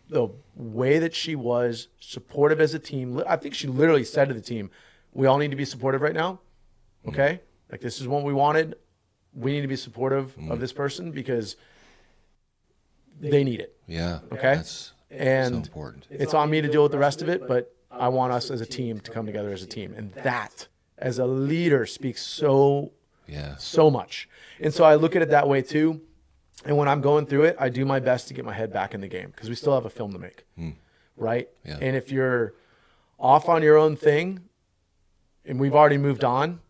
The way that she was supportive as a team. I think she literally said to the team, we all need to be supportive right now. Okay? Like, this is what we wanted. We need to be supportive of this person because they need it.
Yeah.
Okay?
That's
and
so important.
It's on me to deal with the rest of it, but I want us as a team to come together as a team. And that, as a leader, speaks so much. And so I look at it that way too. And when I'm going through it, I do my best to get my head back in the game because we still have a film to make, right?
Yeah.
And if you're off on your own thing and we've already moved on,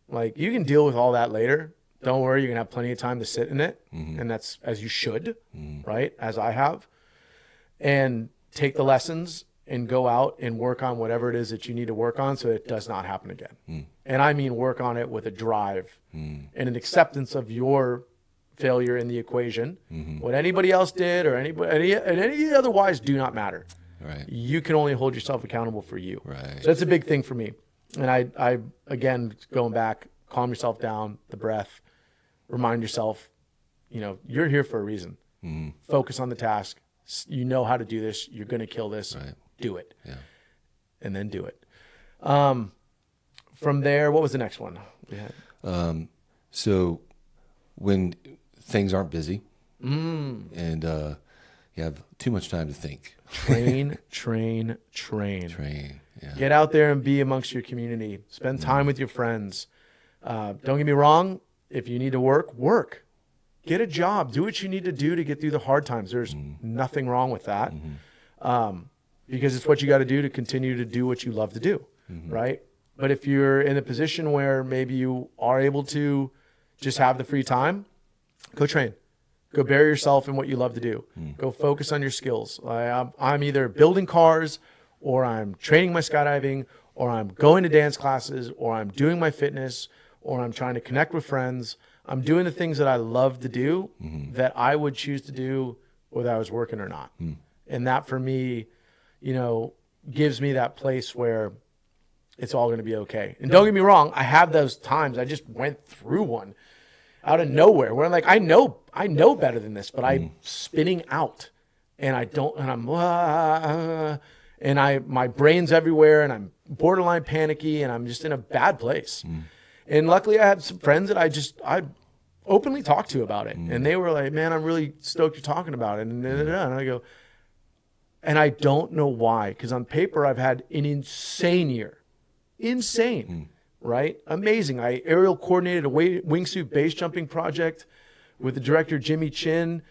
like, you can deal with all that later. Don't worry, you're going to have plenty of time to sit in it. And that's as you should, right? As I have. And take the lessons and go out and work on whatever it is that you need to work on so it does not happen again. And I mean work on it with a drive and an acceptance of your failure in the equation. What anybody else did or any otherwise do not matter.
Right.
You can only hold yourself accountable for you.
Right.
So that's a big thing for me. And I again, going back, calm yourself down, the breath, remind yourself, you know, you're here for a reason. Focus on the task. You know how to do this. You're going to kill this.
Right.
Do it.
Yeah.
And then do it. From there, what was the next one?
So when things aren't busy and you have too much time to think.
Train.
Yeah.
Get out there and be amongst your community. Spend time with your friends. Don't get me wrong. If you need to work. Get a job. Do what you need to do to get through the hard times. There's nothing wrong with that because it's what you got to do to continue to do what you love to do, right? But if you're in a position where maybe you are able to just have the free time, go train. Go bury yourself in what you love to do. Go focus on your skills. I'm either building cars or I'm training my skydiving or I'm going to dance classes or I'm doing my fitness or I'm trying to connect with friends. I'm doing the things that I love to do that I would choose to do whether I was working or not. And that for me, you know, gives me that place where it's all going to be okay. And don't get me wrong, I have those times. I just went through one out of nowhere where I'm like, I know better than this, but I'm spinning out, and my brain's everywhere, and I'm borderline panicky, and I'm just in a bad place. And luckily I had some friends that I openly talked to about it. And they were like, man, I'm really stoked you're talking about it. And I go, and I don't know why, because on paper I've had an insane year. Right? Amazing. I aerial coordinated a wingsuit base jumping project with the director Jimmy Chin.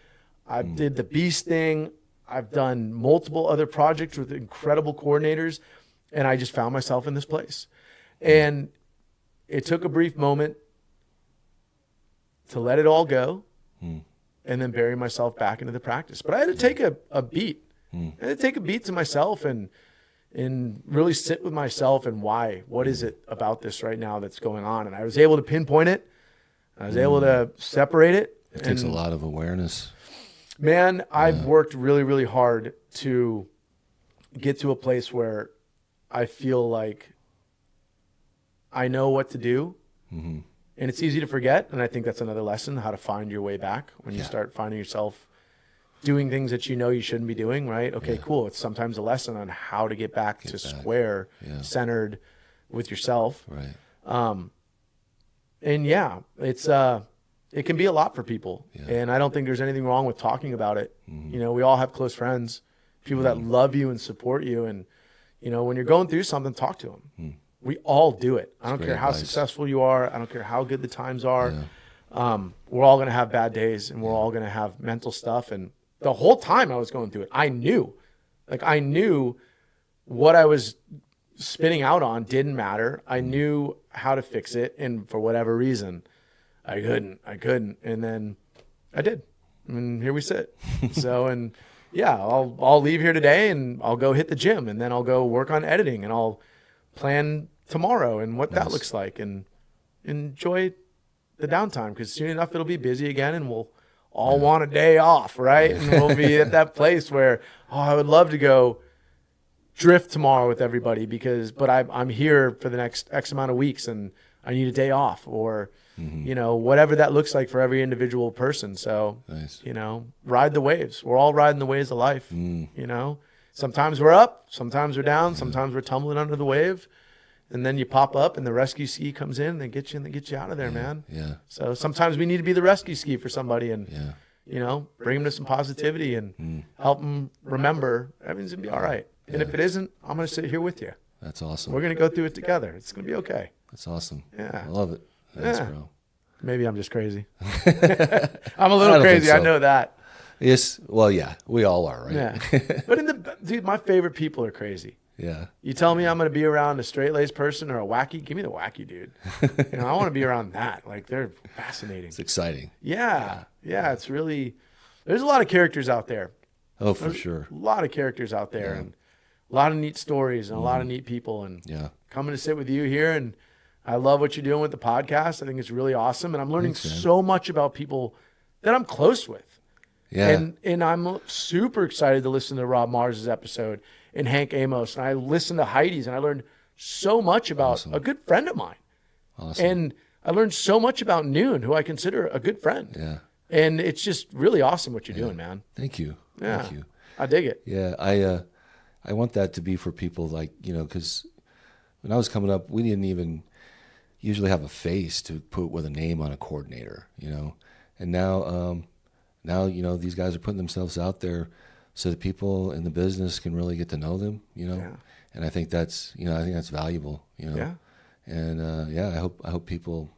I did the Beast thing. I've done multiple other projects with incredible coordinators, and I just found myself in this place. And it took a brief moment to let it all go and then bury myself back into the practice. But I had to take a beat. I had to take a beat to myself and really sit with myself and what is it about this right now that's going on? And I was able to pinpoint it. I was able to separate it.
It takes a lot of awareness.
Man, I've worked really, really hard to get to a place where I feel like I know what to do. And it's easy to forget. And I think that's another lesson, how to find your way back when you start finding yourself doing things that you know you shouldn't be doing, right? Okay, cool. It's sometimes a lesson on how to get back to square, centered with yourself.
Right.
And it's it can be a lot for people. And I don't think there's anything wrong with talking about it. You know, we all have close friends, people that love you and support you. And, you know, when you're going through something, talk to them. We all do it. I don't care how successful you are. I don't care how good the times are. We're all going to have bad days, and we're all going to have mental stuff. And the whole time I was going through it, I knew what I was spinning out on didn't matter. I knew how to fix it. And for whatever reason, I couldn't. And then I did. And here we sit. I'll leave here today and I'll go hit the gym, and then I'll go work on editing, and I'll plan tomorrow and what that looks like, and enjoy the downtime, because soon enough it'll be busy again, and we'll all want a day off, right? And we'll be at that place where, I would love to go drift tomorrow with everybody, but I'm here for the next X amount of weeks and I need a day off, or you know, whatever that looks like for every individual person. So you know, ride the waves. We're all riding the waves of life. You know, sometimes we're up, sometimes we're down, sometimes we're tumbling under the wave, and then you pop up and the rescue ski comes in and they get you out of there, man. So sometimes we need to be the rescue ski for somebody, and you know, bring them to some positivity and help them remember everything's gonna be all right. And if it isn't, I'm gonna sit here with you.
That's awesome.
We're gonna go through it together. It's gonna be okay.
That's awesome.
Yeah,
I love it. Thanks, bro.
Maybe I'm just crazy. I'm a little crazy. So. I know that.
Yes. Well, yeah, we all are, right?
Yeah. But dude, my favorite people are crazy.
Yeah.
You tell me I'm going to be around a straight-laced person or a wacky, give me the wacky dude. You know, I want to be around that. Like, they're fascinating.
It's exciting.
Yeah. It's really, there's a lot of characters out there.
Oh, for sure.
A lot of characters out there, and a lot of neat stories and a lot of neat people. And coming to sit with you here, and I love what you're doing with the podcast. I think it's really awesome. And I'm learning so much about people that I'm close with. Yeah. And I'm super excited to listen to Rob Mars's episode and Hank Amos. And I listened to Heidi's, and I learned so much about a good friend of mine. Awesome. And I learned so much about Noon, who I consider a good friend. Yeah. And it's just really awesome what you're doing, man.
Thank you.
Yeah.
Thank you.
I dig it.
Yeah. I want that to be for people, like, you know, because when I was coming up, we didn't even usually have a face to put with a name on a coordinator, you know. And now, you know, these guys are putting themselves out there so that people in the business can really get to know them, you know. Yeah. And I think that's valuable, you know. Yeah. And I hope people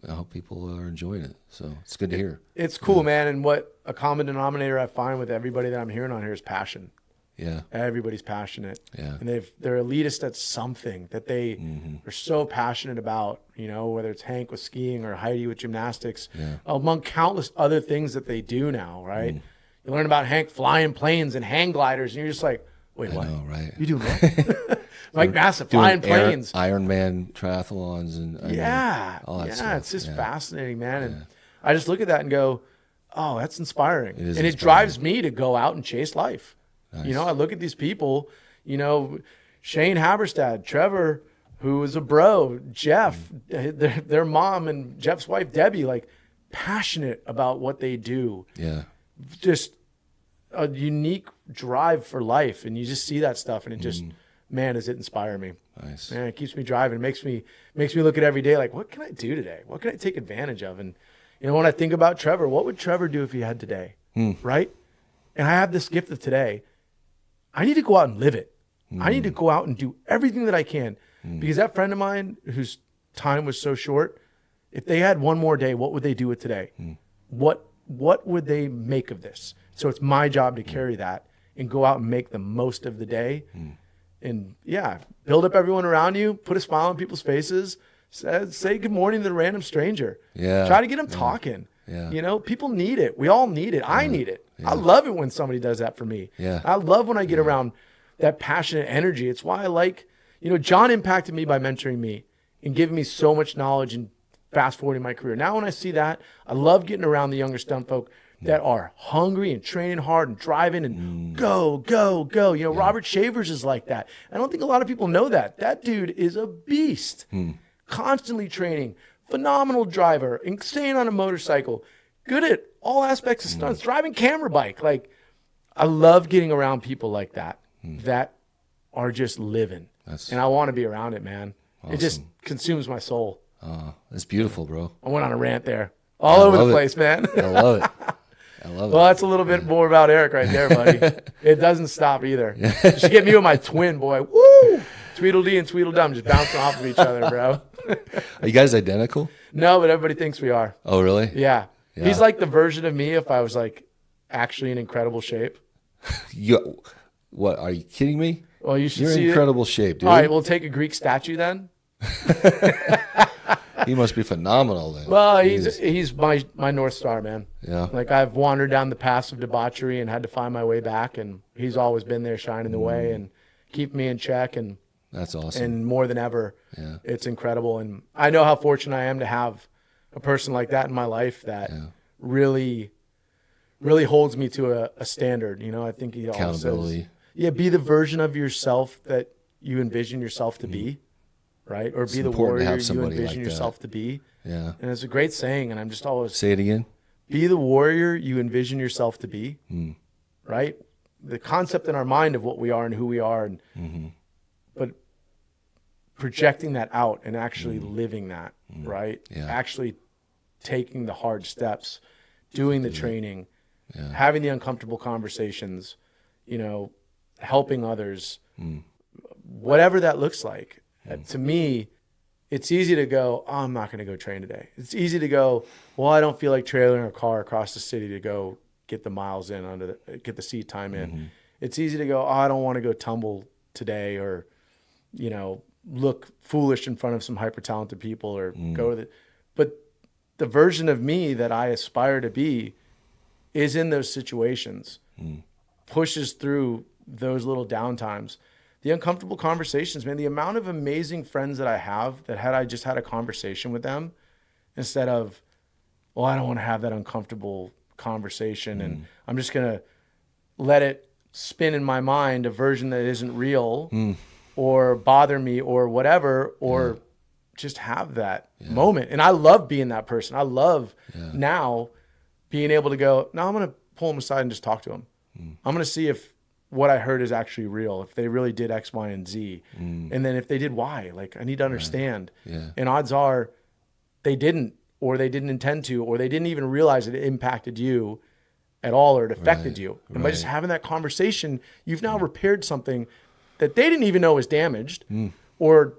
are enjoying it. So it's good to hear.
It's cool, man. And what a common denominator I find with everybody that I'm hearing on here is passion. Yeah. Everybody's passionate. Yeah. And they're elitist at something that they are so passionate about, you know, whether it's Hank with skiing or Heidi with gymnastics, among countless other things that they do now, right? You learn about Hank flying planes and hang gliders, and you're just like, wait, what? I know, right? You doing what? Like massive flying planes.
Ironman triathlons and all that stuff.
It's just fascinating, man. And I just look at that and go, oh, that's inspiring. It drives me to go out and chase life. Nice. You know, I look at these people, you know, Shane Haberstad, Trevor, who was a bro, Jeff, their mom and Jeff's wife, Debbie, like passionate about what they do.
Yeah.
Just a unique drive for life. And you just see that stuff and it just, man, does it inspire me.
Nice.
Man, it keeps me driving. It makes me look at every day like, what can I do today? What can I take advantage of? And, you know, when I think about Trevor, what would Trevor do if he had today? Right? And I have this gift of today. I need to go out and live it. I need to go out and do everything that I can. Because that friend of mine whose time was so short, if they had one more day, what would they do with today? What would they make of this? So it's my job to carry that and go out and make the most of the day. And yeah, build up everyone around you, put a smile on people's faces, say good morning to the random stranger.
Yeah.
Try to get them talking.
Yeah.
You know, people need it. We all need it. I need it. I love it when somebody does that for me.
Yeah.
I love when I get around that passionate energy. It's why I like, you know, John impacted me by mentoring me and giving me so much knowledge and fast forwarding my career. Now when I see that, I love getting around the younger stunt folk that are hungry and training hard and driving and go. You know, Robert Shavers is like that. I don't think a lot of people know that. That dude is a beast. Constantly training, phenomenal driver, insane on a motorcycle, good at all aspects of stunts, driving camera bike. Like, I love getting around people like that, that are just living. And I want to be around it, man. Awesome. It just consumes my soul.
That's beautiful, bro.
I went on a rant there. All over the place, man.
I love it. I love it.
Well, that's a little bit more about Eric right there, buddy. It doesn't stop either. You should get me with my twin, boy. Woo! Tweedledee and Tweedledum just bouncing off of each other, bro.
Are you guys identical?
No, but everybody thinks we are.
Oh, really?
Yeah. He's like the version of me if I was like actually in incredible shape.
What? Are you kidding me?
Well, you should
You're
see
in incredible shape, dude.
All right, we'll take a Greek statue then.
He must be phenomenal then.
Well, he's my North Star, man.
Yeah.
Like, I've wandered down the paths of debauchery and had to find my way back, and he's always been there shining the way and keep me in check. And
that's awesome.
And more than ever,
Yeah.
It's incredible. And I know how fortunate I am to have a person like that in my life that really, really holds me to a standard. You know, I think he also says, be the version of yourself that you envision yourself to be, right? Or be the warrior you envision yourself to be.
Yeah.
And it's a great saying, and I'm just always...
Say it again.
Be the warrior you envision yourself to be, right? The concept in our mind of what we are and who we are, and but projecting that out and actually living that, right?
Yeah.
Actually taking the hard steps, doing the training, having the uncomfortable conversations, you know, helping others, whatever that looks like. To me, it's easy to go, oh, I'm not going to go train today. It's easy to go, well, I don't feel like trailing a car across the city to go get the miles in, get the seat time in. It's easy to go, oh, I don't want to go tumble today, or, you know, look foolish in front of some hyper talented people, or go to but the version of me that I aspire to be is in those situations, pushes through those little downtimes, the uncomfortable conversations, man. The amount of amazing friends that I have that had I just had a conversation with them instead of, well, I don't want to have that uncomfortable conversation, and I'm just going to let it spin in my mind a version that isn't real or bother me or whatever, or just have that moment. And I love being that person. I love now being able to go, no, I'm going to pull them aside and just talk to them. I'm going to see if what I heard is actually real, if they really did X, Y, and Z. And then if they did Y, like, I need to understand. And odds are they didn't, or they didn't intend to, or they didn't even realize it impacted you at all, or it affected you. And by just having that conversation, you've now repaired something that they didn't even know was damaged, or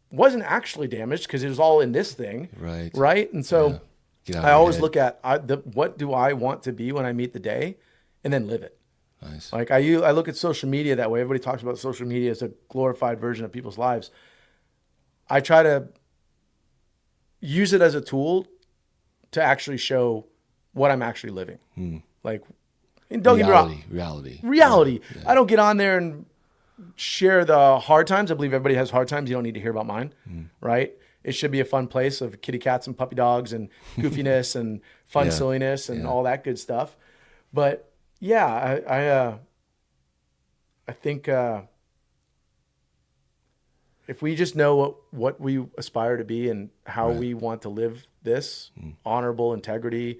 wasn't actually damaged because it was all in this thing. Right. And so I always look at what do I want to be when I meet the day, and then live it.
Nice.
Like, I look at social media that way. Everybody talks about social media as a glorified version of people's lives. I try to use it as a tool to actually show what I'm actually living. Like, and don't get me wrong. Reality. Yeah. I don't get on there and share the hard times. I believe everybody has hard times. You don't need to hear about mine, right? It should be a fun place of kitty cats and puppy dogs and goofiness and fun silliness and all that good stuff. But yeah, I think if we just know what we aspire to be and how we want to live this honorable integrity,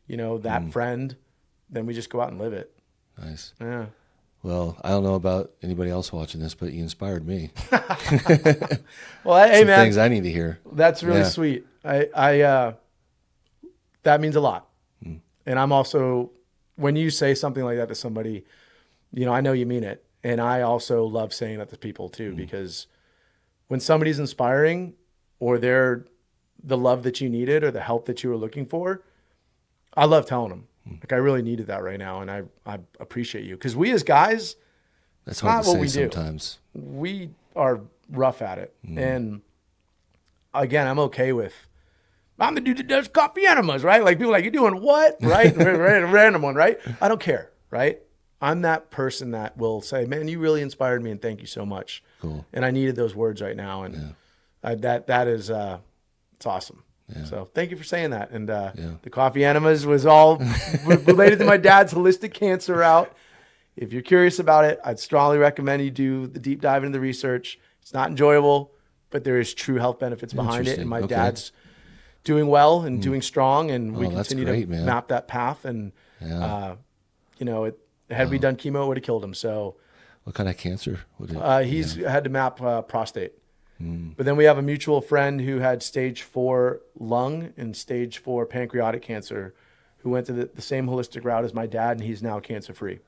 that friend, then we just go out and live it.
Nice.
Yeah.
Well, I don't know about anybody else watching this, but you inspired me.
Well, hey, man,
things I need to hear.
That's really sweet. I that means a lot. And I'm also, when you say something like that to somebody, I know you mean it. And I also love saying that to people too, because when somebody's inspiring or they're the love that you needed or the help that you were looking for, I love telling them. Like, I really needed that right now, and I appreciate you. Because we as guys,
that's hard to say sometimes.
We are rough at it. And again, I'm okay with, I'm the dude that does coffee enemas, right? Like, people are like, you're doing what? Right? Random one, right? I don't care, right? I'm that person that will say, man, you really inspired me, and thank you so much.
Cool.
And I needed those words right now. And that is, it's awesome. Yeah. So thank you for saying that. And the coffee enemas was all related to my dad's holistic cancer route. If you're curious about it, I'd strongly recommend you do the deep dive into the research. It's not enjoyable, but there is true health benefits behind it. And my dad's doing well and doing strong, and we continue to map that path. And, had we done chemo, it would have killed him. So
what kind of cancer?
He's had to map prostate. But then we have a mutual friend who had stage 4 lung and stage 4 pancreatic cancer, who went to the same holistic route as my dad, and he's now cancer-free.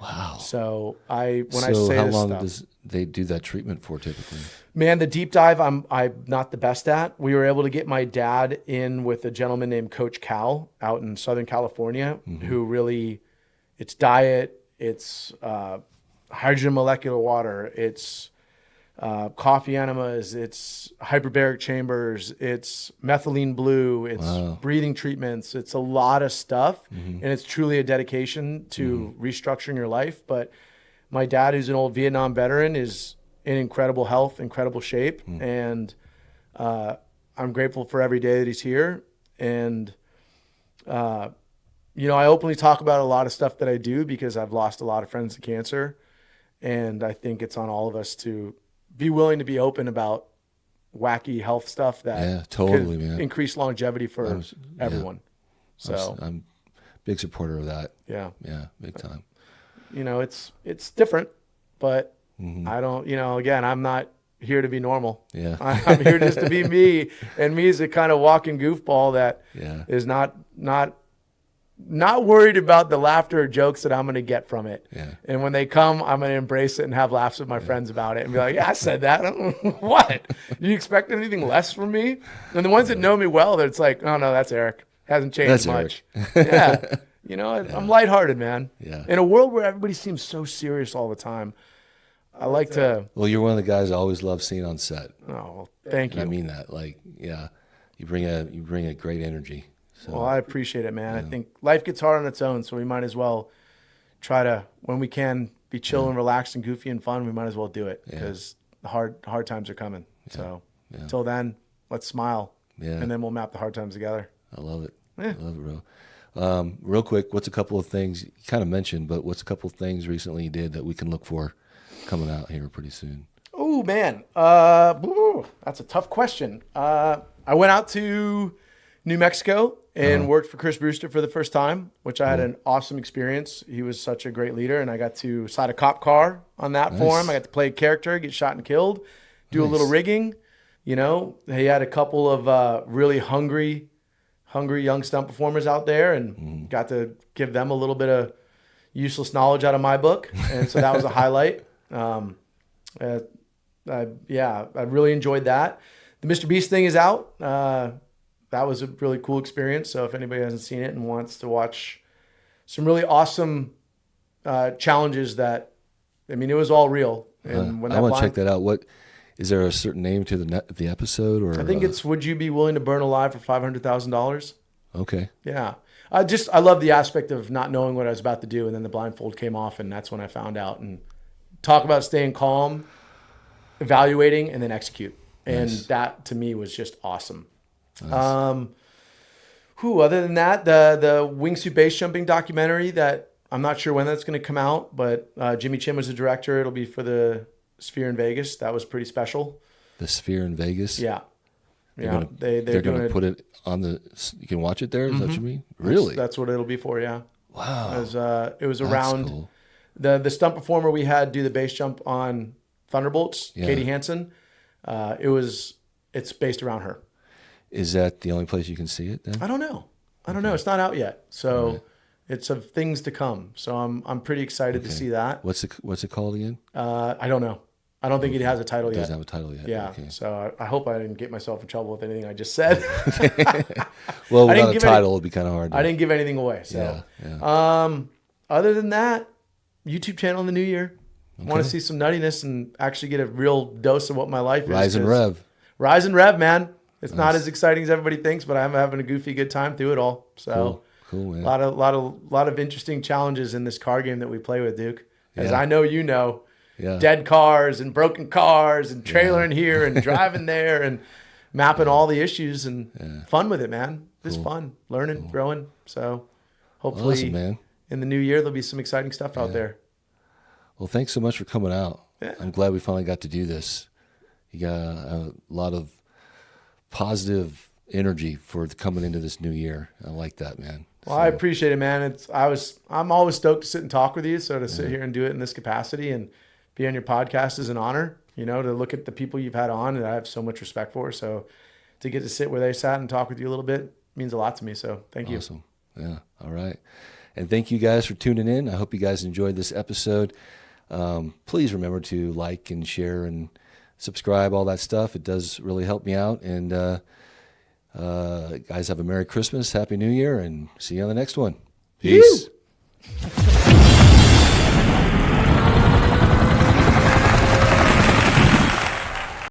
Wow.
So I say
how
this
long
stuff,
does they do that treatment for typically?
Man, the deep dive I'm not the best at. We were able to get my dad in with a gentleman named Coach Cal out in Southern California, who really, it's diet, it's hydrogen molecular water, it's coffee enemas, it's hyperbaric chambers, it's methylene blue, it's breathing treatments. It's a lot of stuff, and it's truly a dedication to restructuring your life. But my dad, who's an old Vietnam veteran, is in incredible health, incredible shape, and I'm grateful for every day that he's here. And I openly talk about a lot of stuff that I do because I've lost a lot of friends to cancer, and I think it's on all of us to be willing to be open about wacky health stuff that could increase longevity for everyone. So
I'm a big supporter of that.
Yeah,
big time.
It's different, but I don't. Again, I'm not here to be normal.
Yeah,
I'm here just to be me, and me is a kind of walking goofball that is not worried about the laughter or jokes that I'm going to get from it.
Yeah.
And when they come, I'm going to embrace it and have laughs with my friends about it and be like, yeah, I said that. What? Do you expect anything less from me? And the ones that know me well, it's like, oh no, that's Eric. Hasn't changed much. I'm lighthearted, man.
Yeah.
In a world where everybody seems so serious all the time, I like to.
Well, you're one of the guys I always love seeing on set.
Oh, thank you.
I mean that. You bring a great energy. So,
well, I appreciate it, man. I think life gets hard on its own, so we might as well try to, when we can, be chill and relaxed and goofy and fun. We might as well do it because the hard times are coming. Yeah. So until then, let's smile, and then we'll map the hard times together.
I love it. I love it, bro. Real quick, what's a couple of things you kind of mentioned, but what's a couple of things recently you did that we can look for coming out here pretty soon?
Oh man, that's a tough question. I went out to New Mexico and worked for Chris Brewster for the first time, which I had an awesome experience. He was such a great leader, and I got to side a cop car on that for him. I got to play a character, get shot and killed, do a little rigging. He had a couple of really hungry young stunt performers out there, and got to give them a little bit of useless knowledge out of my book, and so that was a highlight. I really enjoyed that. The Mr. Beast thing is out. That was a really cool experience. So if anybody hasn't seen it and wants to watch some really awesome challenges it was all real. And when
I want to check that out. What is there a certain name to the episode? Or
I think it's Would You Be Willing to Burn Alive for $500,000?
Okay.
Yeah. I love the aspect of not knowing what I was about to do, and then the blindfold came off, and that's when I found out. And talk about staying calm, evaluating, and then execute. And that to me was just awesome. Nice. Other than that, the wingsuit base jumping documentary that I'm not sure when that's going to come out, but Jimmy Chin was the director. It'll be for the Sphere in Vegas. That was pretty special.
The Sphere in Vegas.
Yeah. Yeah.
They're going to put it on the. You can watch it there. Is that what you mean? Really?
That's what it'll be for. Yeah.
Wow.
It was around
cool.
the stunt performer we had do the base jump on Thunderbolts,
Yeah.
Katie Hansen. It's based around her.
Is that the only place you can see it then?
I don't know. It's not out yet. So it's of things to come. So I'm pretty excited to see that.
What's it called again?
I don't know. I don't think it has a title
It
yet.
doesn't have a title yet.
Yeah.
Okay.
So I hope I didn't get myself in trouble with anything I just said.
Well,
I didn't
without a
give
title, it'd be kind of hard.
I didn't give anything away. So, other than that, YouTube channel in the new year. I want to see some nuttiness and actually get a real dose of what my life is.
Rise and Rev.
Rise and Rev, man. It's not as exciting as everybody thinks, but I'm having a goofy good time through it all. So
cool, man.
a lot of interesting challenges in this car game that we play with, Duke. As
Yeah.
I know you know.
Yeah.
Dead cars and broken cars and trailering here and driving there and mapping all the issues and fun with it, man. Just fun, learning, growing. So hopefully
Awesome, man.
in the new year, there'll be some exciting stuff out there.
Well, thanks so much for coming out.
Yeah.
I'm glad we finally got to do this. You got a lot of positive energy for coming into this new year. I like that, man.
Well, I appreciate it, man. I'm always stoked to sit and talk with you. So to sit here and do it in this capacity and be on your podcast is an honor, to look at the people you've had on that I have so much respect for. So to get to sit where they sat and talk with you a little bit means a lot to me. So thank you.
Awesome. Yeah. All right. And thank you guys for tuning in. I hope you guys enjoyed this episode. Please remember to like and share and subscribe, all that stuff. It does really help me out. And guys, have a Merry Christmas, Happy New Year, and see you on the next one. Peace.